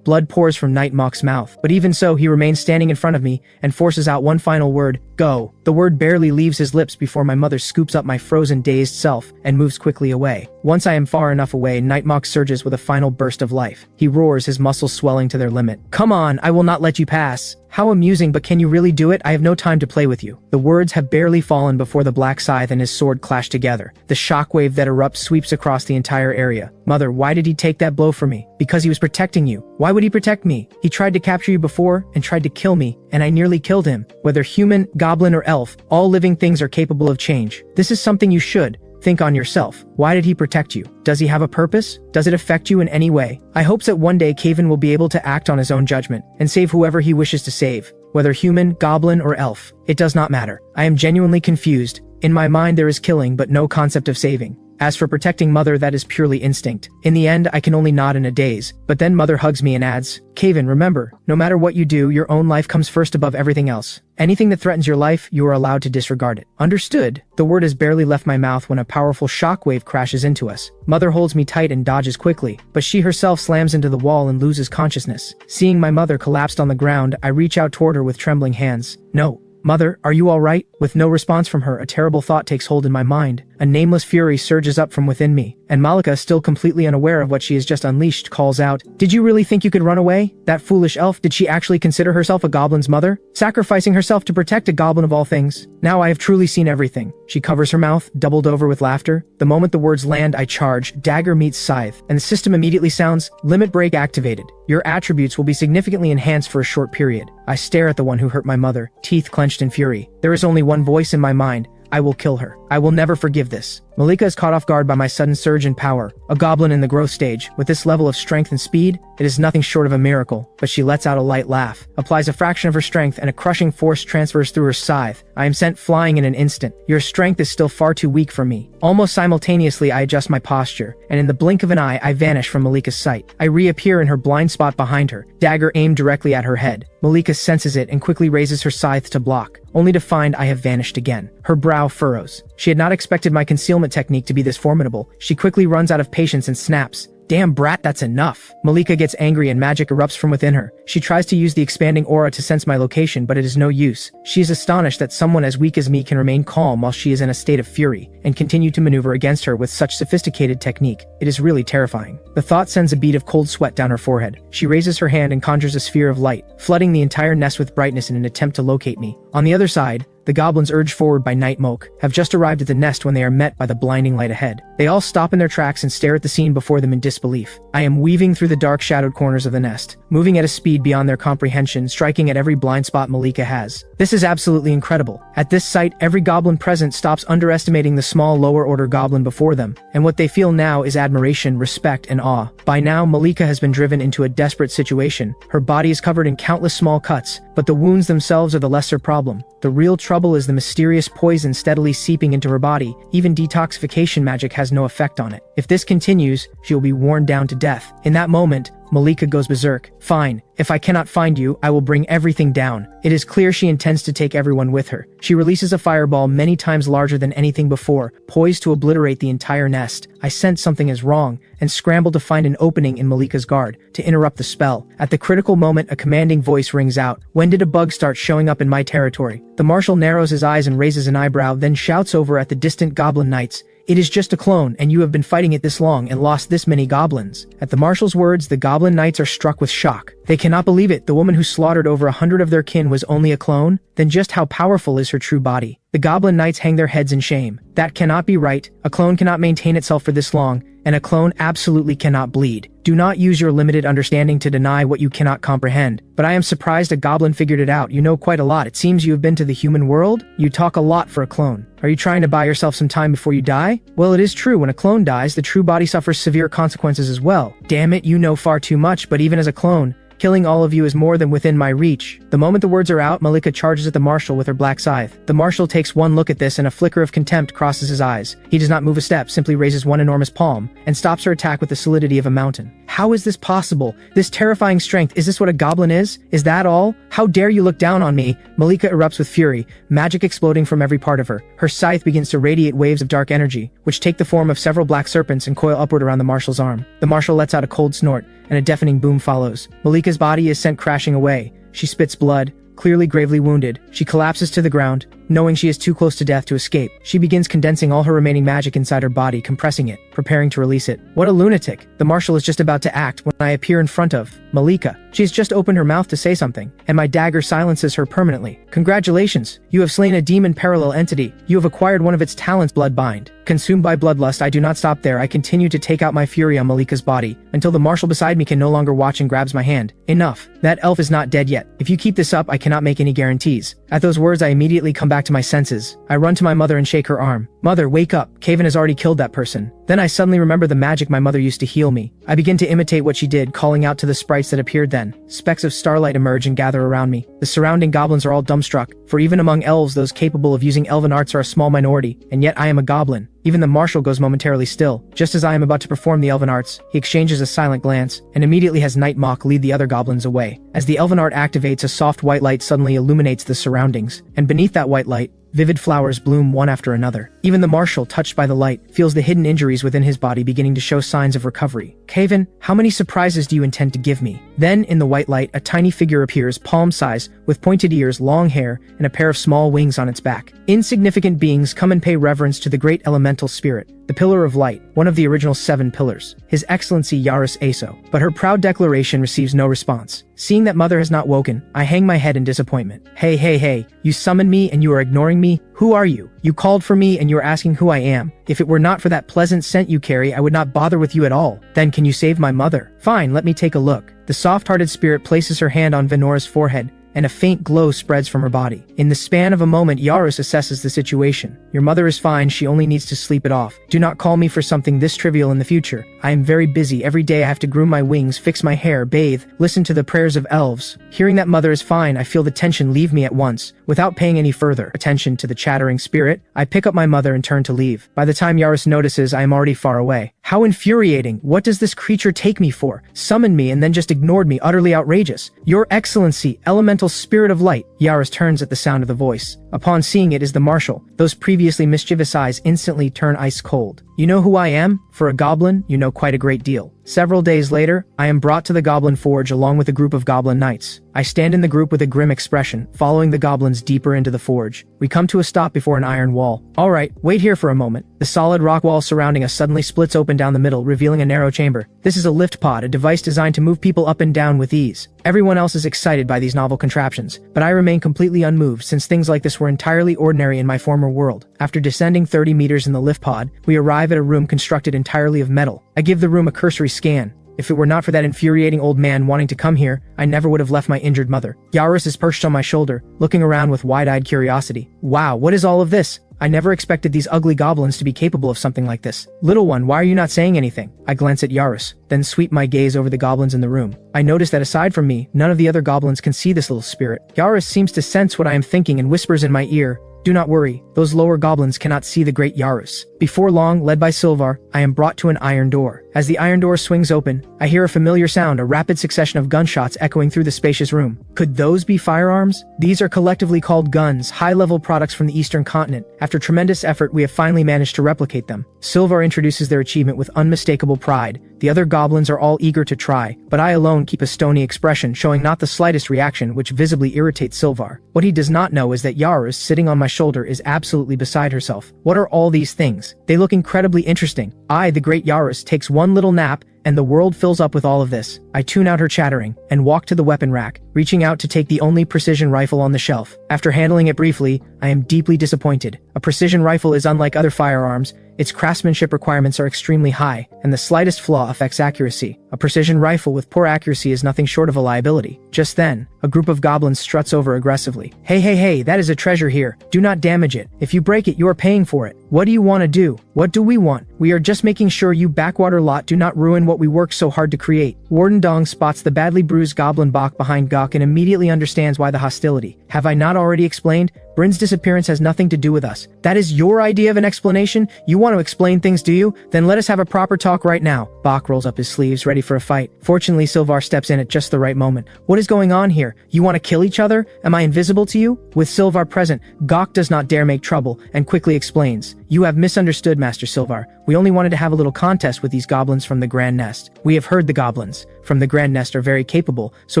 Speaker 1: Blood pours from Nightmoke's mouth, but even so, he remains standing in front of me and forces out one final word, go. The word barely leaves his lips before my mother scoops up my frozen, dazed self and moves quickly away. Once I am far enough away, Nightmoke surges with a final burst of life. He roars, his muscles swelling to their limit. Come on, I will not let you pass. How amusing, but can you really do it? I have no time to play with you. The words have barely fallen before the black scythe and his sword clash together. The shockwave that erupts sweeps across the entire area. Mother, why did he take that blow from me? Because he was protecting you. Why would he protect me? He tried to capture you before and tried to kill me, and I nearly killed him. Whether human, goblin, or elf, all living things are capable of change. This is something you should think on yourself. Why did he protect you? Does he have a purpose? Does it affect you in any way? I hope that one day Kaven will be able to act on his own judgment and save whoever he wishes to save. Whether human, goblin, or elf, it does not matter. I am genuinely confused. In my mind there is killing but no concept of saving. As for protecting Mother, that is purely instinct. In the end, I can only nod in a daze. But then Mother hugs me and adds, Kaven, remember, no matter what you do, your own life comes first above everything else. Anything that threatens your life, you are allowed to disregard it. Understood? The word has barely left my mouth when a powerful shockwave crashes into us. Mother holds me tight and dodges quickly, but she herself slams into the wall and loses consciousness. Seeing my mother collapsed on the ground, I reach out toward her with trembling hands. No. Mother, are you all right? With no response from her, a terrible thought takes hold in my mind. A nameless fury surges up from within me, and Malika, still completely unaware of what she has just unleashed, calls out, Did you really think you could run away? That foolish elf, did she actually consider herself a goblin's mother? Sacrificing herself to protect a goblin of all things? Now I have truly seen everything. She covers her mouth, doubled over with laughter. The moment the words land, I charge, dagger meets scythe, and the system immediately sounds, limit break activated. Your attributes will be significantly enhanced for a short period. I stare at the one who hurt my mother, teeth clenched in fury. There is only one voice in my mind. I will kill her. I will never forgive this. Malika is caught off guard by my sudden surge in power. A goblin in the growth stage, with this level of strength and speed, it is nothing short of a miracle. But she lets out a light laugh, applies a fraction of her strength, and a crushing force transfers through her scythe. I am sent flying in an instant. Your strength is still far too weak for me. Almost simultaneously, I adjust my posture, and in the blink of an eye, I vanish from Malika's sight. I reappear in her blind spot behind her, dagger aimed directly at her head. Malika senses it and quickly raises her scythe to block, only to find I have vanished again. Her brow furrows. She had not expected my concealment technique to be this formidable. She quickly runs out of patience and snaps, Damn brat, that's enough. Malika gets angry and magic erupts from within her. She tries to use the expanding aura to sense my location, but it is no use. She is astonished that someone as weak as me can remain calm while she is in a state of fury, and continue to maneuver against her with such sophisticated technique. It is really terrifying. The thought sends a bead of cold sweat down her forehead. She raises her hand and conjures a sphere of light, flooding the entire nest with brightness in an attempt to locate me. On the other side, the goblins, urged forward by Nightmoke, have just arrived at the nest when they are met by the blinding light ahead. They all stop in their tracks and stare at the scene before them in disbelief. I am weaving through the dark shadowed corners of the nest, moving at a speed beyond their comprehension, striking at every blind spot Malika has. This is absolutely incredible. At this sight, every goblin present stops underestimating the small lower order goblin before them, and what they feel now is admiration, respect, and awe. By now, Malika has been driven into a desperate situation. Her body is covered in countless small cuts, but the wounds themselves are the lesser problem. The real trouble is the mysterious poison steadily seeping into her body. Even detoxification magic has no effect on it. If this continues, she will be worn down to death. In that moment, Malika goes berserk. Fine, if I cannot find you, I will bring everything down. It is clear she intends to take everyone with her. She releases a fireball many times larger than anything before, poised to obliterate the entire nest. I sense something is wrong, and scramble to find an opening in Malika's guard, to interrupt the spell. At the critical moment, a commanding voice rings out. When did a bug start showing up in my territory? The marshal narrows his eyes and raises an eyebrow, then shouts over at the distant goblin knights. It is just a clone, and you have been fighting it this long and lost this many goblins. At the marshal's words, the goblin knights are struck with shock. They cannot believe it. The woman who slaughtered over 100 of their kin was only a clone? Then just how powerful is her true body? The goblin knights hang their heads in shame. That cannot be right. A clone cannot maintain itself for this long, and a clone absolutely cannot bleed. Do not use your limited understanding to deny what you cannot comprehend. But I am surprised a goblin figured it out. You know quite a lot. It seems you have been to the human world? You talk a lot for a clone. Are you trying to buy yourself some time before you die? Well, it is true. When a clone dies, the true body suffers severe consequences as well. Damn it, you know far too much, but even as a clone, killing all of you is more than within my reach. The moment the words are out, Malika charges at the marshal with her black scythe. The marshal takes one look at this and a flicker of contempt crosses his eyes. He does not move a step, simply raises one enormous palm, and stops her attack with the solidity of a mountain. How is this possible? This terrifying strength, is this what a goblin is? Is that all? How dare you look down on me? Malika erupts with fury, magic exploding from every part of her. Her scythe begins to radiate waves of dark energy, which take the form of several black serpents and coil upward around the marshal's arm. The marshal lets out a cold snort, and a deafening boom follows. Malika's body is sent crashing away. She spits blood, clearly gravely wounded. She collapses to the ground, knowing she is too close to death to escape. She begins condensing all her remaining magic inside her body, compressing it, preparing to release it. What a lunatic. The marshal is just about to act when I appear in front of Malika. She has just opened her mouth to say something, and my dagger silences her permanently. Congratulations, you have slain a demon parallel entity. You have acquired one of its talents, Bloodbind. Consumed by bloodlust, I do not stop there. I continue to take out my fury on Malika's body, until the marshal beside me can no longer watch and grabs my hand. Enough. That elf is not dead yet. If you keep this up, I cannot make any guarantees. At those words, I immediately come back to my senses. I run to my mother and shake her arm. Mother, wake up. Kaven has already killed that person. Then I suddenly remember the magic my mother used to heal me. I begin to imitate what she did, calling out to the sprites that appeared then. Specks of starlight emerge and gather around me. The surrounding goblins are all dumbstruck, for even among elves, those capable of using elven arts are a small minority, and yet I am a goblin. Even the marshal goes momentarily still. Just as I am about to perform the elven arts, he exchanges a silent glance, and immediately has Night Mock lead the other goblins away. As the elven art activates, a soft white light suddenly illuminates the surroundings, and beneath that white light, vivid flowers bloom one after another. Even the marshal, touched by the light, feels the hidden injuries within his body beginning to show signs of recovery. Kaven, how many surprises do you intend to give me? Then, in the white light, a tiny figure appears, palm size, with pointed ears, long hair, and a pair of small wings on its back. Insignificant beings come and pay reverence to the great elemental spirit, the Pillar of Light, one of the original 7 pillars, His Excellency Yaris Aso. But her proud declaration receives no response. Seeing that mother has not woken, I hang my head in disappointment. Hey, you summoned me and you are ignoring me? Who are you? You called for me and you are asking who I am. If it were not for that pleasant scent you carry, I would not bother with you at all. Then can you save my mother? Fine, let me take a look. The soft-hearted spirit places her hand on Venora's forehead, and a faint glow spreads from her body. In the span of a moment, Yaris assesses the situation. Your mother is fine, she only needs to sleep it off. Do not call me for something this trivial in the future. I am very busy. Every day I have to groom my wings, fix my hair, bathe, listen to the prayers of elves. Hearing that mother is fine, I feel the tension leave me at once. Without paying any further attention to the chattering spirit, I pick up my mother and turn to leave. By the time Yaris notices, I am already far away. How infuriating! What does this creature take me for? Summoned me and then just ignored me, utterly outrageous. Your Excellency, elemental spirit of light. Yaris turns at the sound of the voice. Upon seeing it is the marshal. Those previously mischievous eyes instantly turn ice cold. You know who I am? For a goblin, you know quite a great deal. Several days later, I am brought to the Goblin Forge along with a group of goblin knights. I stand in the group with a grim expression, following the goblins deeper into the forge. We come to a stop before an iron wall. Alright, wait here for a moment. The solid rock wall surrounding us suddenly splits open down the middle, revealing a narrow chamber. This is a lift pod, a device designed to move people up and down with ease. Everyone else is excited by these novel contraptions, but I remain completely unmoved since things like this were entirely ordinary in my former world. After descending 30 meters in the lift pod, we arrive at a room constructed entirely of metal. I give the room a cursory scan. If it were not for that infuriating old man wanting to come here, I never would have left my injured mother. Yaris is perched on my shoulder, looking around with wide-eyed curiosity. Wow, what is all of this? I never expected these ugly goblins to be capable of something like this. Little one, why are you not saying anything? I glance at Yaris, then sweep my gaze over the goblins in the room. I notice that aside from me, none of the other goblins can see this little spirit. Yaris seems to sense what I am thinking and whispers in my ear, do not worry, those lower goblins cannot see the great Yaris. Before long, led by Silvar, I am brought to an iron door. As the iron door swings open, I hear a familiar sound, a rapid succession of gunshots echoing through the spacious room. Could those be firearms? These are collectively called guns, high-level products from the Eastern continent. After tremendous effort, we have finally managed to replicate them. Silvar introduces their achievement with unmistakable pride. The other goblins are all eager to try, but I alone keep a stony expression, showing not the slightest reaction, which visibly irritates Silvar. What he does not know is that Yarus, sitting on my shoulder, is absolutely beside herself. What are all these things? They look incredibly interesting. I, the great Yarus, takes one little nap, and the world fills up with all of this. I tune out her chattering, and walk to the weapon rack, reaching out to take the only precision rifle on the shelf. After handling it briefly, I am deeply disappointed. A precision rifle is unlike other firearms. Its craftsmanship requirements are extremely high, and the slightest flaw affects accuracy. A precision rifle with poor accuracy is nothing short of a liability. Just then, a group of goblins struts over aggressively. Hey, that is a treasure here. Do not damage it. If you break it, you are paying for it. What do you want to do? What do we want? We are just making sure you backwater lot do not ruin what we worked so hard to create. Warden Dong spots the badly bruised goblin Bok behind Gok and immediately understands why the hostility. Have I not already explained? Bryn's disappearance has nothing to do with us. That is your idea of an explanation? You want to explain things, do you? Then let us have a proper talk right now. Bok rolls up his sleeves, ready for a fight. Fortunately, Silvar steps in at just the right moment. What is going on here? You want to kill each other? Am I invisible to you? With Silvar present, Gok does not dare make trouble, and quickly explains. You have misunderstood, Master Silvar. We only wanted to have a little contest with these goblins from the Grand Nest. We have heard the goblins from the Grand Nest are very capable, so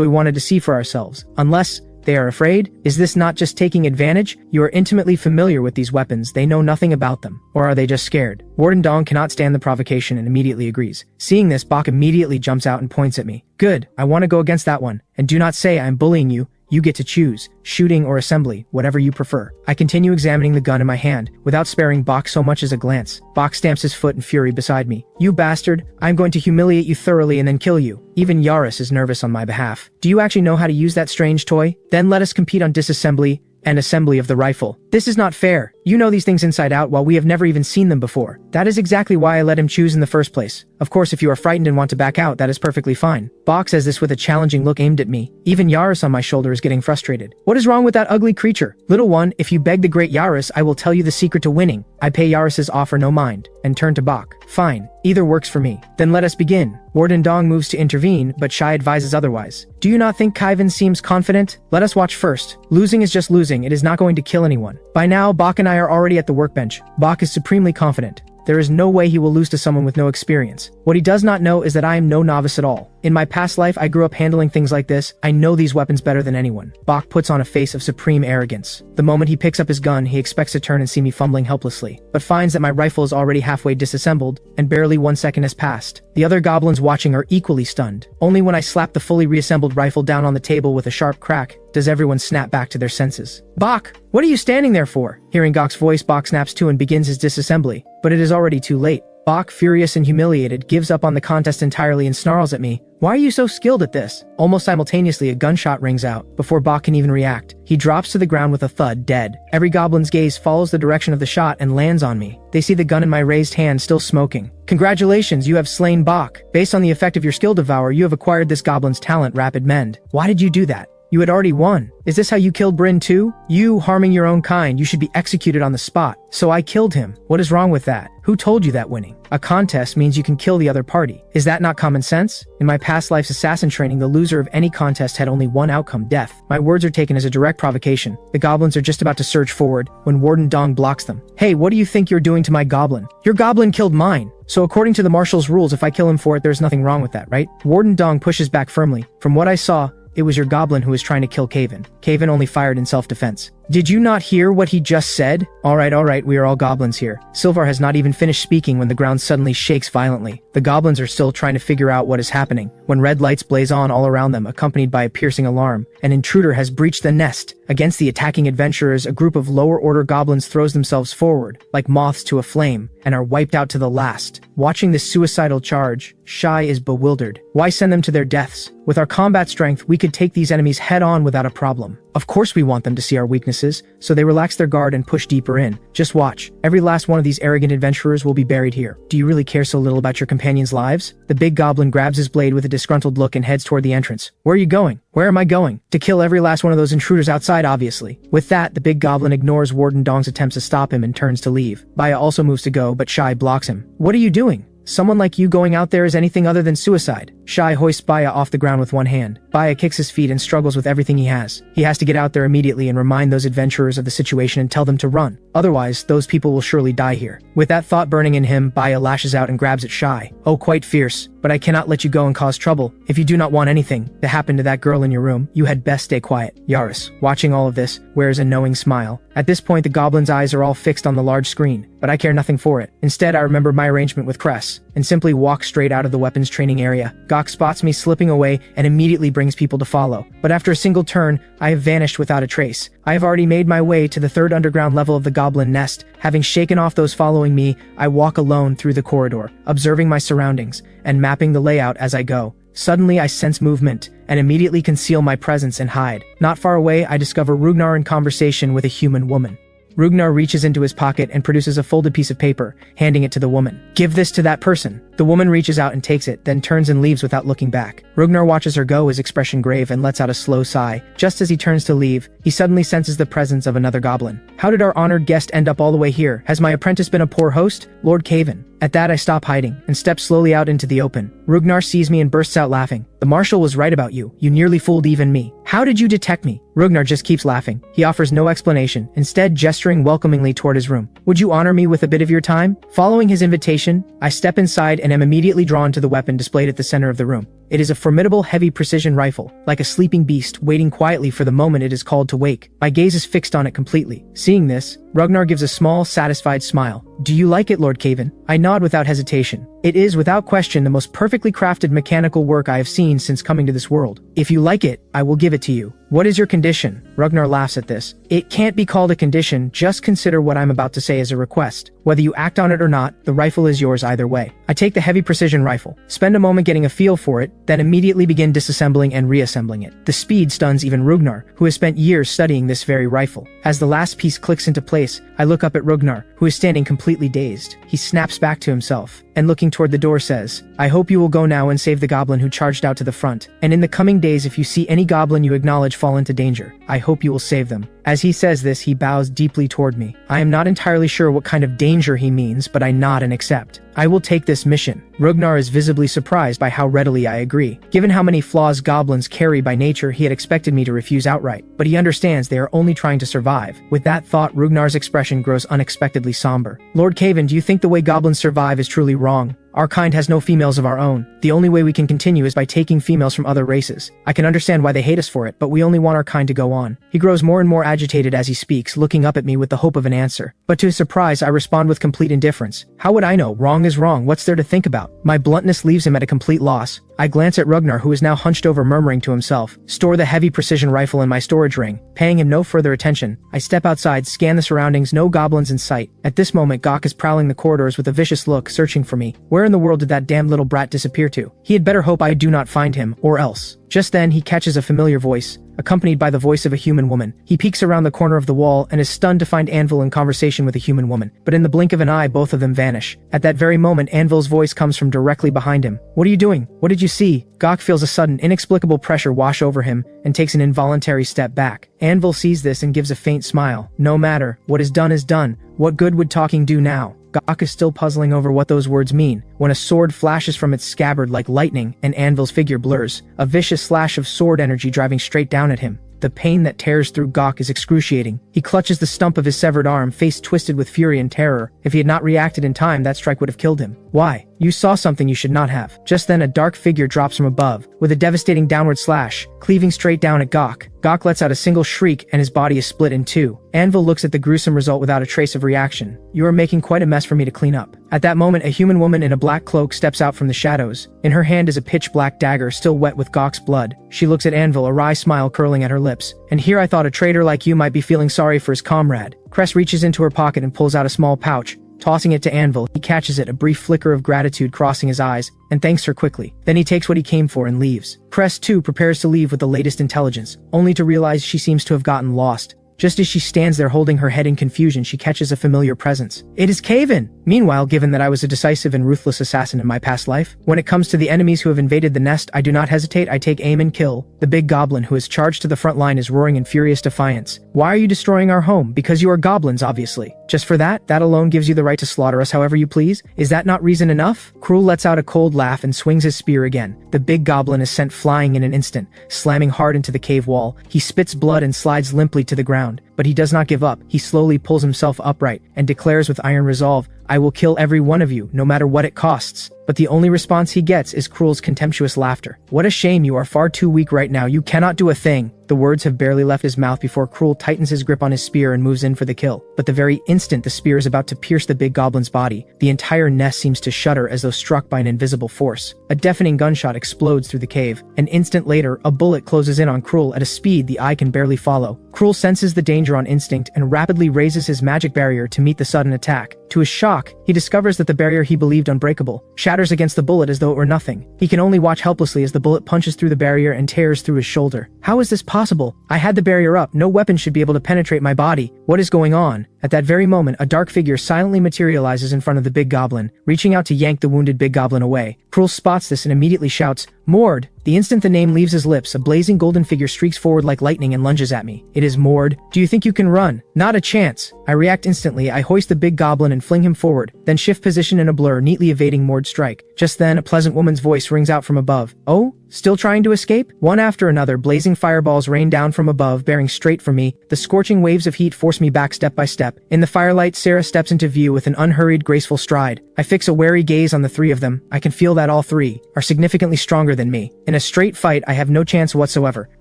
Speaker 1: we wanted to see for ourselves. Unless they are afraid? Is this not just taking advantage? You are intimately familiar with these weapons. They know nothing about them. Or are they just scared? Warden Dong cannot stand the provocation and immediately agrees. Seeing this, Bok immediately jumps out and points at me. Good, I want to go against that one. And do not say I am bullying you. You get to choose, shooting or assembly, whatever you prefer. I continue examining the gun in my hand, without sparing Bok so much as a glance. Bok stamps his foot in fury beside me. You bastard, I'm going to humiliate you thoroughly and then kill you. Even Yarus is nervous on my behalf. Do you actually know how to use that strange toy? Then let us compete on disassembly and assembly of the rifle. This is not fair. You know these things inside out while we have never even seen them before. That is exactly why I let him choose in the first place. Of course, if you are frightened and want to back out, that is perfectly fine. Bok says this with a challenging look aimed at me. Even Yarus on my shoulder is getting frustrated. What is wrong with that ugly creature? Little one, if you beg the great Yarus, I will tell you the secret to winning. I pay Yarus's offer no mind, and turn to Bok. Fine, either works for me. Then let us begin. Warden Dong moves to intervene, but Shai advises otherwise. Do you not think Kaivan seems confident? Let us watch first. Losing is just losing, it is not going to kill anyone. By now, Bok and I are already at the workbench. Bok is supremely confident. There is no way he will lose to someone with no experience. What he does not know is that I am no novice at all. In my past life, I grew up handling things like this. I know these weapons better than anyone. Bok puts on a face of supreme arrogance. The moment he picks up his gun, he expects to turn and see me fumbling helplessly, but finds that my rifle is already halfway disassembled, and barely 1 second has passed. The other goblins watching are equally stunned. Only when I slap the fully reassembled rifle down on the table with a sharp crack, does everyone snap back to their senses. Bok, what are you standing there for? Hearing Gok's voice, Bok snaps to and begins his disassembly, but it is already too late. Bok, furious and humiliated, gives up on the contest entirely and snarls at me. Why are you so skilled at this? Almost simultaneously, a gunshot rings out. Before Bok can even react, he drops to the ground with a thud, dead. Every goblin's gaze follows the direction of the shot and lands on me. They see the gun in my raised hand still smoking. Congratulations, you have slain Bok. Based on the effect of your skill devour, you have acquired this goblin's talent, Rapid Mend. Why did you do that? You had already won. Is this how you killed Bryn too? You harming your own kind, you should be executed on the spot. So I killed him. What is wrong with that? Who told you that winning a contest means you can kill the other party? Is that not common sense? In my past life's assassin training, the loser of any contest had only one outcome, death. My words are taken as a direct provocation. The goblins are just about to surge forward when Warden Dong blocks them. Hey, what do you think you're doing to my goblin? Your goblin killed mine. So according to the marshal's rules, if I kill him for it, there's nothing wrong with that, right? Warden Dong pushes back firmly. From what I saw, it was your goblin who was trying to kill Kaven. Kaven only fired in self-defense. Did you not hear what he just said? Alright, we are all goblins here. Silvar has not even finished speaking when the ground suddenly shakes violently. The goblins are still trying to figure out what is happening, when red lights blaze on all around them, accompanied by a piercing alarm. An intruder has breached the nest. Against the attacking adventurers, a group of lower-order goblins throws themselves forward, like moths to a flame, and are wiped out to the last. Watching this suicidal charge, Shai is bewildered. Why send them to their deaths? With our combat strength, we could take these enemies head-on without a problem. Of course we want them to see our weaknesses weaknesses, so they relax their guard and push deeper in. Just watch. Every last one of these arrogant adventurers will be buried here. Do you really care so little about your companions' lives? The big goblin grabs his blade with a disgruntled look and heads toward the entrance. Where are you going? Where am I going? To kill every last one of those intruders outside, obviously. With that, the big goblin ignores Warden Dong's attempts to stop him and turns to leave. Baya also moves to go, but Shai blocks him. What are you doing? Someone like you going out there is anything other than suicide. Shai hoists Baya off the ground with one hand. Baya kicks his feet and struggles with everything he has. He has to get out there immediately and remind those adventurers of the situation and tell them to run. Otherwise, those people will surely die here. With that thought burning in him, Baya lashes out and grabs at Shai. Oh, quite fierce. But I cannot let you go and cause trouble. If you do not want anything to happen to that girl in your room, you had best stay quiet. Yaris, watching all of this, wears a knowing smile. At this point, the goblin's eyes are all fixed on the large screen, but I care nothing for it. Instead, I remember my arrangement with Cress, and simply walk straight out of the weapons training area. Gok spots me slipping away and immediately brings people to follow. But after a single turn, I have vanished without a trace. I have already made my way to the third underground level of the goblin nest. Having shaken off those following me, I walk alone through the corridor, observing my surroundings, and mapping the layout as I go. Suddenly I sense movement, and immediately conceal my presence and hide. Not far away, I discover Rugnar in conversation with a human woman. Rugnar reaches into his pocket and produces a folded piece of paper, handing it to the woman. Give this to that person. The woman reaches out and takes it, then turns and leaves without looking back. Rugnar watches her go, his expression grave, and lets out a slow sigh. Just as he turns to leave, he suddenly senses the presence of another goblin. How did our honored guest end up all the way here? Has my apprentice been a poor host? Lord Caven. At that, I stop hiding and step slowly out into the open. Rugnar sees me and bursts out laughing. The marshal was right about you. You nearly fooled even me. How did you detect me? Rugnar just keeps laughing. He offers no explanation, instead gesturing welcomingly toward his room. Would you honor me with a bit of your time? Following his invitation, I step inside and am immediately drawn to the weapon displayed at the center of the room. It is a formidable heavy precision rifle, like a sleeping beast waiting quietly for the moment it is called to wake. My gaze is fixed on it completely. Seeing this, Ragnar gives a small, satisfied smile. Do you like it, Lord Caven? I nod without hesitation. It is, without question, the most perfectly crafted mechanical work I have seen since coming to this world. If you like it, I will give it to you. What is your condition? Ragnar laughs at this. It can't be called a condition, just consider what I'm about to say as a request. Whether you act on it or not, the rifle is yours either way. I take the heavy precision rifle, spend a moment getting a feel for it, then immediately begin disassembling and reassembling it. The speed stuns even Ragnar, who has spent years studying this very rifle. As the last piece clicks into place, I look up at Ragnar, who is standing completely dazed. He snaps back to himself, and looking toward the door says, I hope you will go now and save the goblin who charged out to the front. And in the coming days, if you see any goblin you acknowledge fall into danger, I hope you will save them. As he says this, he bows deeply toward me. I am not entirely sure what kind of danger he means, but I nod and accept. I will take this mission. Ragnar is visibly surprised by how readily I agree. Given how many flaws goblins carry by nature, he had expected me to refuse outright, but he understands they are only trying to survive. With that thought, Ragnar's expression grows unexpectedly somber. Lord Caven, do you think the way goblins survive is truly wrong? Our kind has no females of our own. The only way we can continue is by taking females from other races. I can understand why they hate us for it, but we only want our kind to go on. He grows more and more agitated as he speaks, looking up at me with the hope of an answer. But to his surprise, I respond with complete indifference. How would I know? Wrong is wrong. What's there to think about? My bluntness leaves him at a complete loss. I glance at Ragnar, who is now hunched over, murmuring to himself. Store the heavy precision rifle in my storage ring. Paying him no further attention, I step outside, scan the surroundings, no goblins in sight. At this moment, Gok is prowling the corridors with a vicious look, searching for me. Where in the world did that damn little brat disappear to? He had better hope I do not find him, or else. Just then, he catches a familiar voice, accompanied by the voice of a human woman. He peeks around the corner of the wall and is stunned to find Anvil in conversation with a human woman. But in the blink of an eye, both of them vanish. At that very moment, Anvil's voice comes from directly behind him. What are you doing? What did you see? Gok feels a sudden, inexplicable pressure wash over him and takes an involuntary step back. Anvil sees this and gives a faint smile. No matter. What is done is done. What good would talking do now? Gok is still puzzling over what those words mean, when a sword flashes from its scabbard like lightning and Anvil's figure blurs, a vicious slash of sword energy driving straight down at him. The pain that tears through Gok is excruciating. He clutches the stump of his severed arm, face twisted with fury and terror. If he had not reacted in time, that strike would have killed him. Why? You saw something you should not have. Just then, a dark figure drops from above, with a devastating downward slash, cleaving straight down at Gok. Gok lets out a single shriek, and his body is split in two. Anvil looks at the gruesome result without a trace of reaction. You are making quite a mess for me to clean up. At that moment, a human woman in a black cloak steps out from the shadows. In her hand is a pitch-black dagger, still wet with Gok's blood. She looks at Anvil, a wry smile curling at her lips. And here I thought a traitor like you might be feeling sorry for his comrade. Cress reaches into her pocket and pulls out a small pouch. Tossing it to Anvil, he catches it, a brief flicker of gratitude crossing his eyes, and thanks her quickly. Then he takes what he came for and leaves. Cress, too, prepares to leave with the latest intelligence, only to realize she seems to have gotten lost. Just as she stands there holding her head in confusion, she catches a familiar presence. It is Caven! Meanwhile, given that I was a decisive and ruthless assassin in my past life, when it comes to the enemies who have invaded the nest, I do not hesitate, I take aim and kill. The big goblin who is charged to the front line is roaring in furious defiance. Why are you destroying our home? Because you are goblins, obviously. Just for that alone gives you the right to slaughter us however you please? Is that not reason enough? Cruel lets out a cold laugh and swings his spear again. The big goblin is sent flying in an instant, slamming hard into the cave wall. He spits blood and slides limply to the ground. But he does not give up. He slowly pulls himself upright and declares with iron resolve, I will kill every one of you, no matter what it costs. But the only response he gets is Cruel's contemptuous laughter. What a shame, you are far too weak right now, you cannot do a thing. The words have barely left his mouth before Cruel tightens his grip on his spear and moves in for the kill. But the very instant the spear is about to pierce the big goblin's body, the entire nest seems to shudder as though struck by an invisible force. A deafening gunshot explodes through the cave. An instant later, a bullet closes in on Cruel at a speed the eye can barely follow. Cruel senses the danger on instinct and rapidly raises his magic barrier to meet the sudden attack. To his shock, he discovers that the barrier he believed unbreakable shatters against the bullet as though it were nothing. He can only watch helplessly as the bullet punches through the barrier and tears through his shoulder. How is this possible? I had the barrier up. No weapon should be able to penetrate my body. What is going on? At that very moment, a dark figure silently materializes in front of the big goblin, reaching out to yank the wounded big goblin away. Cruel spots this and immediately shouts, Mord! The instant the name leaves his lips, a blazing golden figure streaks forward like lightning and lunges at me. It is Mord. Do you think you can run? Not a chance. I react instantly. I hoist the big goblin and fling him forward, then shift position in a blur, neatly evading Mord's strike. Just then, a pleasant woman's voice rings out from above. Oh? Still trying to escape? One after another, blazing fireballs rain down from above, bearing straight for me. The scorching waves of heat force me back step by step. In the firelight, Sarah steps into view with an unhurried, graceful stride. I fix a wary gaze on the three of them. I can feel that all three are significantly stronger than me. In a straight fight, I have no chance whatsoever.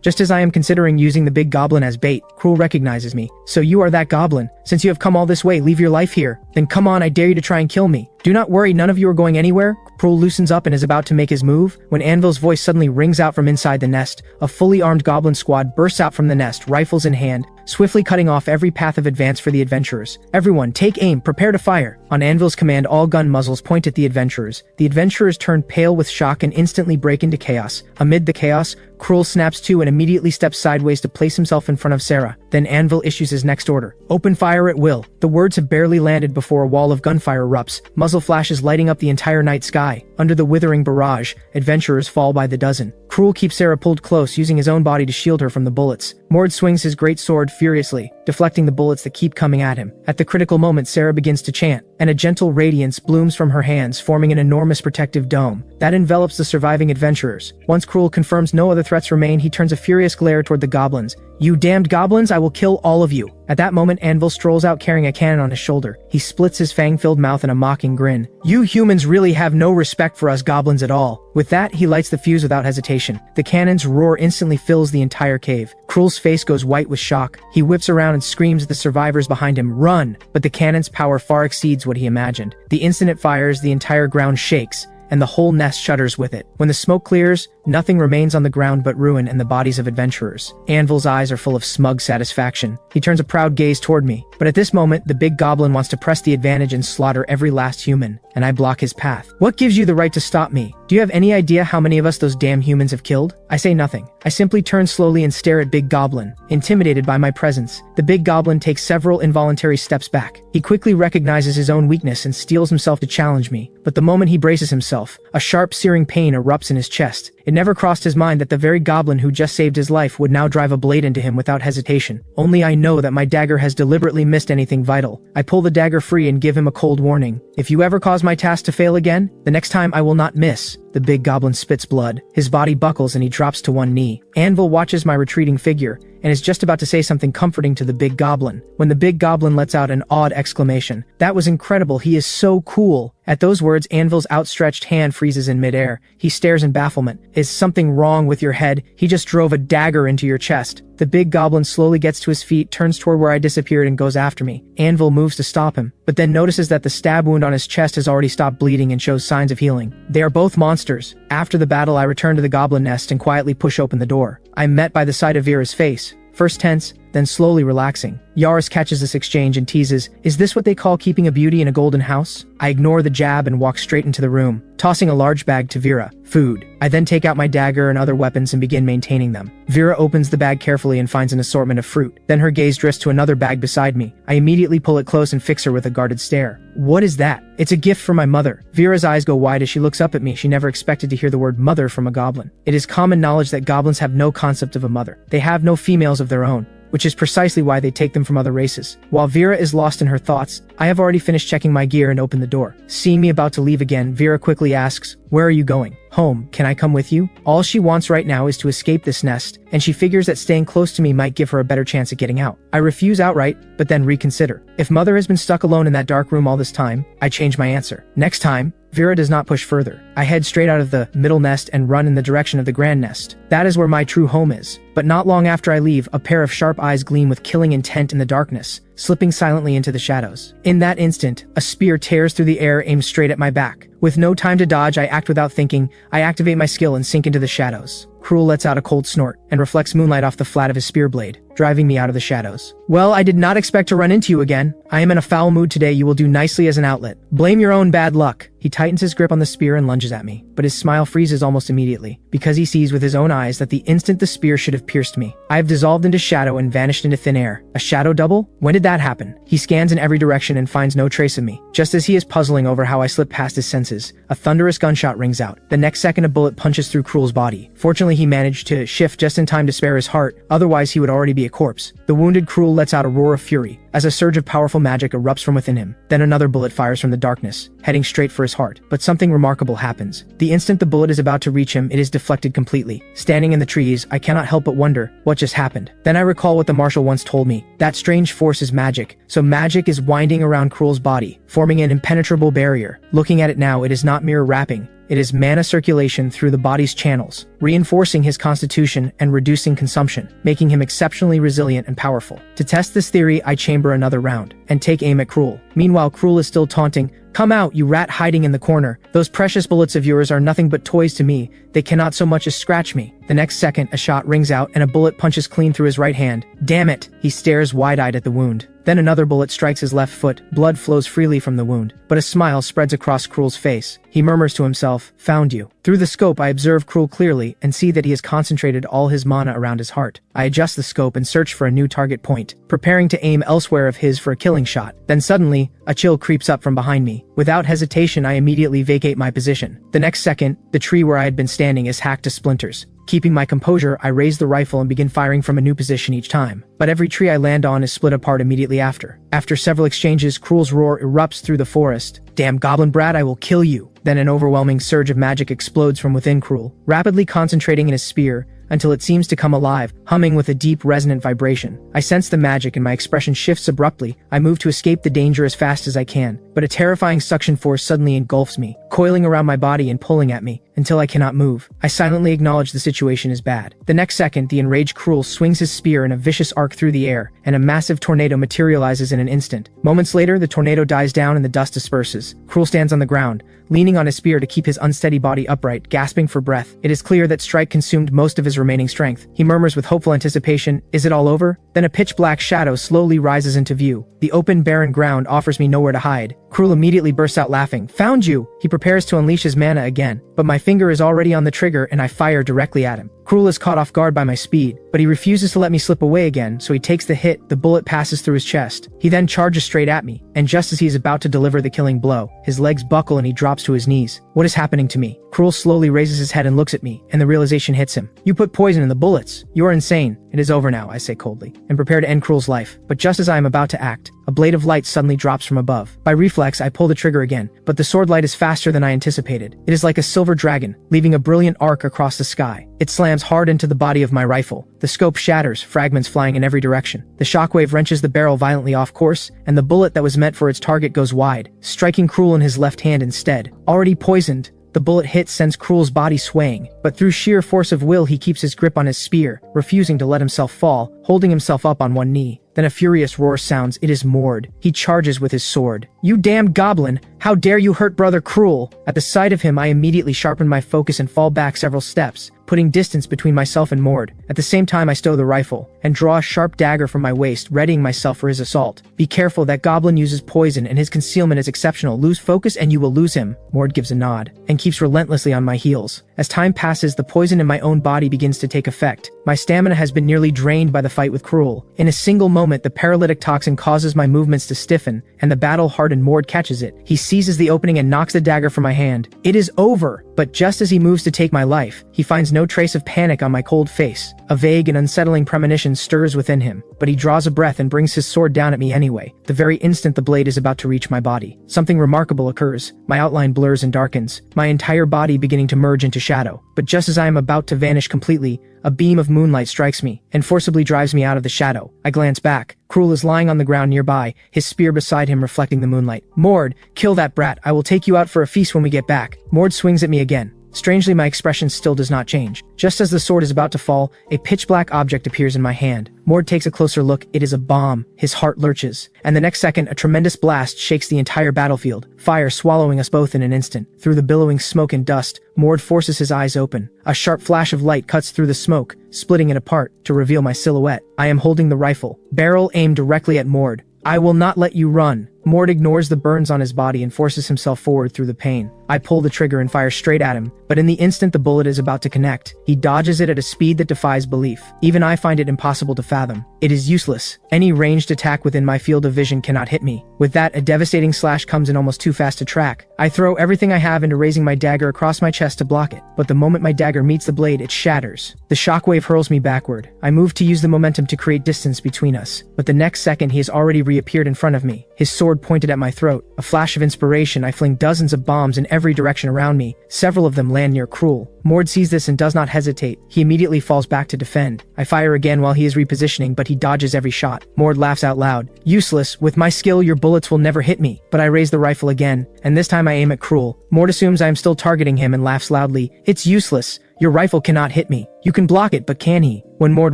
Speaker 1: Just as I am considering using the big goblin as bait, Cruel recognizes me. So you are that goblin. Since you have come all this way, leave your life here. Then come on, I dare you to try and kill me. Do not worry, none of you are going anywhere. Cruel loosens up and is about to make his move, when Anvil's voice suddenly rings out from inside the nest. A fully armed goblin squad bursts out from the nest, rifles in hand, swiftly cutting off every path of advance for the adventurers. Everyone, take aim, prepare to fire. On Anvil's command, all gun muzzles point at the adventurers. The adventurers turn pale with shock and instantly break into chaos. Amid the chaos, Cruel snaps to and immediately steps sideways to place himself in front of Sarah. Then Anvil issues his next order. Open fire at will. The words have barely landed before a wall of gunfire erupts, muzzle flashes lighting up the entire night sky. Under the withering barrage, adventurers fall by the dozen. Cruel keeps Sarah pulled close, using his own body to shield her from the bullets. Mord swings his great sword furiously, deflecting the bullets that keep coming at him. At the critical moment, Sarah begins to chant, and a gentle radiance blooms from her hands, forming an enormous protective dome that envelops the surviving adventurers. Once Cruel confirms no other threats remain, he turns a furious glare toward the goblins. You damned goblins, I will kill all of you. At that moment, Anvil strolls out carrying a cannon on his shoulder. He splits his fang-filled mouth in a mocking grin. You humans really have no respect for us goblins at all. With that, he lights the fuse without hesitation. The cannon's roar instantly fills the entire cave. Cruel's face goes white with shock. He whips around and screams at the survivors behind him, run! But the cannon's power far exceeds what he imagined. The instant it fires, the entire ground shakes, and the whole nest shudders with it. When the smoke clears, nothing remains on the ground but ruin and the bodies of adventurers. Anvil's eyes are full of smug satisfaction. He turns a proud gaze toward me. But at this moment, the big goblin wants to press the advantage and slaughter every last human, and I block his path. What gives you the right to stop me? Do you have any idea how many of us those damn humans have killed? I say nothing. I simply turn slowly and stare at Big Goblin, intimidated by my presence. The big goblin takes several involuntary steps back. He quickly recognizes his own weakness and steels himself to challenge me. But the moment he braces himself, a sharp, searing pain erupts in his chest. It never crossed his mind that the very goblin who just saved his life would now drive a blade into him without hesitation. Only I know that my dagger has deliberately missed anything vital. I pull the dagger free and give him a cold warning. If you ever cause my task to fail again, the next time I will not miss. The big goblin spits blood. His body buckles and he drops to one knee. Anvil watches my retreating figure and is just about to say something comforting to the big goblin, when the big goblin lets out an awed exclamation. That was incredible. He is so cool. At those words, Anvil's outstretched hand freezes in midair. He stares in bafflement. Is something wrong with your head? He just drove a dagger into your chest. The big goblin slowly gets to his feet, turns toward where I disappeared and goes after me. Anvil moves to stop him, but then notices that the stab wound on his chest has already stopped bleeding and shows signs of healing. They are both monsters. After the battle, I return to the goblin nest and quietly push open the door. I'm met by the sight of Vera's face. First tense, then slowly relaxing. Yaris catches this exchange and teases, "Is this what they call keeping a beauty in a golden house?" I ignore the jab and walk straight into the room, tossing a large bag to Vera. Food. I then take out my dagger and other weapons and begin maintaining them. Vera opens the bag carefully and finds an assortment of fruit. Then her gaze drifts to another bag beside me. I immediately pull it close and fix her with a guarded stare. "What is that?" "It's a gift from my mother." Vera's eyes go wide as she looks up at me. She never expected to hear the word mother from a goblin. It is common knowledge that goblins have no concept of a mother. They have no females of their own, which is precisely why they take them from other races. While Vera is lost in her thoughts, I have already finished checking my gear and opened the door. Seeing me about to leave again, Vera quickly asks, "Where are you going?" "Home. Can I come with you?" All she wants right now is to escape this nest, and she figures that staying close to me might give her a better chance at getting out. I refuse outright, but then reconsider. If Mother has been stuck alone in that dark room all this time, I change my answer. Next time, Vera does not push further. I head straight out of the middle nest and run in the direction of the grand nest. That is where my true home is. But not long after I leave, a pair of sharp eyes gleam with killing intent in the darkness, slipping silently into the shadows. In that instant, a spear tears through the air aimed straight at my back. With no time to dodge, I act without thinking. I activate my skill and sink into the shadows. Cruel lets out a cold snort and reflects moonlight off the flat of his spear blade, driving me out of the shadows. "Well, I did not expect to run into you again. I am in a foul mood today. You will do nicely as an outlet. Blame your own bad luck." He tightens his grip on the spear and lunges at me, but his smile freezes almost immediately, because he sees with his own eyes that the instant the spear should have pierced me, I have dissolved into shadow and vanished into thin air. A shadow double? When did that happen? He scans in every direction and finds no trace of me. Just as he is puzzling over how I slipped past his senses, a thunderous gunshot rings out. The next second, a bullet punches through Cruel's body. Fortunately, he managed to shift just in time to spare his heart, otherwise he would already be a corpse. The wounded Cruel lets out a roar of fury, as a surge of powerful magic erupts from within him. Then another bullet fires from the darkness, heading straight for his heart. But something remarkable happens. The instant the bullet is about to reach him, it is deflected completely. Standing in the trees, I cannot help but wonder, what just happened? Then I recall what the marshal once told me. That strange force is magic. So magic is winding around Cruel's body, forming an impenetrable barrier. Looking at it now, it is not mere wrapping. It is mana circulation through the body's channels, reinforcing his constitution and reducing consumption, making him exceptionally resilient and powerful. To test this theory, I chamber another round and take aim at Cruel. Meanwhile, Cruel is still taunting, "Come out, you rat hiding in the corner. Those precious bullets of yours are nothing but toys to me. They cannot so much as scratch me." The next second, a shot rings out and a bullet punches clean through his right hand. "Damn it!" He stares wide-eyed at the wound. Then another bullet strikes his left foot. Blood flows freely from the wound, but a smile spreads across Cruel's face. He murmurs to himself, "Found you." Through the scope, I observe Cruel clearly and see that he has concentrated all his mana around his heart. I adjust the scope and search for a new target point, preparing to aim elsewhere of his for a killing shot. Then suddenly, a chill creeps up from behind me. Without hesitation, I immediately vacate my position. The next second, the tree where I had been standing is hacked to splinters. Keeping my composure, I raise the rifle and begin firing from a new position each time. But every tree I land on is split apart immediately after. After several exchanges, Cruel's roar erupts through the forest. "Damn goblin brat, I will kill you." Then an overwhelming surge of magic explodes from within Cruel, rapidly concentrating in his spear, until it seems to come alive, humming with a deep resonant vibration. I sense the magic and my expression shifts abruptly. I move to escape the danger as fast as I can, but a terrifying suction force suddenly engulfs me, coiling around my body and pulling at me, until I cannot move. I silently acknowledge the situation is bad. The next second, the enraged Cruel swings his spear in a vicious arc through the air, and a massive tornado materializes in an instant. Moments later, the tornado dies down and the dust disperses. Cruel stands on the ground, leaning on his spear to keep his unsteady body upright, gasping for breath. It is clear that strike consumed most of his remaining strength. He murmurs with hopeful anticipation, "Is it all over?" Then a pitch-black shadow slowly rises into view. The open, barren ground offers me nowhere to hide. Cruel immediately bursts out laughing. "Found you!" He prepares to unleash his mana again, but my finger is already on the trigger and I fire directly at him. Cruel is caught off guard by my speed, but he refuses to let me slip away again, so he takes the hit. The bullet passes through his chest. He then charges straight at me, and just as he is about to deliver the killing blow, his legs buckle and he drops to his knees. What is happening to me? Cruel slowly raises his head and looks at me, and the realization hits him. "You put poison in the bullets. You are insane." "It is over now," I say coldly, and prepare to end Cruel's life. But just as I am about to act, a blade of light suddenly drops from above. By reflex, I pull the trigger again, but the sword light is faster than I anticipated. It is like a silver dragon, leaving a brilliant arc across the sky. It slams hard into the body of my rifle. The scope shatters, fragments flying in every direction. The shockwave wrenches the barrel violently off course, and the bullet that was meant for its target goes wide, striking Cruel in his left hand instead. Already poisoned, the bullet hit sends Cruel's body swaying, but through sheer force of will he keeps his grip on his spear, refusing to let himself fall, holding himself up on one knee. Then a furious roar sounds. It is Mord. He charges with his sword. "You damn goblin! How dare you hurt brother Cruel!" At the sight of him, I immediately sharpen my focus and fall back several steps, putting distance between myself and Mord. At the same time I stow the rifle, and draw a sharp dagger from my waist, readying myself for his assault. Be careful, that goblin uses poison and his concealment is exceptional. Lose focus and you will lose him. Mord gives a nod, and keeps relentlessly on my heels. As time passes, the poison in my own body begins to take effect. My stamina has been nearly drained by the fight with Cruel. In a single moment, the paralytic toxin causes my movements to stiffen, and the battle-hardened Mord catches it. He seizes the opening and knocks the dagger from my hand. It is over! But just as he moves to take my life, he finds no trace of panic on my cold face. A vague and unsettling premonition stirs within him, but he draws a breath and brings his sword down at me anyway. The very instant the blade is about to reach my body, something remarkable occurs. My outline blurs and darkens, my entire body beginning to merge into shadow. But just as I am about to vanish completely, a beam of moonlight strikes me, and forcibly drives me out of the shadow. I glance back. Cruel is lying on the ground nearby, his spear beside him reflecting the moonlight. Mord, kill that brat, I will take you out for a feast when we get back. Mord swings at me again. Strangely, my expression still does not change. Just as the sword is about to fall, a pitch-black object appears in my hand. Mord takes a closer look. It is a bomb. His heart lurches. And the next second, a tremendous blast shakes the entire battlefield, fire swallowing us both in an instant. Through the billowing smoke and dust, Mord forces his eyes open. A sharp flash of light cuts through the smoke, splitting it apart to reveal my silhouette. I am holding the rifle, barrel aimed directly at Mord. I will not let you run. Mord ignores the burns on his body and forces himself forward through the pain. I pull the trigger and fire straight at him, but in the instant the bullet is about to connect, he dodges it at a speed that defies belief. Even I find it impossible to fathom. It is useless. Any ranged attack within my field of vision cannot hit me. With that, a devastating slash comes in almost too fast to track. I throw everything I have into raising my dagger across my chest to block it, but the moment my dagger meets the blade, it shatters. The shockwave hurls me backward. I move to use the momentum to create distance between us, but the next second he has already reappeared in front of me, his sword pointed at my throat. A flash of inspiration, I fling dozens of bombs in every direction around me. Several of them land near Cruel. Mord sees this and does not hesitate. He immediately falls back to defend. I fire again while he is repositioning, but he dodges every shot. Mord laughs out loud. Useless. With my skill, your bullets will never hit me. But I raise the rifle again, and this time I aim at Cruel. Mord assumes I am still targeting him and laughs loudly. It's useless. Your rifle cannot hit me. You can block it, but can he? When Mord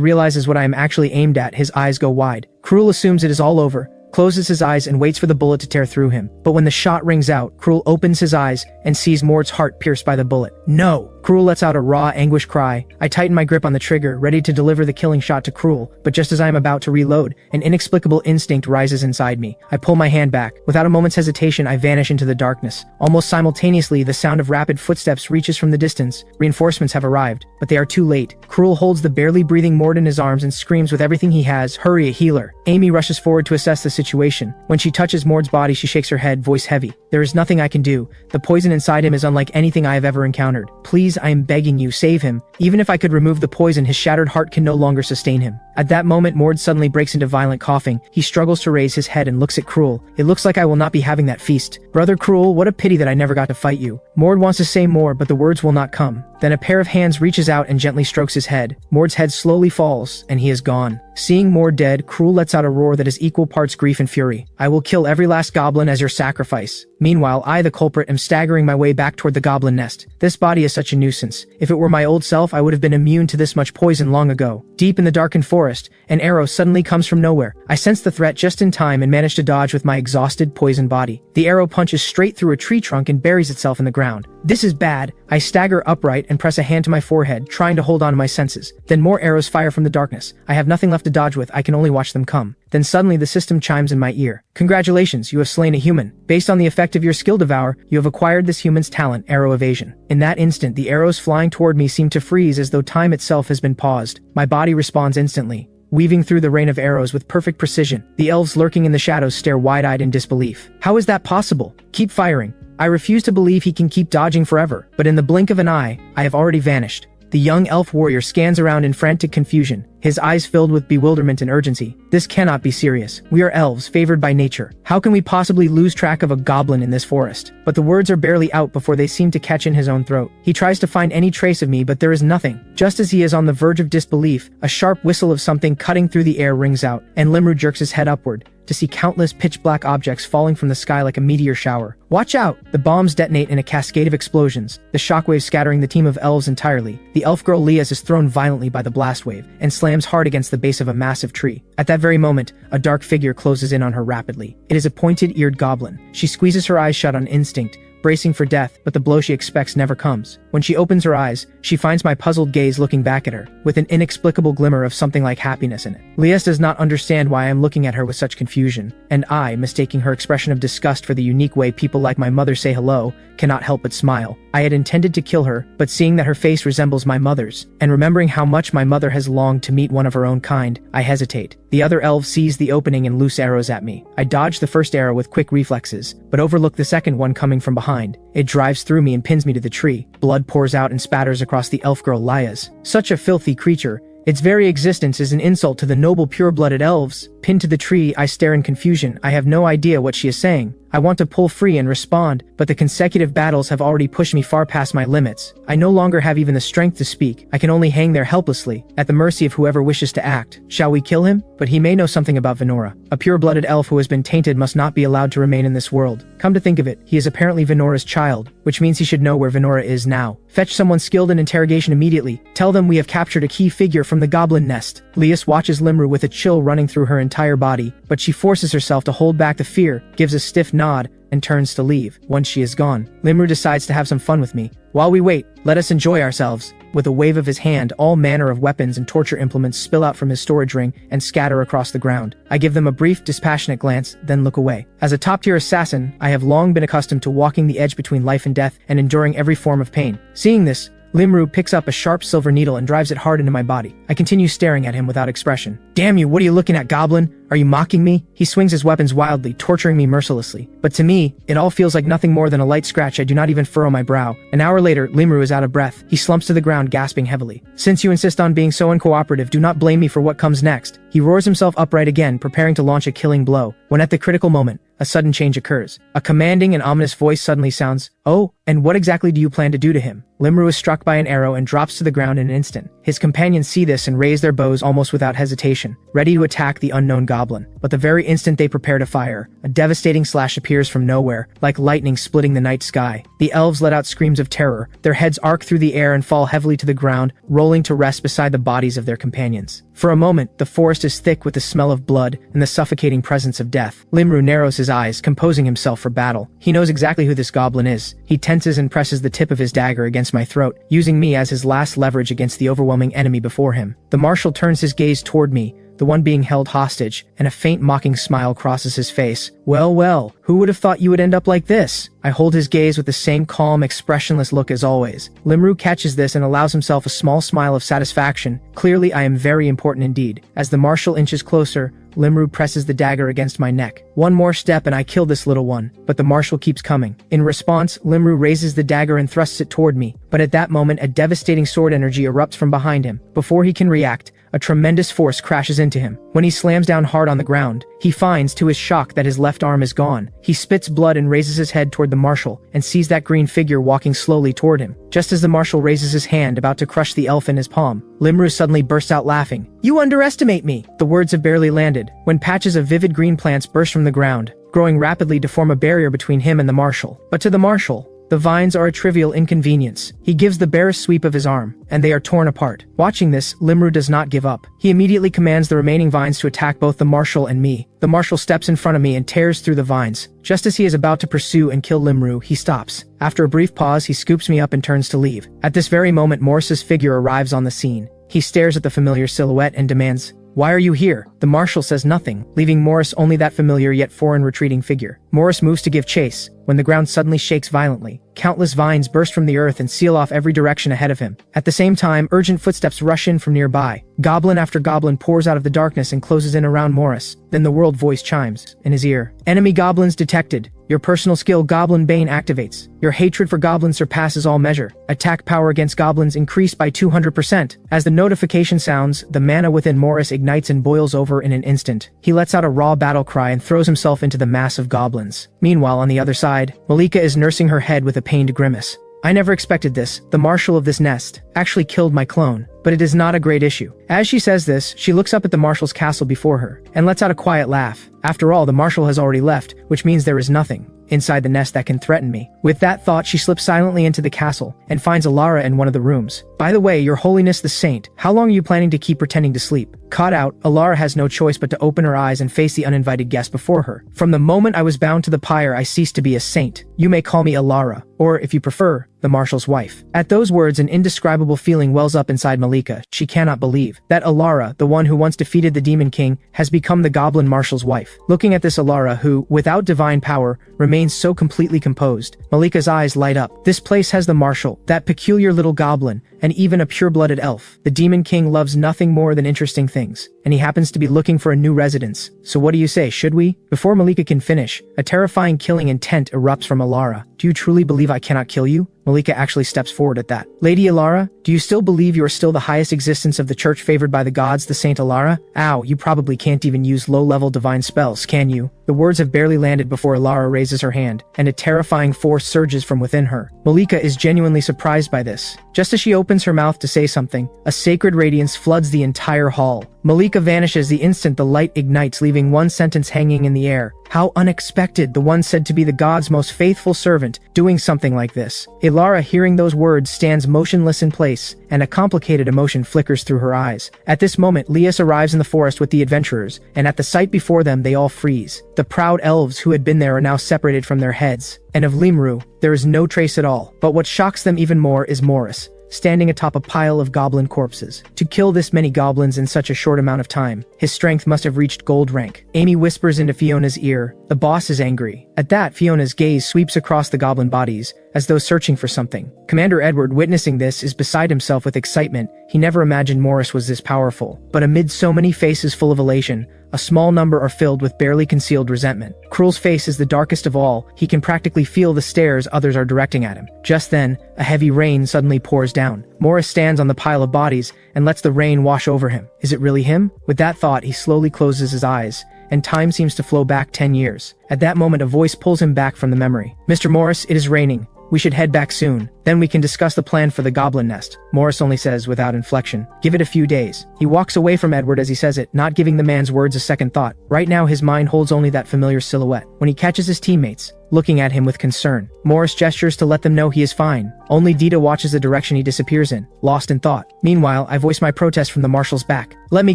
Speaker 1: realizes what I am actually aimed at, his eyes go wide. Cruel assumes it is all over, closes his eyes and waits for the bullet to tear through him. But when the shot rings out, Cruel opens his eyes and sees Mord's heart pierced by the bullet. No! Cruel lets out a raw, anguished cry. I tighten my grip on the trigger, ready to deliver the killing shot to Cruel, but just as I am about to reload, an inexplicable instinct rises inside me. I pull my hand back. Without a moment's hesitation, I vanish into the darkness. Almost simultaneously, the sound of rapid footsteps reaches from the distance. Reinforcements have arrived, but they are too late. Cruel holds the barely breathing Mord in his arms and screams with everything he has, "Hurry, a healer!" Amy rushes forward to assess the situation. When she touches Mord's body, she shakes her head, voice heavy. There is nothing I can do. The poison inside him is unlike anything I have ever encountered. Please, I am begging you, save him. Even if I could remove the poison, his shattered heart can no longer sustain him. At that moment, Mord suddenly breaks into violent coughing. He struggles to raise his head and looks at Cruel. It looks like I will not be having that feast. Brother Cruel, what a pity that I never got to fight you. Mord wants to say more, but the words will not come. Then a pair of hands reaches out and gently strokes his head. Mord's head slowly falls, and he is gone. Seeing Mord dead, Cruel lets out a roar that is equal parts grief and fury. I will kill every last goblin as your sacrifice. Meanwhile, I, the culprit, am staggering my way back toward the goblin nest. This body is such a nuisance. If it were my old self, I would have been immune to this much poison long ago. Deep in the darkened forest, an arrow suddenly comes from nowhere. I sense the threat just in time and manage to dodge with my exhausted, poisoned body. The arrow punches straight through a tree trunk and buries itself in the ground. This is bad. I stagger upright and press a hand to my forehead, trying to hold on to my senses. Then more arrows fire from the darkness. I have nothing left to dodge with. I can only watch them come. Then suddenly the system chimes in my ear. Congratulations, you have slain a human. Based on the effect of your skill devour, you have acquired this human's talent, arrow evasion. In that instant, the arrows flying toward me seem to freeze as though time itself has been paused. My body responds instantly, weaving through the rain of arrows with perfect precision. The elves lurking in the shadows stare wide-eyed in disbelief. How is that possible? Keep firing. I refuse to believe he can keep dodging forever, but in the blink of an eye, I have already vanished. The young elf warrior scans around in frantic confusion, his eyes filled with bewilderment and urgency. This cannot be serious. We are elves, favored by nature. How can we possibly lose track of a goblin in this forest? But the words are barely out before they seem to catch in his own throat. He tries to find any trace of me, but there is nothing. Just as he is on the verge of disbelief, a sharp whistle of something cutting through the air rings out, and Limru jerks his head upward to see countless pitch-black objects falling from the sky like a meteor shower. Watch out! The bombs detonate in a cascade of explosions, the shockwave scattering the team of elves entirely. The elf girl Lias is thrown violently by the blast wave, and slams hard against the base of a massive tree. At that very moment, a dark figure closes in on her rapidly. It is a pointed-eared goblin. She squeezes her eyes shut on instinct, bracing for death, but the blow she expects never comes. When she opens her eyes, she finds my puzzled gaze looking back at her, with an inexplicable glimmer of something like happiness in it. Lies does not understand why I am looking at her with such confusion, and I, mistaking her expression of disgust for the unique way people like my mother say hello, cannot help but smile. I had intended to kill her, but seeing that her face resembles my mother's, and remembering how much my mother has longed to meet one of her own kind, I hesitate. The other elves seize the opening and loose arrows at me. I dodge the first arrow with quick reflexes, but overlook the second one coming from behind. It drives through me and pins me to the tree. Blood pours out and spatters across the elf girl Lias. Such a filthy creature. Its very existence is an insult to the noble pure-blooded elves. Pinned to the tree, I stare in confusion. I have no idea what she is saying. I want to pull free and respond, but the consecutive battles have already pushed me far past my limits. I no longer have even the strength to speak. I can only hang there helplessly, at the mercy of whoever wishes to act. Shall we kill him? But he may know something about Venora. A pure-blooded elf who has been tainted must not be allowed to remain in this world. Come to think of it, he is apparently Venora's child, which means he should know where Venora is now. Fetch someone skilled in interrogation immediately. Tell them we have captured a key figure from the Goblin nest. Lias watches Limru with a chill running through her entire body, but she forces herself to hold back the fear, gives a stiff nod, and turns to leave. Once she is gone, Limru decides to have some fun with me. While we wait, let us enjoy ourselves. With a wave of his hand, all manner of weapons and torture implements spill out from his storage ring and scatter across the ground. I give them a brief, dispassionate glance, then look away. As a top-tier assassin, I have long been accustomed to walking the edge between life and death and enduring every form of pain. Seeing this, Limru picks up a sharp silver needle and drives it hard into my body. I continue staring at him without expression. Damn you, what are you looking at, Goblin? Are you mocking me? He swings his weapons wildly, torturing me mercilessly. But to me, it all feels like nothing more than a light scratch. I do not even furrow my brow. An hour later, Limru is out of breath. He slumps to the ground, gasping heavily. Since you insist on being so uncooperative, do not blame me for what comes next. He roars himself upright again, preparing to launch a killing blow, when at the critical moment, a sudden change occurs. A commanding and ominous voice suddenly sounds, "Oh, and what exactly do you plan to do to him?" Limru is struck by an arrow and drops to the ground in an instant. His companions see this and raise their bows almost without hesitation, ready to attack the unknown goblin. But the very instant they prepare to fire, a devastating slash appears from nowhere, like lightning splitting the night sky. The elves let out screams of terror. Their heads arc through the air and fall heavily to the ground, rolling to rest beside the bodies of their companions. For a moment, the forest is thick with the smell of blood and the suffocating presence of death. Limru narrows his eyes, composing himself for battle. He knows exactly who this goblin is. He tenses and presses the tip of his dagger against my throat, using me as his last leverage against the overwhelming enemy before him. The marshal turns his gaze toward me, the one being held hostage, and a faint mocking smile crosses his face. Well, well, who would have thought you would end up like this? I hold his gaze with the same calm, expressionless look as always. Limru catches this and allows himself a small smile of satisfaction. Clearly, I am very important indeed. As the marshal inches closer, Limru presses the dagger against my neck. One more step and I kill this little one, but the marshal keeps coming. In response, Limru raises the dagger and thrusts it toward me, but at that moment a devastating sword energy erupts from behind him. Before he can react, a tremendous force crashes into him. When he slams down hard on the ground, he finds, to his shock, that his left arm is gone. He spits blood and raises his head toward the marshal, and sees that green figure walking slowly toward him. Just as the marshal raises his hand, about to crush the elf in his palm, Limru suddenly bursts out laughing. "You underestimate me!" The words have barely landed, when patches of vivid green plants burst from the ground, growing rapidly to form a barrier between him and the marshal. But to the marshal, the vines are a trivial inconvenience. He gives the barest sweep of his arm, and they are torn apart. Watching this, Limru does not give up. He immediately commands the remaining vines to attack both the marshal and me. The marshal steps in front of me and tears through the vines. Just as he is about to pursue and kill Limru, he stops. After a brief pause, he scoops me up and turns to leave. At this very moment, Morris's figure arrives on the scene. He stares at the familiar silhouette and demands, "Why are you here?" The marshal says nothing, leaving Morris only that familiar yet foreign retreating figure. Morris moves to give chase, when the ground suddenly shakes violently. Countless vines burst from the earth and seal off every direction ahead of him. At the same time, urgent footsteps rush in from nearby. Goblin after goblin pours out of the darkness and closes in around Morris. Then the world voice chimes in his ear. "Enemy goblins detected. Your personal skill Goblin Bane activates. Your hatred for goblins surpasses all measure. Attack power against goblins increased by 200%. As the notification sounds, the mana within Morris ignites and boils over in an instant. He lets out a raw battle cry and throws himself into the mass of goblins. Meanwhile, on the other side, Malika is nursing her head with a pained grimace. I never expected this. The marshal of this nest actually killed my clone, but it is not a great issue. As she says this, she looks up at the marshal's castle before her and lets out a quiet laugh. After all, the marshal has already left, which means there is nothing inside the nest that can threaten me. With that thought, she slips silently into the castle and finds Alara in one of the rooms. "By the way, your holiness the saint, how long are you planning to keep pretending to sleep? Caught out, Alara has no choice but to open her eyes and face the uninvited guest before her. From the moment I was bound to the pyre, I ceased to be a saint. You may call me Alara, or, if you prefer, the Marshal's wife. At those words, an indescribable feeling wells up inside Malika. She cannot believe that Alara, the one who once defeated the Demon King, has become the Goblin Marshal's wife. Looking at this Alara who, without divine power, remains so completely composed, Malika's eyes light up. This place has the Marshal, that peculiar little goblin, and even a pure-blooded elf. The Demon King loves nothing more than interesting things, and he happens to be looking for a new residence. So what do you say, should we? Before Malika can finish, a terrifying killing intent erupts from Alara. Do you truly believe I cannot kill you? Malika actually steps forward at that. Lady Alara, do you still believe you are still the highest existence of the church favored by the gods, the Saint Alara? Ow, you probably can't even use low-level divine spells, can you? The words have barely landed before Alara raises her hand, and a terrifying force surges from within her. Malika is genuinely surprised by this. Just as she opens her mouth to say something, a sacred radiance floods the entire hall. Malika vanishes the instant the light ignites, leaving one sentence hanging in the air. How unexpected, the one said to be the god's most faithful servant, doing something like this. Alara, hearing those words, stands motionless in place, and a complicated emotion flickers through her eyes. At this moment, Lias arrives in the forest with the adventurers, and at the sight before them, they all freeze. The proud elves who had been there are now separated from their heads, and of Limru, there is no trace at all. But what shocks them even more is Morris, standing atop a pile of goblin corpses. To kill this many goblins in such a short amount of time, his strength must have reached gold rank. Amy whispers into Fiona's ear, "The boss is angry." At that, Fiona's gaze sweeps across the goblin bodies, as though searching for something. Commander Edward, witnessing this, is beside himself with excitement. He never imagined Morris was this powerful. But amid so many faces full of elation, a small number are filled with barely concealed resentment. Cruel's face is the darkest of all. He can practically feel the stares others are directing at him. Just then, a heavy rain suddenly pours down. Morris stands on the pile of bodies and lets the rain wash over him. Is it really him? With that thought, he slowly closes his eyes, and time seems to flow back 10 years. At that moment, a voice pulls him back from the memory. "Mr. Morris, it is raining. We should head back soon. Then we can discuss the plan for the goblin nest." Morris only says without inflection, "Give it a few days." He walks away from Edward as he says it, not giving the man's words a second thought. Right now his mind holds only that familiar silhouette. When he catches his teammates, looking at him with concern, Morris gestures to let them know he is fine. Only Dita watches the direction he disappears in, lost in thought. Meanwhile, I voice my protest from the Marshal's back. "Let me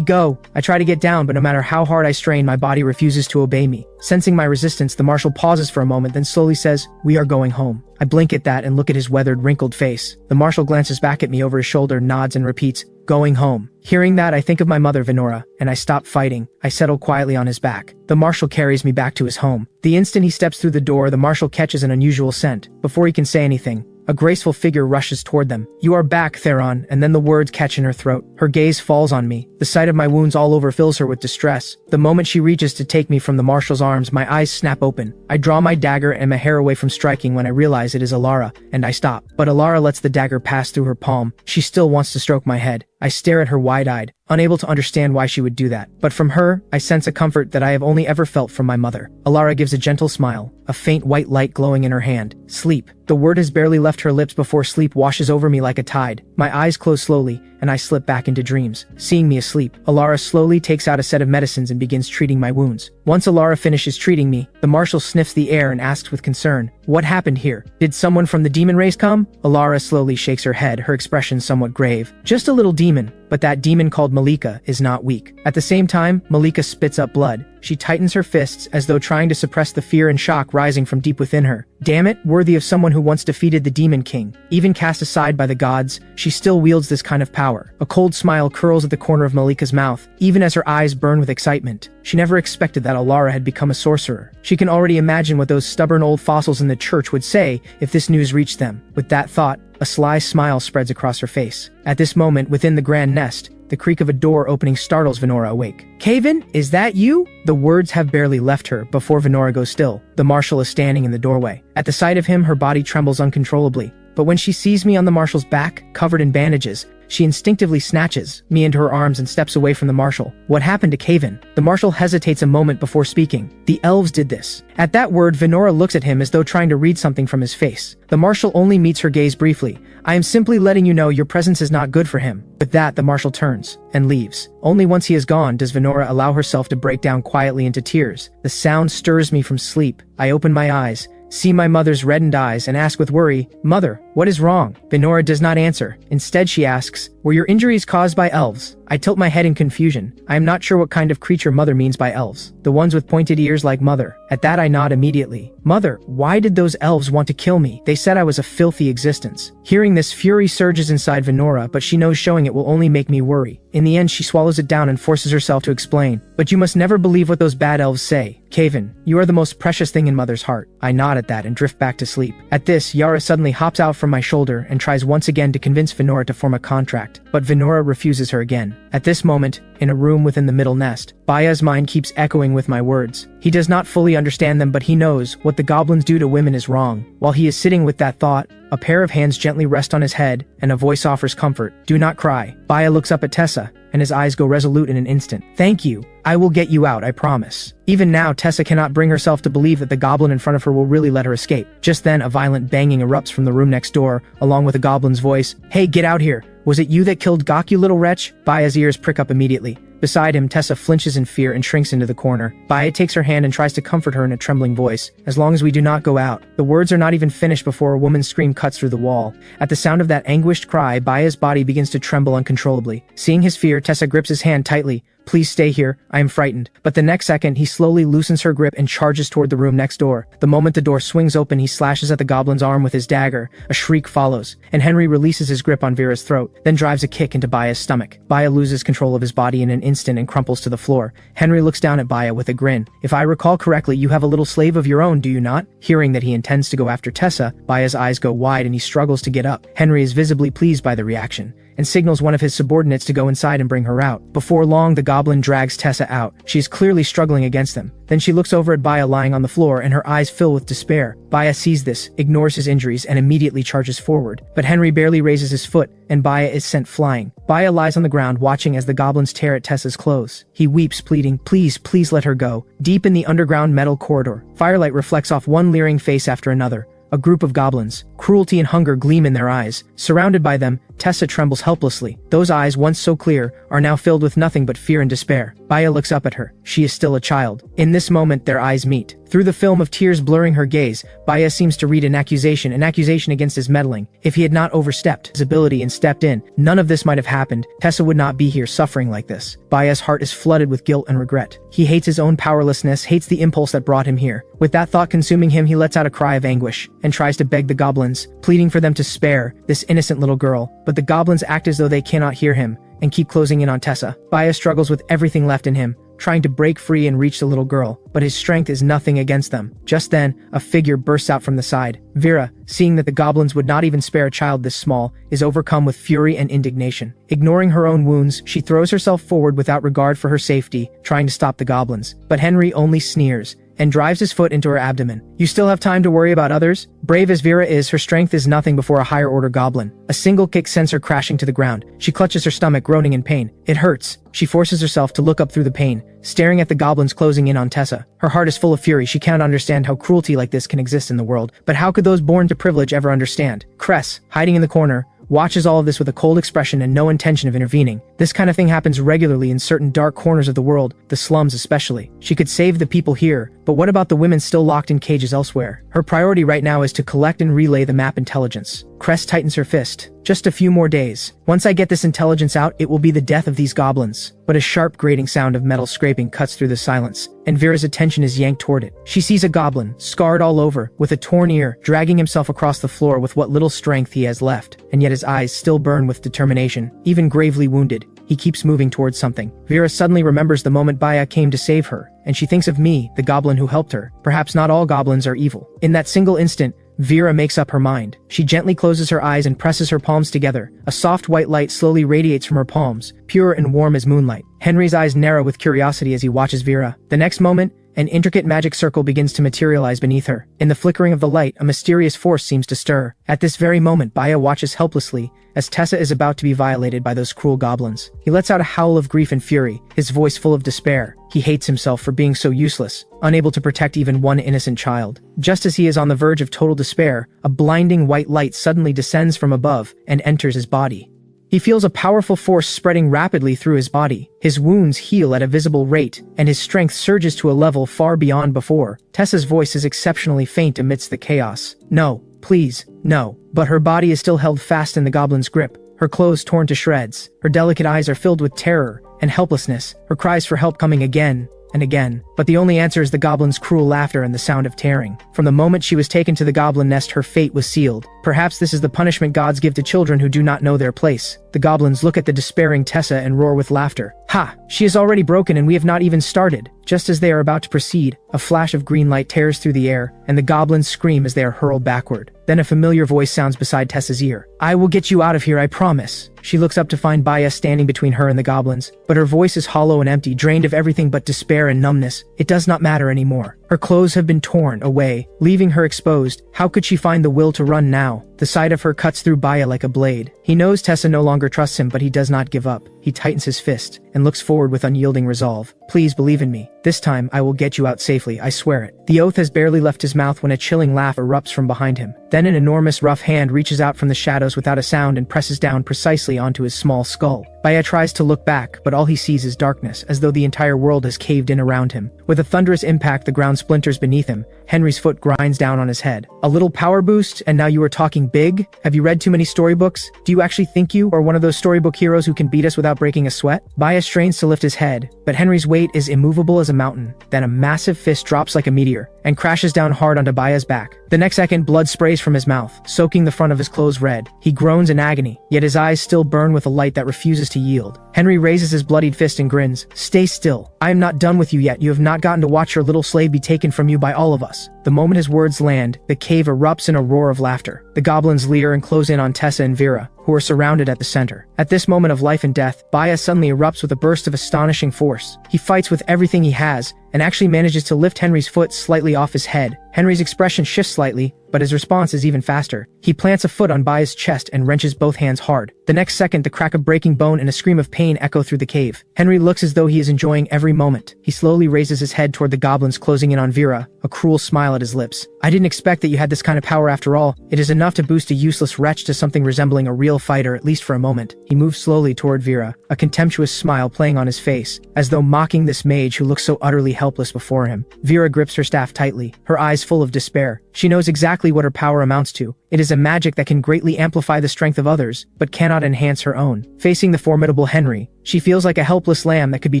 Speaker 1: go." I try to get down, but no matter how hard I strain, my body refuses to obey me. Sensing my resistance, the Marshal pauses for a moment, then slowly says, "We are going home." I blink at that and look at his weathered, wrinkled face. The Marshal glances back at me over his shoulder, nods, and repeats, "Going home." Hearing that, I think of my mother, Venora, and I stop fighting. I settle quietly on his back. The Marshal carries me back to his home. The instant he steps through the door, the Marshal catches an unusual scent. Before he can say anything, a graceful figure rushes toward them. "You are back, Theron," and then the words catch in her throat. Her gaze falls on me. The sight of my wounds all over fills her with distress. The moment she reaches to take me from the Marshal's arms, my eyes snap open. I draw my dagger and my hair away from striking when I realize it is Alara, and I stop. But Alara lets the dagger pass through her palm. She still wants to stroke my head. I stare at her wide-eyed, unable to understand why she would do that. But from her, I sense a comfort that I have only ever felt from my mother. Alara gives a gentle smile, a faint white light glowing in her hand. "Sleep." The word has barely left her lips before sleep washes over me like a tide. My eyes close slowly, and I slip back into dreams. Seeing me asleep, Alara slowly takes out a set of medicines and begins treating my wounds. Once Alara finishes treating me, the Marshal sniffs the air and asks with concern, "What happened here? Did someone from the demon race come?" Alara slowly shakes her head, her expression somewhat grave. "Just a little demon, but that demon called Malika is not weak." At the same time, Malika spits up blood. She tightens her fists as though trying to suppress the fear and shock rising from deep within her. Damn it, worthy of someone who once defeated the Demon King. Even cast aside by the gods, she still wields this kind of power. A cold smile curls at the corner of Malika's mouth, even as her eyes burn with excitement. She never expected that Alara had become a sorcerer. She can already imagine what those stubborn old fossils in the church would say if this news reached them. With that thought, a sly smile spreads across her face. At this moment, within the grand nest, the creak of a door opening startles Venora awake. "Kaven, is that you?" The words have barely left her before Venora goes still. The Marshal is standing in the doorway. At the sight of him, her body trembles uncontrollably. But when she sees me on the Marshal's back, covered in bandages, she instinctively snatches me into her arms and steps away from the Marshal. "What happened to Kaven?" The Marshal hesitates a moment before speaking. "The elves did this." At that word, Venora looks at him as though trying to read something from his face. The Marshal only meets her gaze briefly. "I am simply letting you know your presence is not good for him." With that, the Marshal turns and leaves. Only once he is gone does Venora allow herself to break down quietly into tears. The sound stirs me from sleep. I open my eyes, see my mother's reddened eyes, and ask with worry, "Mother, What is wrong? Venora does not answer. Instead, she asks, were your injuries caused by elves? I tilt my head in confusion. I am not sure what kind of creature Mother means by elves. The ones with pointed ears like Mother. At that I nod immediately. Mother, why did those elves want to kill me? They said I was a filthy existence. Hearing this, fury surges inside Venora, but she knows showing it will only make me worry. In the end, she swallows it down and forces herself to explain. But you must never believe what those bad elves say. Kaven, you are the most precious thing in Mother's heart. I nod at that and drift back to sleep. At this, Yara suddenly hops out from my shoulder and tries once again to convince Venora to form a contract, but Venora refuses her again. At this moment, in a room within the middle nest, Baya's mind keeps echoing with my words. He does not fully understand them, but he knows what the goblins do to women is wrong. While he is sitting with that thought, a pair of hands gently rest on his head, and a voice offers comfort. Do not cry. Baya looks up at Tessa, and his eyes go resolute in an instant. Thank you. I will get you out, I promise. Even now, Tessa cannot bring herself to believe that the goblin in front of her will really let her escape. Just then, a violent banging erupts from the room next door, along with a goblin's voice. Hey, get out here. Was it you that killed Gok, you little wretch? Baya's ears prick up immediately. Beside him, Tessa flinches in fear and shrinks into the corner. Baya takes her hand and tries to comfort her in a trembling voice. As long as we do not go out. The words are not even finished before a woman's scream cuts through the wall. At the sound of that anguished cry, Baya's body begins to tremble uncontrollably. Seeing his fear, Tessa grips his hand tightly. Please stay here, I am frightened. But the next second, he slowly loosens her grip and charges toward the room next door. The moment the door swings open, he slashes at the goblin's arm with his dagger. A shriek follows, and Henry releases his grip on Vera's throat, then drives a kick into Baya's stomach. Baya loses control of his body in an instant and crumples to the floor. Henry looks down at Baya with a grin. If I recall correctly, you have a little slave of your own, do you not? Hearing that he intends to go after Tessa, Baya's eyes go wide and he struggles to get up. Henry is visibly pleased by the reaction, and signals one of his subordinates to go inside and bring her out. Before long, the goblin drags Tessa out. She is clearly struggling against them. Then she looks over at Baya lying on the floor, and her eyes fill with despair. Baya sees this, ignores his injuries, and immediately charges forward. But Henry barely raises his foot, and Baya is sent flying. Baya lies on the ground watching as the goblins tear at Tessa's clothes. He weeps, pleading, please, please let her go. Deep in the underground metal corridor, firelight reflects off one leering face after another. A group of goblins. Cruelty and hunger gleam in their eyes. Surrounded by them, Tessa trembles helplessly. Those eyes, once so clear, are now filled with nothing but fear and despair. Baya looks up at her. She is still a child. In this moment, their eyes meet. Through the film of tears blurring her gaze, Baya seems to read an accusation against his meddling. If he had not overstepped his ability and stepped in, none of this might have happened. Tessa would not be here suffering like this. Baya's heart is flooded with guilt and regret. He hates his own powerlessness, hates the impulse that brought him here. With that thought consuming him, he lets out a cry of anguish, and tries to beg the goblins, pleading for them to spare this innocent little girl. But the goblins act as though they cannot hear him, and keep closing in on Tessa. Baya struggles with everything left in him, trying to break free and reach the little girl, but his strength is nothing against them. Just then, a figure bursts out from the side. Vera, seeing that the goblins would not even spare a child this small, is overcome with fury and indignation. Ignoring her own wounds, she throws herself forward without regard for her safety, trying to stop the goblins. But Henry only sneers and drives his foot into her abdomen. You still have time to worry about others? Brave as Vera is, her strength is nothing before a higher-order goblin. A single kick sends her crashing to the ground. She clutches her stomach, groaning in pain. It hurts. She forces herself to look up through the pain, staring at the goblins closing in on Tessa. Her heart is full of fury. She cannot understand how cruelty like this can exist in the world. But how could those born to privilege ever understand? Cress, hiding in the corner, watches all of this with a cold expression and no intention of intervening. This kind of thing happens regularly in certain dark corners of the world, the slums especially. She could save the people here, but what about the women still locked in cages elsewhere? Her priority right now is to collect and relay the map intelligence. Cress tightens her fist. Just a few more days. Once I get this intelligence out, it will be the death of these goblins. But a sharp grating sound of metal scraping cuts through the silence, and Vera's attention is yanked toward it. She sees a goblin, scarred all over, with a torn ear, dragging himself across the floor with what little strength he has left, and yet his eyes still burn with determination. Even gravely wounded, he keeps moving towards something. Vera suddenly remembers the moment Baya came to save her, and she thinks of me, the goblin who helped her. Perhaps not all goblins are evil. In that single instant, Vera makes up her mind. She gently closes her eyes and presses her palms together. A soft white light slowly radiates from her palms, pure and warm as moonlight. Henry's eyes narrow with curiosity as he watches Vera. The next moment, an intricate magic circle begins to materialize beneath her. In the flickering of the light, a mysterious force seems to stir. At this very moment, Baya watches helplessly as Tessa is about to be violated by those cruel goblins. He lets out a howl of grief and fury, his voice full of despair. He hates himself for being so useless, unable to protect even one innocent child. Just as he is on the verge of total despair, a blinding white light suddenly descends from above and enters his body. He feels a powerful force spreading rapidly through his body. His wounds heal at a visible rate, and his strength surges to a level far beyond before. Tessa's voice is exceptionally faint amidst the chaos. No, Please, no. But her body is still held fast in the goblin's grip, her clothes torn to shreds. Her delicate eyes are filled with terror and helplessness, her cries for help coming again and again. But the only answer is the goblin's cruel laughter and the sound of tearing. From the moment she was taken to the goblin nest, her fate was sealed. Perhaps this is the punishment gods give to children who do not know their place. The goblins look at the despairing Tessa and roar with laughter. Ha! She is already broken and we have not even started. Just as they are about to proceed, a flash of green light tears through the air, and the goblins scream as they are hurled backward. Then a familiar voice sounds beside Tessa's ear. I will get you out of here, I promise. She looks up to find Baya standing between her and the goblins, but her voice is hollow and empty, drained of everything but despair and numbness. It does not matter anymore. Her clothes have been torn away, leaving her exposed. How could she find the will to run now? The sight of her cuts through Baya like a blade. He knows Tessa no longer trusts him, but he does not give up. He tightens his fist and looks forward with unyielding resolve. Please believe in me. This time I will get you out safely, I swear it. The oath has barely left his mouth when a chilling laugh erupts from behind him. Then an enormous rough hand reaches out from the shadows without a sound and presses down precisely onto his small skull. Baya tries to look back, but all he sees is darkness, as though the entire world has caved in around him. With a thunderous impact, the ground splinters beneath him. Henry's foot grinds down on his head. A little power boost, and now you are talking big? Have you read too many storybooks? Do you actually think you are one of those storybook heroes who can beat us without breaking a sweat? Baya strains to lift his head, but Henry's weight is immovable as a mountain. Then a massive fist drops like a meteor and crashes down hard onto Baya's back. The next second, blood sprays from his mouth, soaking the front of his clothes red. He groans in agony, yet his eyes still burn with a light that refuses to yield. Henry raises his bloodied fist and grins. Stay still. I am not done with you yet. You have not gotten to watch your little slave be taken from you by all of us. The moment his words land, the cave erupts in a roar of laughter. The goblins leer and close in on Tessa and Vera, who are surrounded at the center. At this moment of life and death, Baya suddenly erupts with a burst of astonishing force. He fights with everything he has, and actually manages to lift Henry's foot slightly off his head. Henry's expression shifts slightly, but his response is even faster. He plants a foot on Baya's chest and wrenches both hands hard. The next second, the crack of breaking bone and a scream of pain echo through the cave. Henry looks as though he is enjoying every moment. He slowly raises his head toward the goblins closing in on Vera, a cruel smile at his lips. I didn't expect that you had this kind of power after all. It is enough to boost a useless wretch to something resembling a real fighter, at least for a moment. He moves slowly toward Vera, a contemptuous smile playing on his face, as though mocking this mage who looks so utterly helpless before him. Vera grips her staff tightly, her eyes full of despair. She knows exactly what her power amounts to. It is a magic that can greatly amplify the strength of others, but cannot enhance her own. Facing the formidable Henry, she feels like a helpless lamb that could be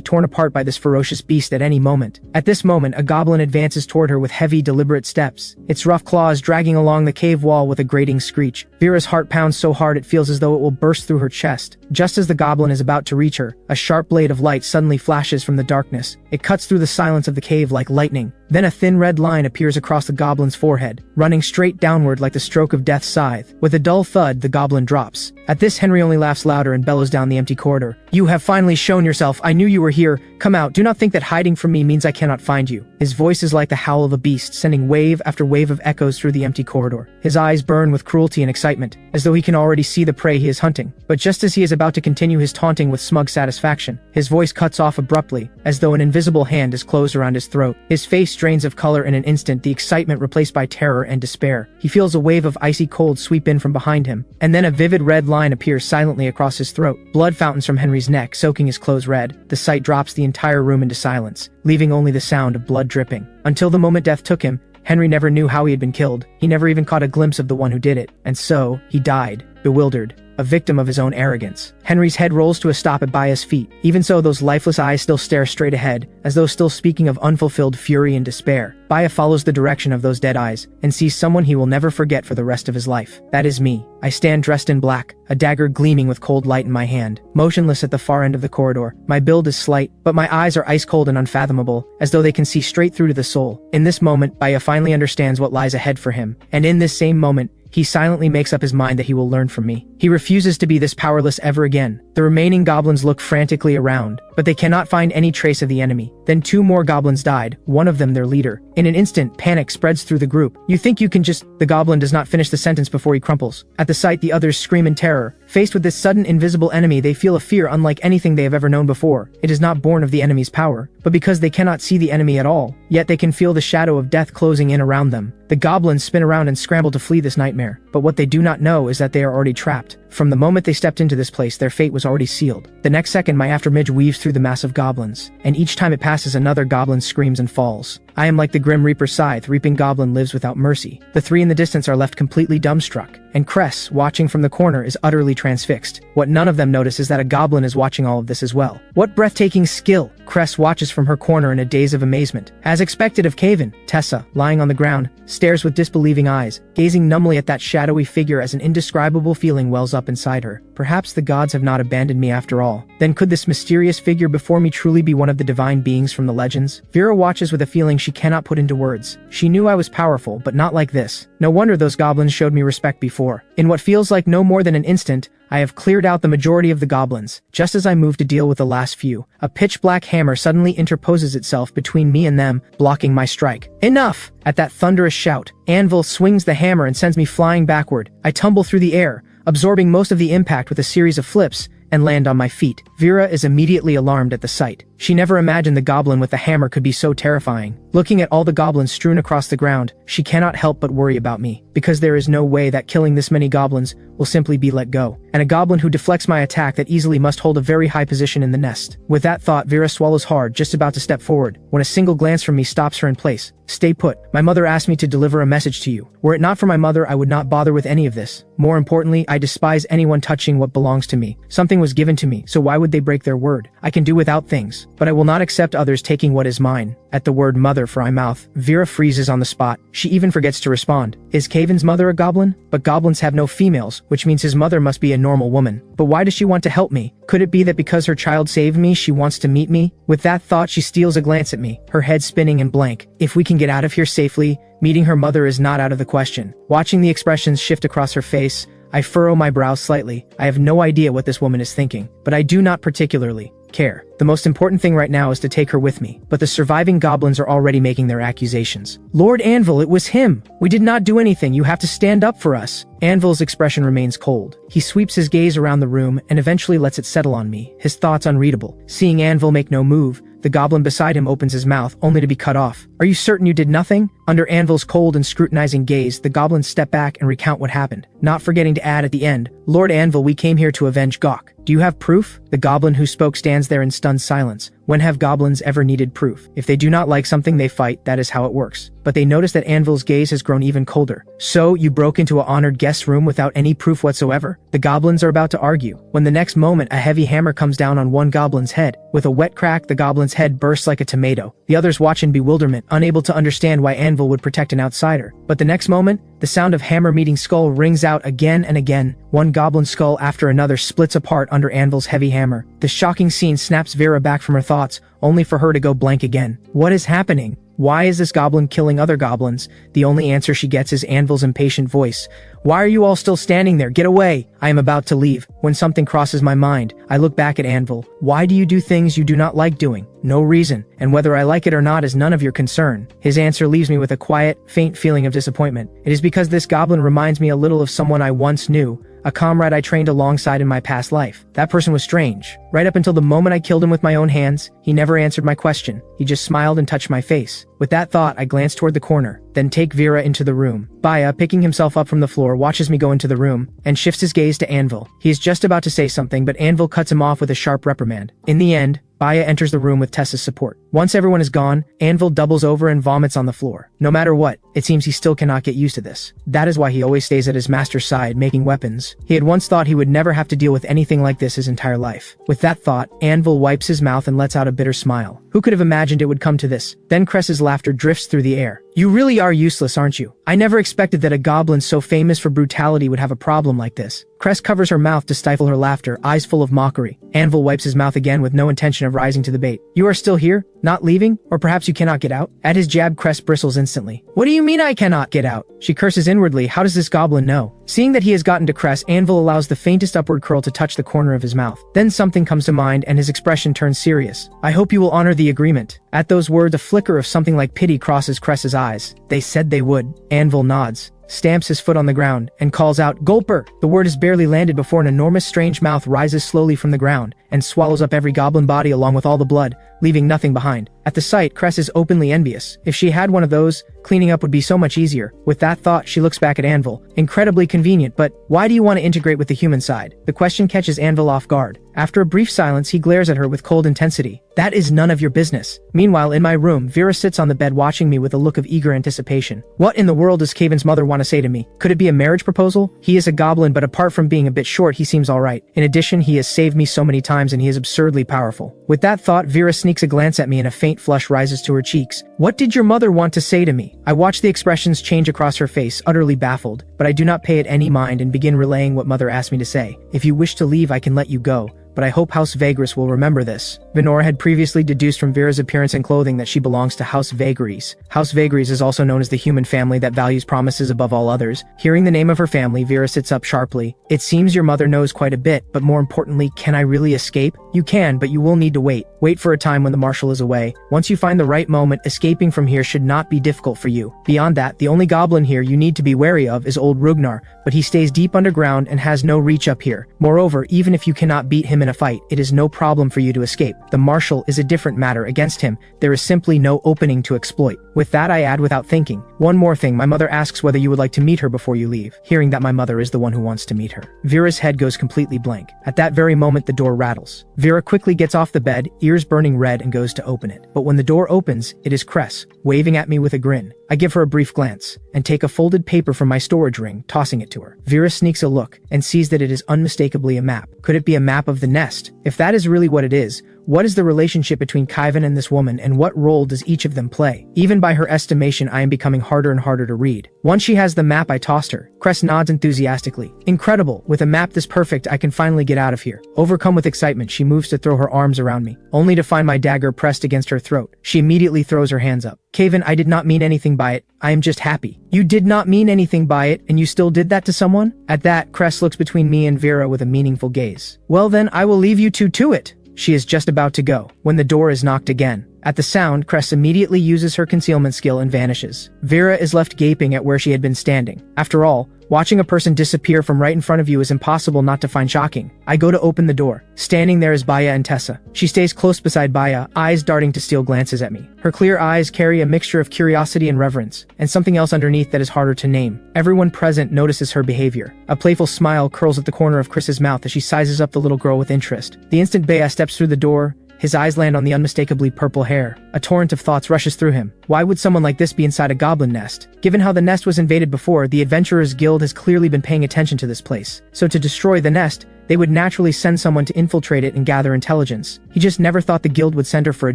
Speaker 1: torn apart by this ferocious beast at any moment. At this moment, a goblin advances toward her with heavy, deliberate steps, its rough claws dragging along the cave wall with a grating screech. Vera's heart pounds so hard it feels as though it will burst through her chest. Just as the goblin is about to reach her, a sharp blade of light suddenly flashes from the darkness. It cuts through the silence of the cave like lightning. Then a thin red line appears across the goblin's forehead, running straight downward like the stroke of death's scythe. With a dull thud, the goblin drops. At this, Henry only laughs louder and bellows down the empty corridor. You have finally shown yourself. I knew you were here. Come out. Do not think that hiding from me means I cannot find you. His voice is like the howl of a beast, sending wave after wave of echoes through the empty corridor. His eyes burn with cruelty and excitement, as though he can already see the prey he is hunting. But just as he is about to continue his taunting with smug satisfaction, his voice cuts off abruptly, as though an invisible hand is closed around his throat. His face drains of color in an instant, the excitement replaced by terror and despair. He feels a wave of icy cold sweep in from behind him, and then a vivid red line appears silently across his throat. Blood fountains from Henry's neck, soaking his clothes red. The sight drops the entire room into silence, leaving only the sound of blood dripping. Until the moment death took him, Henry never knew how he had been killed. He never even caught a glimpse of the one who did it. And so, he died, bewildered, a victim of his own arrogance. Henry's head rolls to a stop at Baya's feet. Even so, those lifeless eyes still stare straight ahead, as though still speaking of unfulfilled fury and despair. Baya follows the direction of those dead eyes, and sees someone he will never forget for the rest of his life. That is me. I stand dressed in black, a dagger gleaming with cold light in my hand, motionless at the far end of the corridor. My build is slight, but my eyes are ice cold and unfathomable, as though they can see straight through to the soul. In this moment, Baya finally understands what lies ahead for him, and in this same moment, he silently makes up his mind that he will learn from me. He refuses to be this powerless ever again. The remaining goblins look frantically around, but they cannot find any trace of the enemy. Then 2 more goblins died, one of them their leader. In an instant, panic spreads through the group. You think you can just... The goblin does not finish the sentence before he crumples. At the sight, the others scream in terror. Faced with this sudden invisible enemy, they feel a fear unlike anything they have ever known before. It is not born of the enemy's power, but because they cannot see the enemy at all. Yet they can feel the shadow of death closing in around them. The goblins spin around and scramble to flee this nightmare. but what they do not know is that they are already trapped. From the moment they stepped into this place, their fate was already sealed. The next second, my aftermidge weaves through the mass of goblins, and each time it passes, another goblin screams and falls. I am like the Grim Reaper's scythe, reaping goblin lives without mercy. The three in the distance are left completely dumbstruck, and Cress, watching from the corner, is utterly transfixed. What none of them notice is that a goblin is watching all of this as well. What breathtaking skill! Cress watches from her corner in a daze of amazement. As expected of Caven, Tessa, lying on the ground, stares with disbelieving eyes, gazing numbly at that shadowy figure as an indescribable feeling wells up inside her. Perhaps the gods have not abandoned me after all. Then could this mysterious figure before me truly be one of the divine beings from the legends? Vera watches with a feeling she cannot put into words. She knew I was powerful, but not like this. No wonder those goblins showed me respect before. In what feels like no more than an instant, I have cleared out the majority of the goblins. Just as I move to deal with the last few, a pitch-black hammer suddenly interposes itself between me and them, blocking my strike. Enough! At that thunderous shout, Anvil swings the hammer and sends me flying backward. I tumble through the air, absorbing most of the impact with a series of flips, and land on my feet. Vera is immediately alarmed at the sight. She never imagined the goblin with the hammer could be so terrifying. Looking at all the goblins strewn across the ground, she cannot help but worry about me, because there is no way that killing this many goblins will simply be let go. And a goblin who deflects my attack that easily must hold a very high position in the nest. With that thought, Vera swallows hard, just about to step forward, when a single glance from me stops her in place. Stay put. My mother asked me to deliver a message to you. Were it not for my mother, I would not bother with any of this. More importantly, I despise anyone touching what belongs to me. Something was given to me, so why would they break their word? I can do without things, but I will not accept others taking what is mine. At the word mother for my mouth, Vera freezes on the spot. She even forgets to respond. Is Caven's mother a goblin? But goblins have no females, which means his mother must be a normal woman. But why does she want to help me? Could it be that because her child saved me, she wants to meet me? With that thought, she steals a glance at me, her head spinning and blank. If we can get out of here safely, meeting her mother is not out of the question. Watching the expressions shift across her face, I furrow my brows slightly. I have no idea what this woman is thinking, but I do not particularly care. The most important thing right now is to take her with me, but the surviving goblins are already making their accusations. Lord Anvil, it was him. We did not do anything. You have to stand up for us. Anvil's expression remains cold. He sweeps his gaze around the room and eventually lets it settle on me, his thoughts unreadable. Seeing Anvil make no move, the goblin beside him opens his mouth, only to be cut off. Are you certain you did nothing? Under Anvil's cold and scrutinizing gaze, the goblins step back and recount what happened, not forgetting to add at the end, Lord Anvil, we came here to avenge Gawk. Do you have proof? The goblin who spoke stands there in stunned silence. When have goblins ever needed proof? If they do not like something they fight, that is how it works. But they notice that Anvil's gaze has grown even colder. So, you broke into an honored guest's room without any proof whatsoever? The goblins are about to argue, when the next moment a heavy hammer comes down on one goblin's head. With a wet crack, the goblin's head bursts like a tomato. The others watch in bewilderment, unable to understand why Anvil would protect an outsider. But the next moment, the sound of hammer meeting skull rings out again and again. One goblin skull after another splits apart under Anvil's heavy hammer. The shocking scene snaps Vera back from her thoughts, only for her to go blank again. What is happening? Why is this goblin killing other goblins? The only answer she gets is Anvil's impatient voice. Why are you all still standing there? Get away! I am about to leave, when something crosses my mind. I look back at Anvil. Why do you do things you do not like doing? No reason, and whether I like it or not is none of your concern. His answer leaves me with a quiet, faint feeling of disappointment. It is because this goblin reminds me a little of someone I once knew, a comrade I trained alongside in my past life. That person was strange. Right up until the moment I killed him with my own hands, he never answered my question. He just smiled and touched my face. With that thought, I glanced toward the corner, then take Vera into the room. Baya, picking himself up from the floor, watches me go into the room, and shifts his gaze to Anvil. He is just about to say something, but Anvil cuts him off with a sharp reprimand. In the end, Baya enters the room with Tessa's support. Once everyone is gone, Anvil doubles over and vomits on the floor. No matter what, it seems he still cannot get used to this. That is why he always stays at his master's side, making weapons. He had once thought he would never have to deal with anything like this his entire life. With that thought, Anvil wipes his mouth and lets out a bitter smile. Who could have imagined it would come to this? Then Cress's laughter drifts through the air. You really are useless, aren't you? I never expected that a goblin so famous for brutality would have a problem like this. Cress covers her mouth to stifle her laughter, eyes full of mockery. Anvil wipes his mouth again with no intention of rising to the bait. You are still here? Not leaving? Or perhaps you cannot get out? At his jab, Cress bristles instantly. What do you mean I cannot get out? She curses inwardly. How does this goblin know? Seeing that he has gotten to Cress, Anvil allows the faintest upward curl to touch the corner of his mouth. Then something comes to mind and his expression turns serious. I hope you will honor the agreement. At those words, a flicker of something like pity crosses Cress's eyes. They said they would. Anvil nods, stamps his foot on the ground, and calls out, Gulper! The word is barely landed before an enormous strange mouth rises slowly from the ground and swallows up every goblin body along with all the blood, leaving nothing behind. At the sight, Cress is openly envious. If she had one of those, cleaning up would be so much easier. With that thought, she looks back at Anvil. Incredibly convenient, but why do you want to integrate with the human side? The question catches Anvil off guard. After a brief silence, he glares at her with cold intensity. That is none of your business. Meanwhile, in my room, Vera sits on the bed watching me with a look of eager anticipation. What in the world does Kaven's mother want to say to me? Could it be a marriage proposal? He is a goblin, but apart from being a bit short, he seems alright. In addition, he has saved me so many times and he is absurdly powerful. With that thought, Vera sneaks a glance at me and a faint flush rises to her cheeks. What did your mother want to say to me? I watch the expressions change across her face, utterly baffled, but I do not pay it any mind and begin relaying what mother asked me to say. If you wish to leave, I can let you go, but I hope House Vagris will remember this. Venora had previously deduced from Vera's appearance and clothing that she belongs to House Vagris. House Vagris is also known as the human family that values promises above all others. Hearing the name of her family, Vera sits up sharply. It seems your mother knows quite a bit, but more importantly, can I really escape? You can, but you will need to wait. Wait for a time when the marshal is away. Once you find the right moment, escaping from here should not be difficult for you. Beyond that, the only goblin here you need to be wary of is old Rugnar, but he stays deep underground and has no reach up here. Moreover, even if you cannot beat him in a fight, it is no problem for you to escape. The marshal is a different matter. Against him, there is simply no opening to exploit. With that, I add without thinking. One more thing, my mother asks whether you would like to meet her before you leave. Hearing that my mother is the one who wants to meet her, Vera's head goes completely blank. At that very moment, the door rattles. Vera quickly gets off the bed, ears burning red, and goes to open it. But when the door opens, it is Cress, waving at me with a grin. I give her a brief glance, and take a folded paper from my storage ring, tossing it to her. Vera sneaks a look, and sees that it is unmistakably a map. Could it be a map of the nest? If that is really what it is, what is the relationship between Kaivan and this woman, and what role does each of them play? Even by her estimation, I am becoming harder and harder to read. Once she has the map I tossed her, Cress nods enthusiastically. Incredible, with a map this perfect, I can finally get out of here. Overcome with excitement, she moves to throw her arms around me, only to find my dagger pressed against her throat. She immediately throws her hands up. Kaven, I did not mean anything by it. I am just happy. You did not mean anything by it, and you still did that to someone? At that, Cress looks between me and Vera with a meaningful gaze. Well then, I will leave you two to it. She is just about to go, when the door is knocked again. At the sound, Cress immediately uses her concealment skill and vanishes. Vera is left gaping at where she had been standing. After all, watching a person disappear from right in front of you is impossible not to find shocking. I go to open the door. Standing there is Baya and Tessa. She stays close beside Baya, eyes darting to steal glances at me. Her clear eyes carry a mixture of curiosity and reverence, and something else underneath that is harder to name. Everyone present notices her behavior. A playful smile curls at the corner of Chris's mouth as she sizes up the little girl with interest. The instant Baya steps through the door, his eyes land on the unmistakably purple hair. A torrent of thoughts rushes through him. Why would someone like this be inside a goblin nest? Given how the nest was invaded before, the Adventurers Guild has clearly been paying attention to this place. So to destroy the nest, they would naturally send someone to infiltrate it and gather intelligence. He just never thought the guild would send her for a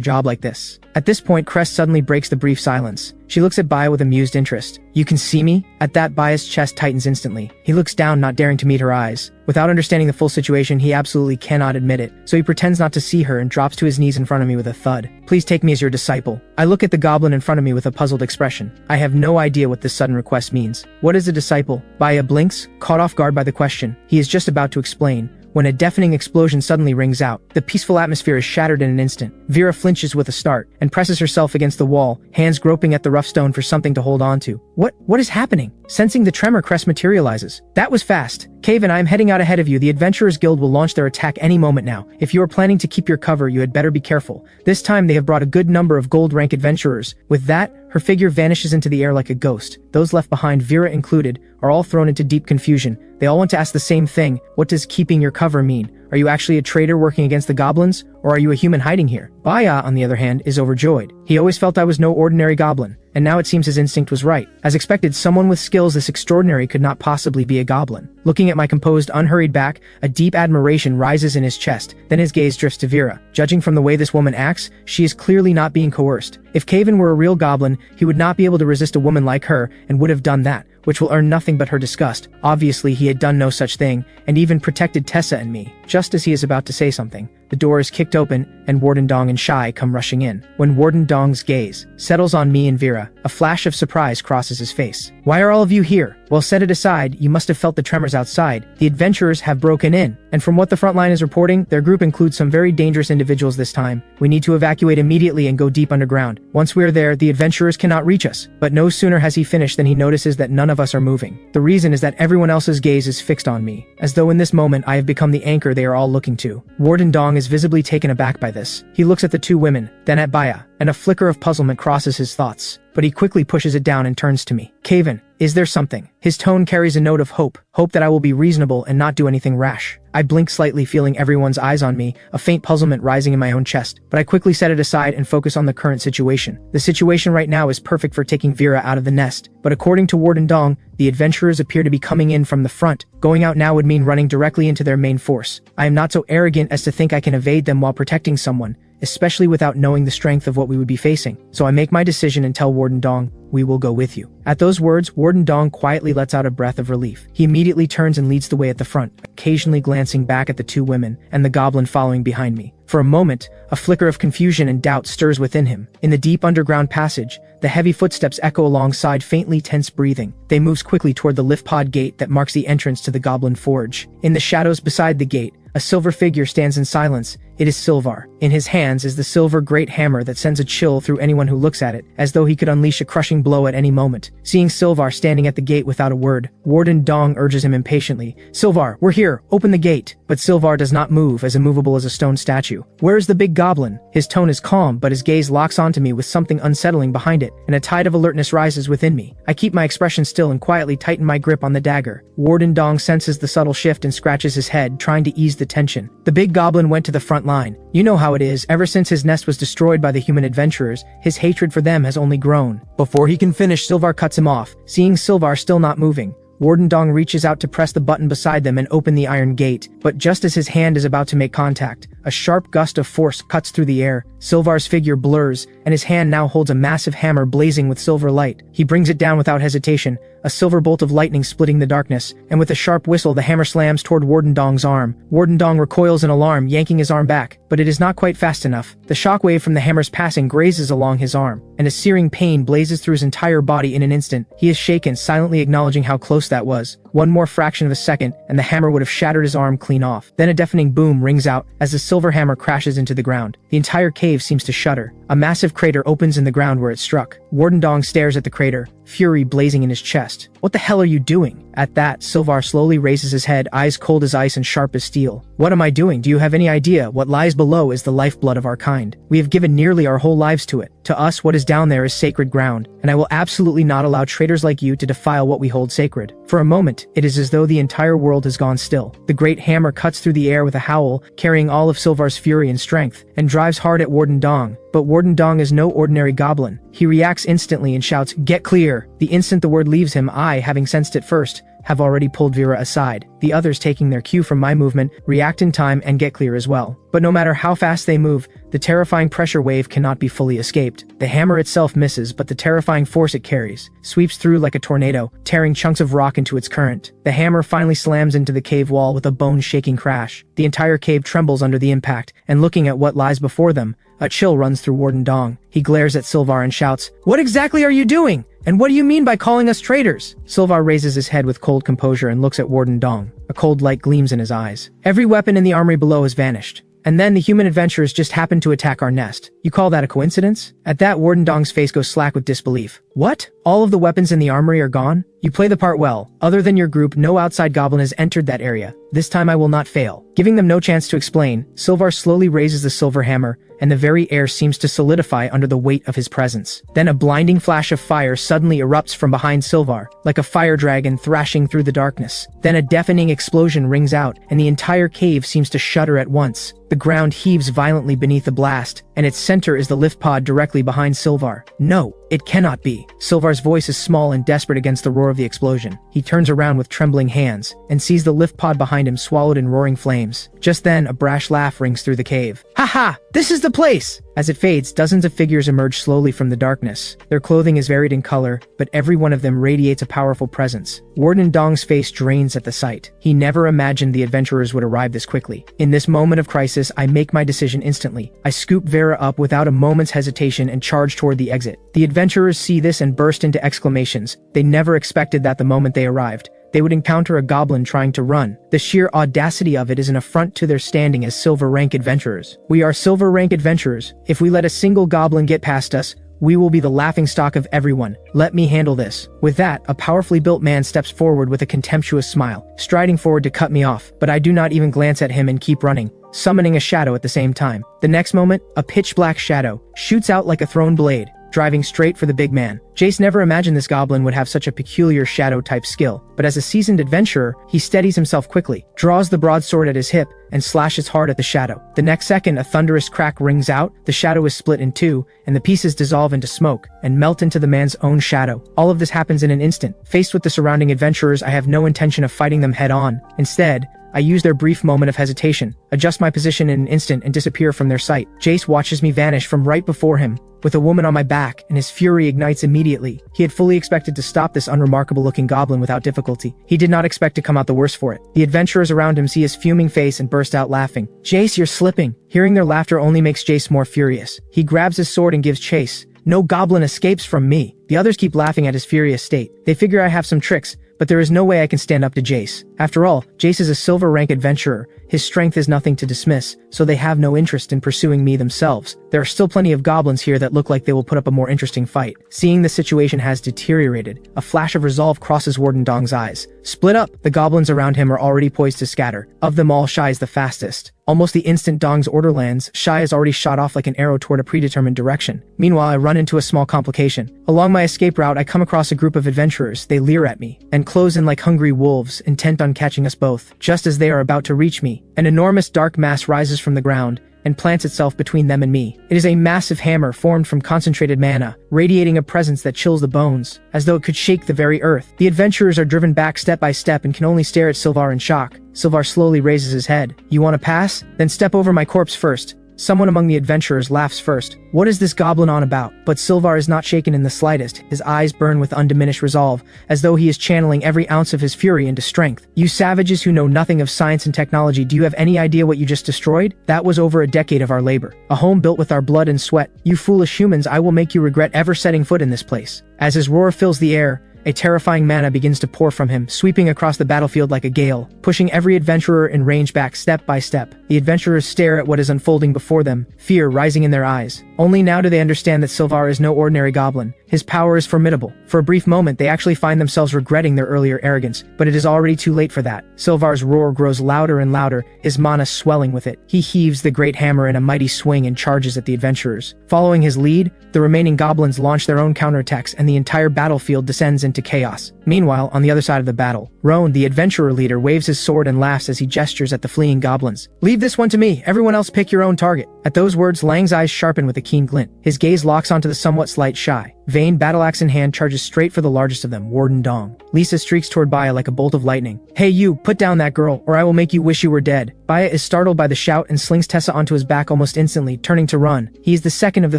Speaker 1: job like this. At this point, Cress suddenly breaks the brief silence. She looks at Baya with amused interest. You can see me? At that, Baya's chest tightens instantly. He looks down, not daring to meet her eyes. Without understanding the full situation, he absolutely cannot admit it, so he pretends not to see her and drops to his knees in front of me with a thud. Please take me as your disciple. I look at the goblin in front of me with a puzzled expression. I have no idea what this sudden request means. What is a disciple? Baya blinks, caught off guard by the question. He is just about to explain, when a deafening explosion suddenly rings out. The peaceful atmosphere is shattered in an instant. Vera flinches with a start and presses herself against the wall, hands groping at the rough stone for something to hold on to. What is happening? Sensing the tremor, Cress materializes. That was fast. Kaven, I am heading out ahead of you. The Adventurers Guild will launch their attack any moment now. If you are planning to keep your cover, you had better be careful. This time they have brought a good number of gold rank adventurers. With that, her figure vanishes into the air like a ghost. Those left behind, Vera included, are all thrown into deep confusion. They all want to ask the same thing. What does keeping your cover mean? Are you actually a traitor working against the goblins? Or are you a human hiding here? Baya, on the other hand, is overjoyed. He always felt I was no ordinary goblin, and now it seems his instinct was right. As expected, someone with skills this extraordinary could not possibly be a goblin. Looking at my composed, unhurried back, a deep admiration rises in his chest, then his gaze drifts to Vera. Judging from the way this woman acts, she is clearly not being coerced. If Kaven were a real goblin, he would not be able to resist a woman like her, and would have done that, which will earn nothing but her disgust. Obviously, he had done no such thing, and even protected Tessa and me. Just as he is about to say something, the door is kicked open, and Warden Dong and Shai come rushing in. When Warden Dong's gaze settles on me and Vera, a flash of surprise crosses his face. Why are all of you here? Well, set it aside, you must have felt the tremors outside. The adventurers have broken in, and from what the front line is reporting, their group includes some very dangerous individuals this time. We need to evacuate immediately and go deep underground. Once we are there, the adventurers cannot reach us. But no sooner has he finished than he notices that none of us are moving. The reason is that everyone else's gaze is fixed on me, as though in this moment I have become the anchor they are all looking to. Warden Dong is visibly taken aback by this. He looks at the two women, then at Baya. and a flicker of puzzlement crosses his thoughts, but he quickly pushes it down and turns to me. Caven, is there something? His tone carries a note of hope that I will be reasonable and not do anything rash. I blink slightly, feeling everyone's eyes on me, a faint puzzlement rising in my own chest, but I quickly set it aside and focus on the current situation. The situation right now is perfect for taking Vera out of the nest, but according to Warden Dong, the adventurers appear to be coming in from the front. Going out now would mean running directly into their main force. I am not so arrogant as to think I can evade them while protecting someone, especially without knowing the strength of what we would be facing. So I make my decision and tell Warden Dong, we will go with you. At those words, Warden Dong quietly lets out a breath of relief. He immediately turns and leads the way at the front, occasionally glancing back at the two women and the goblin following behind me. For a moment, a flicker of confusion and doubt stirs within him. In the deep underground passage, the heavy footsteps echo alongside faintly tense breathing. They move quickly toward the lift pod gate that marks the entrance to the Goblin Forge. In the shadows beside the gate, a silver figure stands in silence. It is Silvar. In his hands is the silver great hammer that sends a chill through anyone who looks at it, as though he could unleash a crushing blow at any moment. Seeing Silvar standing at the gate without a word, Warden Dong urges him impatiently. Silvar, we're here, open the gate. But Silvar does not move, as immovable as a stone statue. Where is the big goblin? His tone is calm, but his gaze locks onto me with something unsettling behind it, and a tide of alertness rises within me. I keep my expression still and quietly tighten my grip on the dagger. Warden Dong senses the subtle shift and scratches his head, trying to ease the tension. The big goblin went to the front line. You know how it is, ever since his nest was destroyed by the human adventurers, his hatred for them has only grown. Before he can finish, Silvar cuts him off. Seeing Silvar still not moving, Warden Dong reaches out to press the button beside them and open the iron gate, but just as his hand is about to make contact, a sharp gust of force cuts through the air. Silvar's figure blurs, and his hand now holds a massive hammer blazing with silver light. He brings it down without hesitation, a silver bolt of lightning splitting the darkness, and with a sharp whistle the hammer slams toward Warden Dong's arm. Warden Dong recoils in alarm, yanking his arm back, but it is not quite fast enough. The shockwave from the hammer's passing grazes along his arm, and a searing pain blazes through his entire body in an instant. He is shaken, silently acknowledging how close that was. One more fraction of a second, and the hammer would have shattered his arm clean off. Then a deafening boom rings out as the silver hammer crashes into the ground. The entire cave seems to shudder. A massive crater opens in the ground where it struck. Warden Dong stares at the crater, fury blazing in his chest. What the hell are you doing? At that, Silvar slowly raises his head, eyes cold as ice and sharp as steel. What am I doing? Do you have any idea? What lies below is the lifeblood of our kind. We have given nearly our whole lives to it. To us, what is down there is sacred ground, and I will absolutely not allow traitors like you to defile what we hold sacred. For a moment, it is as though the entire world has gone still. The great hammer cuts through the air with a howl, carrying all of Silvar's fury and strength, and drives hard at Warden Dong. But Warden Dong is no ordinary goblin. He reacts instantly and shouts, "Get clear!" The instant the word leaves him, I, having sensed it first, have already pulled Vera aside. The others, taking their cue from my movement, react in time and get clear as well. But no matter how fast they move, the terrifying pressure wave cannot be fully escaped. The hammer itself misses, but the terrifying force it carries sweeps through like a tornado, tearing chunks of rock into its current. The hammer finally slams into the cave wall with a bone-shaking crash. The entire cave trembles under the impact, and looking at what lies before them, a chill runs through Warden Dong. He glares at Silvar and shouts, "What exactly are you doing? And what do you mean by calling us traitors?" Silvar raises his head with cold composure and looks at Warden Dong. A cold light gleams in his eyes. "Every weapon in the armory below has vanished. And then the human adventurers just happened to attack our nest. You call that a coincidence?" At that, Warden Dong's face goes slack with disbelief. "What? All of the weapons in the armory are gone? You play the part well. Other than your group, no outside goblin has entered that area. This time I will not fail." Giving them no chance to explain, Silvar slowly raises the silver hammer, and the very air seems to solidify under the weight of his presence. Then a blinding flash of fire suddenly erupts from behind Silvar, like a fire dragon thrashing through the darkness. Then a deafening explosion rings out, and the entire cave seems to shudder at once. The ground heaves violently beneath the blast, and its center is the lift pod directly behind Silvar. "No, it cannot be." Silvar's voice is small and desperate against the roar of the explosion. He turns around with trembling hands, and sees the lift pod behind him swallowed in roaring flames. Just then, a brash laugh rings through the cave. "Ha ha! This is the place!" As it fades, dozens of figures emerge slowly from the darkness. Their clothing is varied in color, but every one of them radiates a powerful presence. Warden Dong's face drains at the sight. He never imagined the adventurers would arrive this quickly. In this moment of crisis, I make my decision instantly. I scoop Vera up without a moment's hesitation and charge toward the exit. The adventurers see this and burst into exclamations. They never expected that the moment they arrived, they would encounter a goblin trying to run. The sheer audacity of it is an affront to their standing as silver rank adventurers. We are silver rank adventurers. If we let a single goblin get past us, we will be the laughingstock of everyone. Let me handle this. With that, a powerfully built man steps forward with a contemptuous smile, striding forward to cut me off, but I do not even glance at him and keep running. summoning a shadow at the same time. The next moment, a pitch-black shadow shoots out like a thrown blade, driving straight for the big man. Jace never imagined this goblin would have such a peculiar shadow-type skill, but as a seasoned adventurer, he steadies himself quickly, draws the broadsword at his hip, and slashes hard at the shadow. The next second, a thunderous crack rings out, the shadow is split in two, and the pieces dissolve into smoke, and melt into the man's own shadow. All of this happens in an instant. Faced with the surrounding adventurers, I have no intention of fighting them head-on. Instead, I use their brief moment of hesitation, adjust my position in an instant, and disappear from their sight. Jace watches me vanish from right before him, with a woman on my back, and his fury ignites immediately. He had fully expected to stop this unremarkable-looking goblin without difficulty. He did not expect to come out the worse for it. The adventurers around him see his fuming face and burst out laughing. "Jace, you're slipping." Hearing their laughter only makes Jace more furious. He grabs his sword and gives chase. No goblin escapes from me. The others keep laughing at his furious state. They figure I have some tricks, but there is no way I can stand up to Jace. After all, Jace is a silver rank adventurer. His strength is nothing to dismiss, so they have no interest in pursuing me themselves. There are still plenty of goblins here that look like they will put up a more interesting fight. Seeing the situation has deteriorated, a flash of resolve crosses Warden Dong's eyes. Split up! The goblins around him are already poised to scatter. Of them all, Shai is the fastest. Almost the instant Dong's order lands, Shai is already shot off like an arrow toward a predetermined direction. Meanwhile, I run into a small complication. Along my escape route, I come across a group of adventurers. They leer at me, and close in like hungry wolves, intent on catching us both. Just as they are about to reach me, an enormous dark mass rises from the ground, and plants itself between them and me. It is a massive hammer formed from concentrated mana, radiating a presence that chills the bones, as though it could shake the very earth. The adventurers are driven back step by step and can only stare at Sylvar in shock. Sylvar slowly raises his head. "You want to pass? Then step over my corpse first." Someone among the adventurers laughs first. What is this goblin on about? But Sylvar is not shaken in the slightest. His eyes burn with undiminished resolve, as though he is channeling every ounce of his fury into strength. "You savages who know nothing of science and technology, do you have any idea what you just destroyed? That was over a decade of our labor. A home built with our blood and sweat. You foolish humans, I will make you regret ever setting foot in this place." As his roar fills the air, a terrifying mana begins to pour from him, sweeping across the battlefield like a gale, pushing every adventurer in range back step by step. The adventurers stare at what is unfolding before them, fear rising in their eyes. Only now do they understand that Sylvar is no ordinary goblin. His power is formidable. For a brief moment, they actually find themselves regretting their earlier arrogance, but it is already too late for that. Sylvar's roar grows louder and louder, his mana swelling with it. He heaves the great hammer in a mighty swing and charges at the adventurers. Following his lead, the remaining goblins launch their own counterattacks and the entire battlefield descends into chaos. Meanwhile, on the other side of the battle, Roan, the adventurer leader, waves his sword and laughs as he gestures at the fleeing goblins. "Leave this one to me. Everyone else pick your own target." At those words, Lang's eyes sharpen with a keen glint. His gaze locks onto the somewhat slight Shai. Vayne, battle-axe in hand, charges straight for the largest of them, Warden Dong. Lisa streaks toward Baya like a bolt of lightning. "Hey you, put down that girl, or I will make you wish you were dead." Baya is startled by the shout and slings Tessa onto his back almost instantly, turning to run. He is the second of the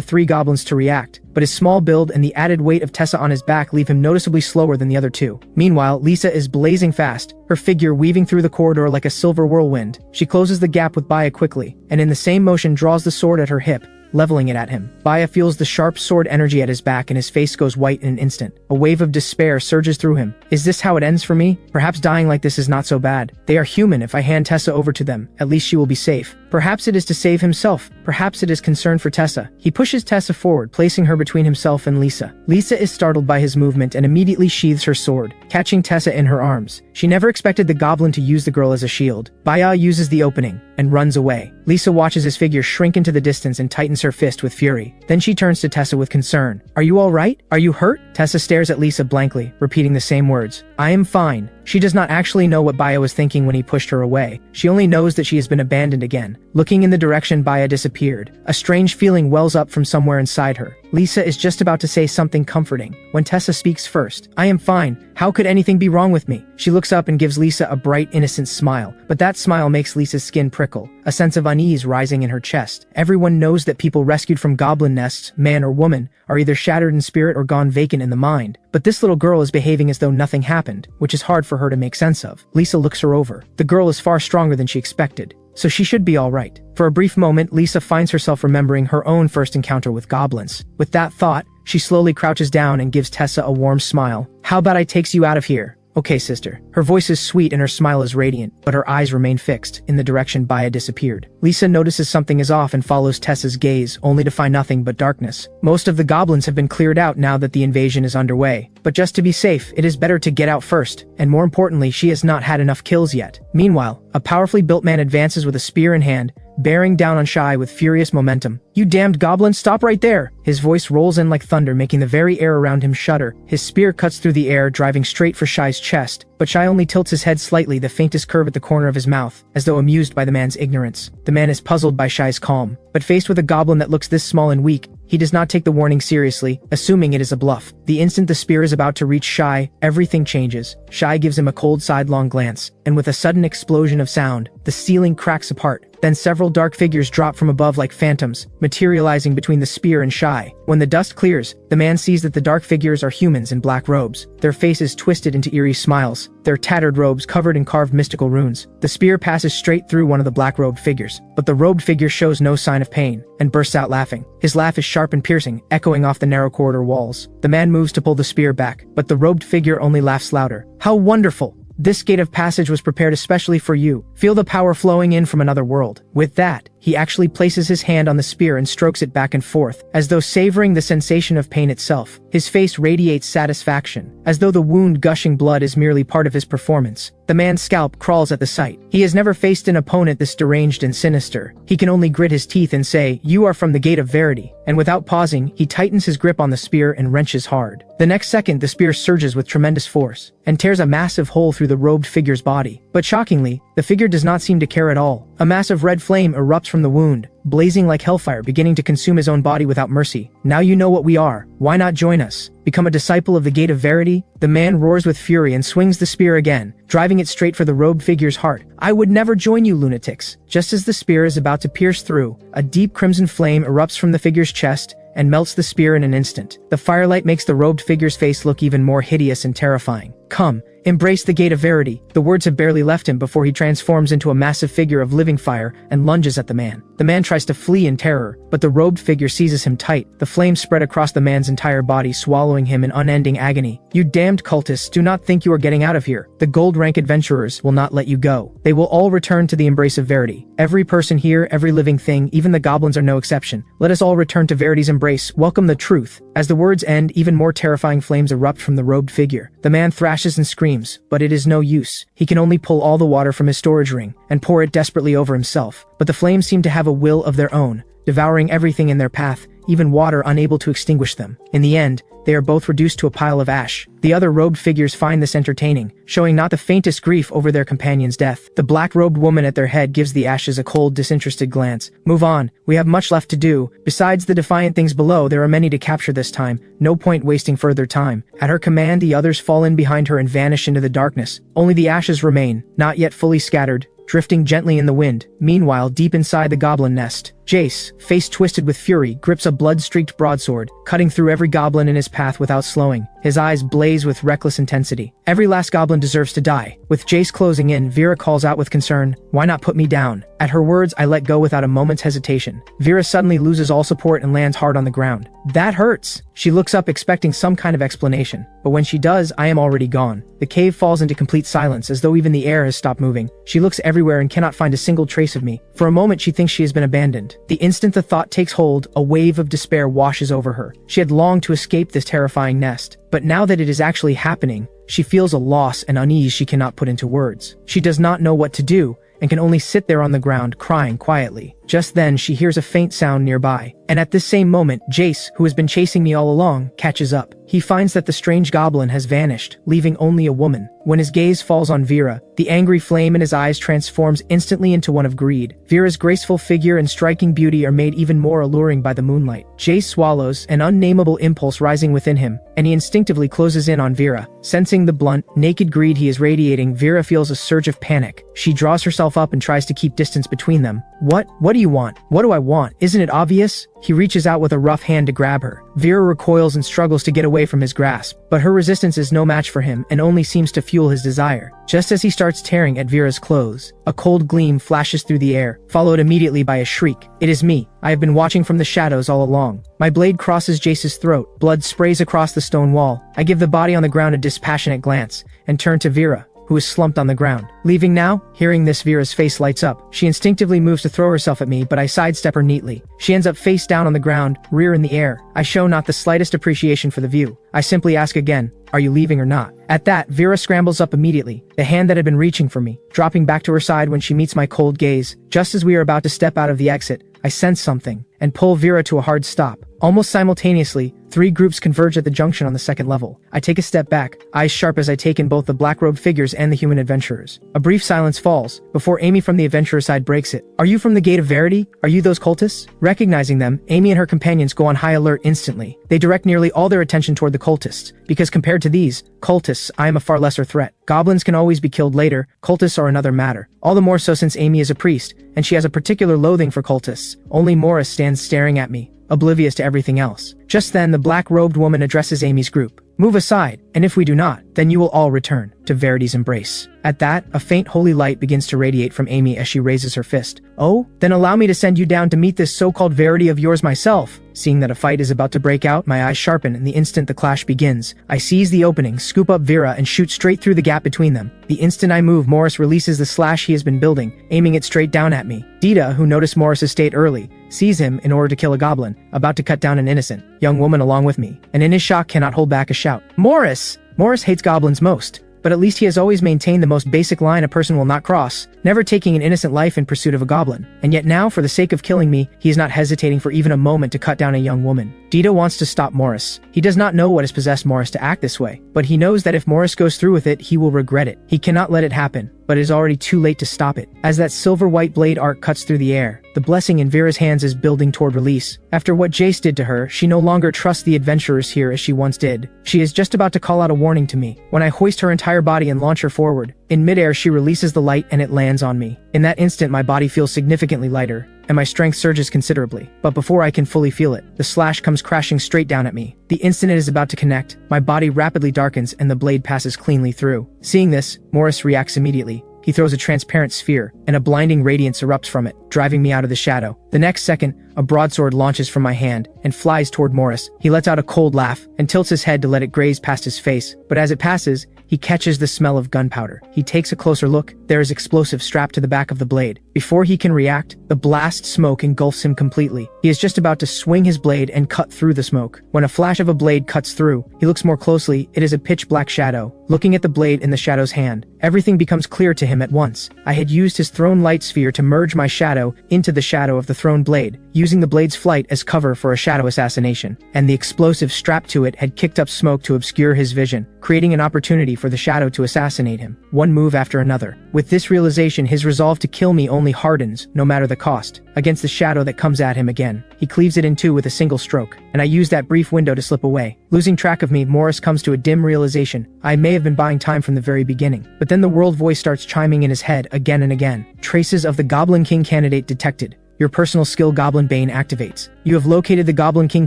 Speaker 1: three goblins to react, but his small build and the added weight of Tessa on his back leave him noticeably slower than the other two. Meanwhile, Lisa is blazing fast, her figure weaving through the corridor like a silver whirlwind. She closes the gap with Baya quickly, and in the same motion draws the sword at her hip, leveling it at him. Baya feels the sharp sword energy at his back and his face goes white in an instant. A wave of despair surges through him. Is this how it ends for me? Perhaps dying like this is not so bad. They are human. If I hand Tessa over to them, at least she will be safe. Perhaps it is to save himself. Perhaps it is concern for Tessa. He pushes Tessa forward, placing her between himself and Lisa. Lisa is startled by his movement and immediately sheathes her sword, catching Tessa in her arms. She never expected the goblin to use the girl as a shield. Baya uses the opening and runs away. Lisa watches his figure shrink into the distance and tightens her fist with fury. Then she turns to Tessa with concern. "Are you all right? Are you hurt?" Tessa stares at Lisa blankly, repeating the same words. "I am fine." She does not actually know what Baya was thinking when he pushed her away. She only knows that she has been abandoned again. Looking in the direction Baya disappeared, a strange feeling wells up from somewhere inside her. Lisa is just about to say something comforting when Tessa speaks first. "I am fine. How could anything be wrong with me?" She looks up and gives Lisa a bright, innocent smile, but that smile makes Lisa's skin prickle, a sense of unease rising in her chest. Everyone knows that people rescued from goblin nests, man or woman, are either shattered in spirit or gone vacant in the mind. But this little girl is behaving as though nothing happened, which is hard for her to make sense of. Lisa looks her over. The girl is far stronger than she expected, so she should be all right. For a brief moment, Lisa finds herself remembering her own first encounter with goblins. With that thought, she slowly crouches down and gives Tessa a warm smile. "How about I takes you out of here?" "Okay, sister." Her voice is sweet and her smile is radiant, but her eyes remain fixed in the direction Baya disappeared. Lisa notices something is off and follows Tessa's gaze, only to find nothing but darkness. Most of the goblins have been cleared out now that the invasion is underway, but just to be safe, it is better to get out first, and more importantly, she has not had enough kills yet. Meanwhile, a powerfully built man advances with a spear in hand, bearing down on Shai with furious momentum. "You damned goblin, stop right there!" His voice rolls in like thunder, making the very air around him shudder. His spear cuts through the air, driving straight for Shai's chest, but Shai only tilts his head slightly, the faintest curve at the corner of his mouth, as though amused by the man's ignorance. The man is puzzled by Shai's calm, but faced with a goblin that looks this small and weak, he does not take the warning seriously, assuming it is a bluff. The instant the spear is about to reach Shai, everything changes. Shai gives him a cold sidelong glance, and with a sudden explosion of sound, the ceiling cracks apart. Then several dark figures drop from above like phantoms, materializing between the spear and Shai. When the dust clears, the man sees that the dark figures are humans in black robes, their faces twisted into eerie smiles, their tattered robes covered in carved mystical runes. The spear passes straight through one of the black-robed figures, but the robed figure shows no sign of pain, and bursts out laughing. His laugh is sharp and piercing, echoing off the narrow corridor walls. The man moves to pull the spear back, but the robed figure only laughs louder. "How wonderful! This gate of passage was prepared especially for you. Feel the power flowing in from another world." With that, he actually places his hand on the spear and strokes it back and forth, as though savoring the sensation of pain itself. His face radiates satisfaction, as though the wound gushing blood is merely part of his performance. The man's scalp crawls at the sight. He has never faced an opponent this deranged and sinister. He can only grit his teeth and say, "You are from the Gate of Verity." And without pausing, he tightens his grip on the spear and wrenches hard. The next second, the spear surges with tremendous force, and tears a massive hole through the robed figure's body. But shockingly, the figure does not seem to care at all. A massive red flame erupts from the wound, blazing like hellfire, beginning to consume his own body without mercy. "Now you know what we are. Why not join us? Become a disciple of the Gate of Verity?" The man roars with fury and swings the spear again, driving it straight for the robed figure's heart. "I would never join you lunatics." Just as the spear is about to pierce through, a deep crimson flame erupts from the figure's chest and melts the spear in an instant. The firelight makes the robed figure's face look even more hideous and terrifying. "Come, embrace the Gate of Verity." The words have barely left him before he transforms into a massive figure of living fire and lunges at the man. The man tries to flee in terror, but the robed figure seizes him tight. The flames spread across the man's entire body, swallowing him in unending agony. "You damned cultists, do not think you are getting out of here. The gold-rank adventurers will not let you go. They will all return to the embrace of Verity. Every person here, every living thing, even the goblins are no exception. Let us all return to Verity's embrace. Welcome the truth." As the words end, even more terrifying flames erupt from the robed figure. The man thrashes and screams, but it is no use. He can only pull all the water from his storage ring and pour it desperately over himself. But the flames seem to have a will of their own, devouring everything in their path, even water unable to extinguish them. In the end, they are both reduced to a pile of ash. The other robed figures find this entertaining, showing not the faintest grief over their companion's death. The black-robed woman at their head gives the ashes a cold, disinterested glance. "Move on. We have much left to do. Besides the defiant things below, there are many to capture this time. No point wasting further time." At her command, the others fall in behind her and vanish into the darkness. Only the ashes remain, not yet fully scattered, drifting gently in the wind. Meanwhile, deep inside the goblin nest, Jace, face twisted with fury, grips a blood-streaked broadsword, cutting through every goblin in his path without slowing. His eyes blaze with reckless intensity. Every last goblin deserves to die. With Jace closing in, Vera calls out with concern, "Why not put me down?" At her words, I let go without a moment's hesitation. Vera suddenly loses all support and lands hard on the ground. "That hurts!" She looks up expecting some kind of explanation, but when she does, I am already gone. The cave falls into complete silence, as though even the air has stopped moving. She looks everywhere and cannot find a single trace of me. For a moment, she thinks she has been abandoned. The instant the thought takes hold, a wave of despair washes over her. She had longed to escape this terrifying nest, but now that it is actually happening, she feels a loss and unease she cannot put into words. She does not know what to do, and can only sit there on the ground crying quietly. Just then, she hears a faint sound nearby, and at this same moment, Jace, who has been chasing me all along, catches up. He finds that the strange goblin has vanished, leaving only a woman. When his gaze falls on Vera, the angry flame in his eyes transforms instantly into one of greed. Vera's graceful figure and striking beauty are made even more alluring by the moonlight. Jace swallows, an unnameable impulse rising within him, and he instinctively closes in on Vera. Sensing the blunt, naked greed he is radiating, Vera feels a surge of panic. She draws herself up and tries to keep distance between them. What do you want? What do I want? Isn't it obvious?" He reaches out with a rough hand to grab her. Vera recoils and struggles to get away from his grasp, but her resistance is no match for him and only seems to fuel his desire. Just as he starts tearing at Vera's clothes, a cold gleam flashes through the air, followed immediately by a shriek. "It is me. I have been watching from the shadows all along." My blade crosses Jace's throat. Blood sprays across the stone wall. I give the body on the ground a dispassionate glance and turn to Vera, who is slumped on the ground. "Leaving now?" Hearing this, Vera's face lights up. She instinctively moves to throw herself at me, but I sidestep her neatly. She ends up face down on the ground, rear in the air. I show not the slightest appreciation for the view. I simply ask again, Are you leaving or not? At that, Vera scrambles up immediately, the hand that had been reaching for me, dropping back to her side when she meets my cold gaze. Just as we are about to step out of the exit, I sense something, and pull Vera to a hard stop. Almost simultaneously, 3 groups converge at the junction on the second level. I take a step back, eyes sharp as I take in both the black-robed figures and the human adventurers. A brief silence falls, before Amy from the adventurer side breaks it. Are you from the Gate of Verity? Are you those cultists? Recognizing them, Amy and her companions go on high alert instantly. They direct nearly all their attention toward the cultists, because compared to these cultists, I am a far lesser threat. Goblins can always be killed later, cultists are another matter. All the more so since Amy is a priest, and she has a particular loathing for cultists. Only Morris stands staring at me, oblivious to everything else. Just then, the black-robed woman addresses Amy's group. Move aside, and if we do not, then you will all return to Verity's embrace. At that, a faint holy light begins to radiate from Amy as she raises her fist. Oh, then allow me to send you down to meet this so-called Verity of yours myself. Seeing that a fight is about to break out, my eyes sharpen, and the instant the clash begins, I seize the opening, scoop up Vera, and shoot straight through the gap between them. The instant I move, Morris releases the slash he has been building, aiming it straight down at me. Dita, who noticed Morris's state early, sees him in order to kill a goblin, about to cut down an innocent young woman along with me, and in his shock cannot hold back a shout. Morris! Morris hates goblins most, but at least he has always maintained the most basic line a person will not cross, never taking an innocent life in pursuit of a goblin. And yet now, for the sake of killing me, he is not hesitating for even a moment to cut down a young woman. Dita wants to stop Morris. He does not know what has possessed Morris to act this way, but he knows that if Morris goes through with it, he will regret it. He cannot let it happen, but it is already too late to stop it. As that silver-white blade arc cuts through the air, the blessing in Vera's hands is building toward release. After what Jace did to her, she no longer trusts the adventurers here as she once did. She is just about to call out a warning to me, when I hoist her entire body and launch her forward. In midair, she releases the light and it lands on me. In that instant, my body feels significantly lighter, and my strength surges considerably. But before I can fully feel it, the slash comes crashing straight down at me. The instant it is about to connect, my body rapidly darkens and the blade passes cleanly through. Seeing this, Morris reacts immediately. He throws a transparent sphere, and a blinding radiance erupts from it, driving me out of the shadow. The next second, a broadsword launches from my hand and flies toward Morris. He lets out a cold laugh and tilts his head to let it graze past his face, but as it passes, he catches the smell of gunpowder. He takes a closer look. There is explosive strapped to the back of the blade. Before he can react, the blast smoke engulfs him completely. He is just about to swing his blade and cut through the smoke. When a flash of a blade cuts through, he looks more closely. It is a pitch-black shadow. Looking at the blade in the shadow's hand, everything becomes clear to him at once. I had used his thrown light sphere to merge my shadow into the shadow of the thrown blade, using the blade's flight as cover for a shadow assassination, and the explosive strapped to it had kicked up smoke to obscure his vision, creating an opportunity for the shadow to assassinate him, one move after another. With this realization, his resolve to kill me only hardens, no matter the cost, against the shadow that comes at him again. He cleaves it in two with a single stroke, and I use that brief window to slip away. Losing track of me, Morris comes to a dim realization. I may have been buying time from the very beginning. But then the world voice starts chiming in his head again and again. Traces of the Goblin King candidate detected. Your personal skill Goblin Bane activates. You have located the Goblin King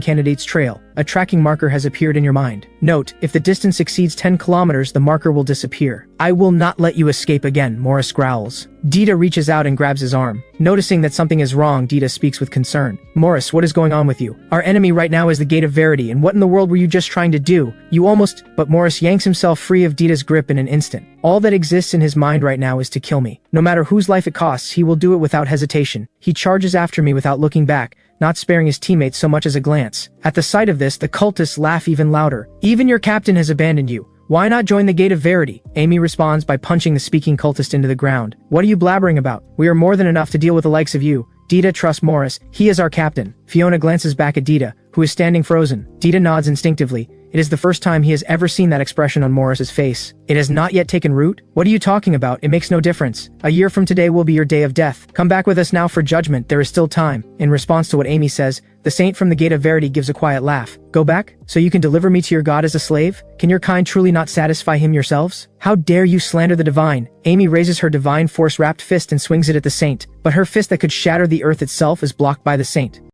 Speaker 1: candidate's trail. A tracking marker has appeared in your mind. Note, if the distance exceeds 10 kilometers, the marker will disappear. I will not let you escape again, Morris growls. Dita reaches out and grabs his arm. Noticing that something is wrong, Dita speaks with concern. Morris, what is going on with you? Our enemy right now is the Gate of Verity, and what in the world were you just trying to do? You almost... But Morris yanks himself free of Dita's grip in an instant. All that exists in his mind right now is to kill me. No matter whose life it costs, he will do it without hesitation. He charges after me without looking back, not sparing his teammates so much as a glance. At the sight of this, the cultists laugh even louder. Even your captain has abandoned you. Why not join the Gate of Verity? Amy responds by punching the speaking cultist into the ground. What are you blabbering about? We are more than enough to deal with the likes of you. Dita trusts Morris. He is our captain. Fiona glances back at Dita, who is standing frozen. Dita nods instinctively. It is the first time he has ever seen that expression on Morris's face. It has not yet taken root? What are you talking about? It makes no difference. A year from today will be your day of death. Come back with us now for judgment. There is still time. In response to what Amy says, the saint from the Gate of Verity gives a quiet laugh. Go back? So you can deliver me to your god as a slave? Can your kind truly not satisfy him yourselves? How dare you slander the divine? Amy raises her divine force-wrapped fist and swings it at the saint, but her fist that could shatter the earth itself is blocked by the saint.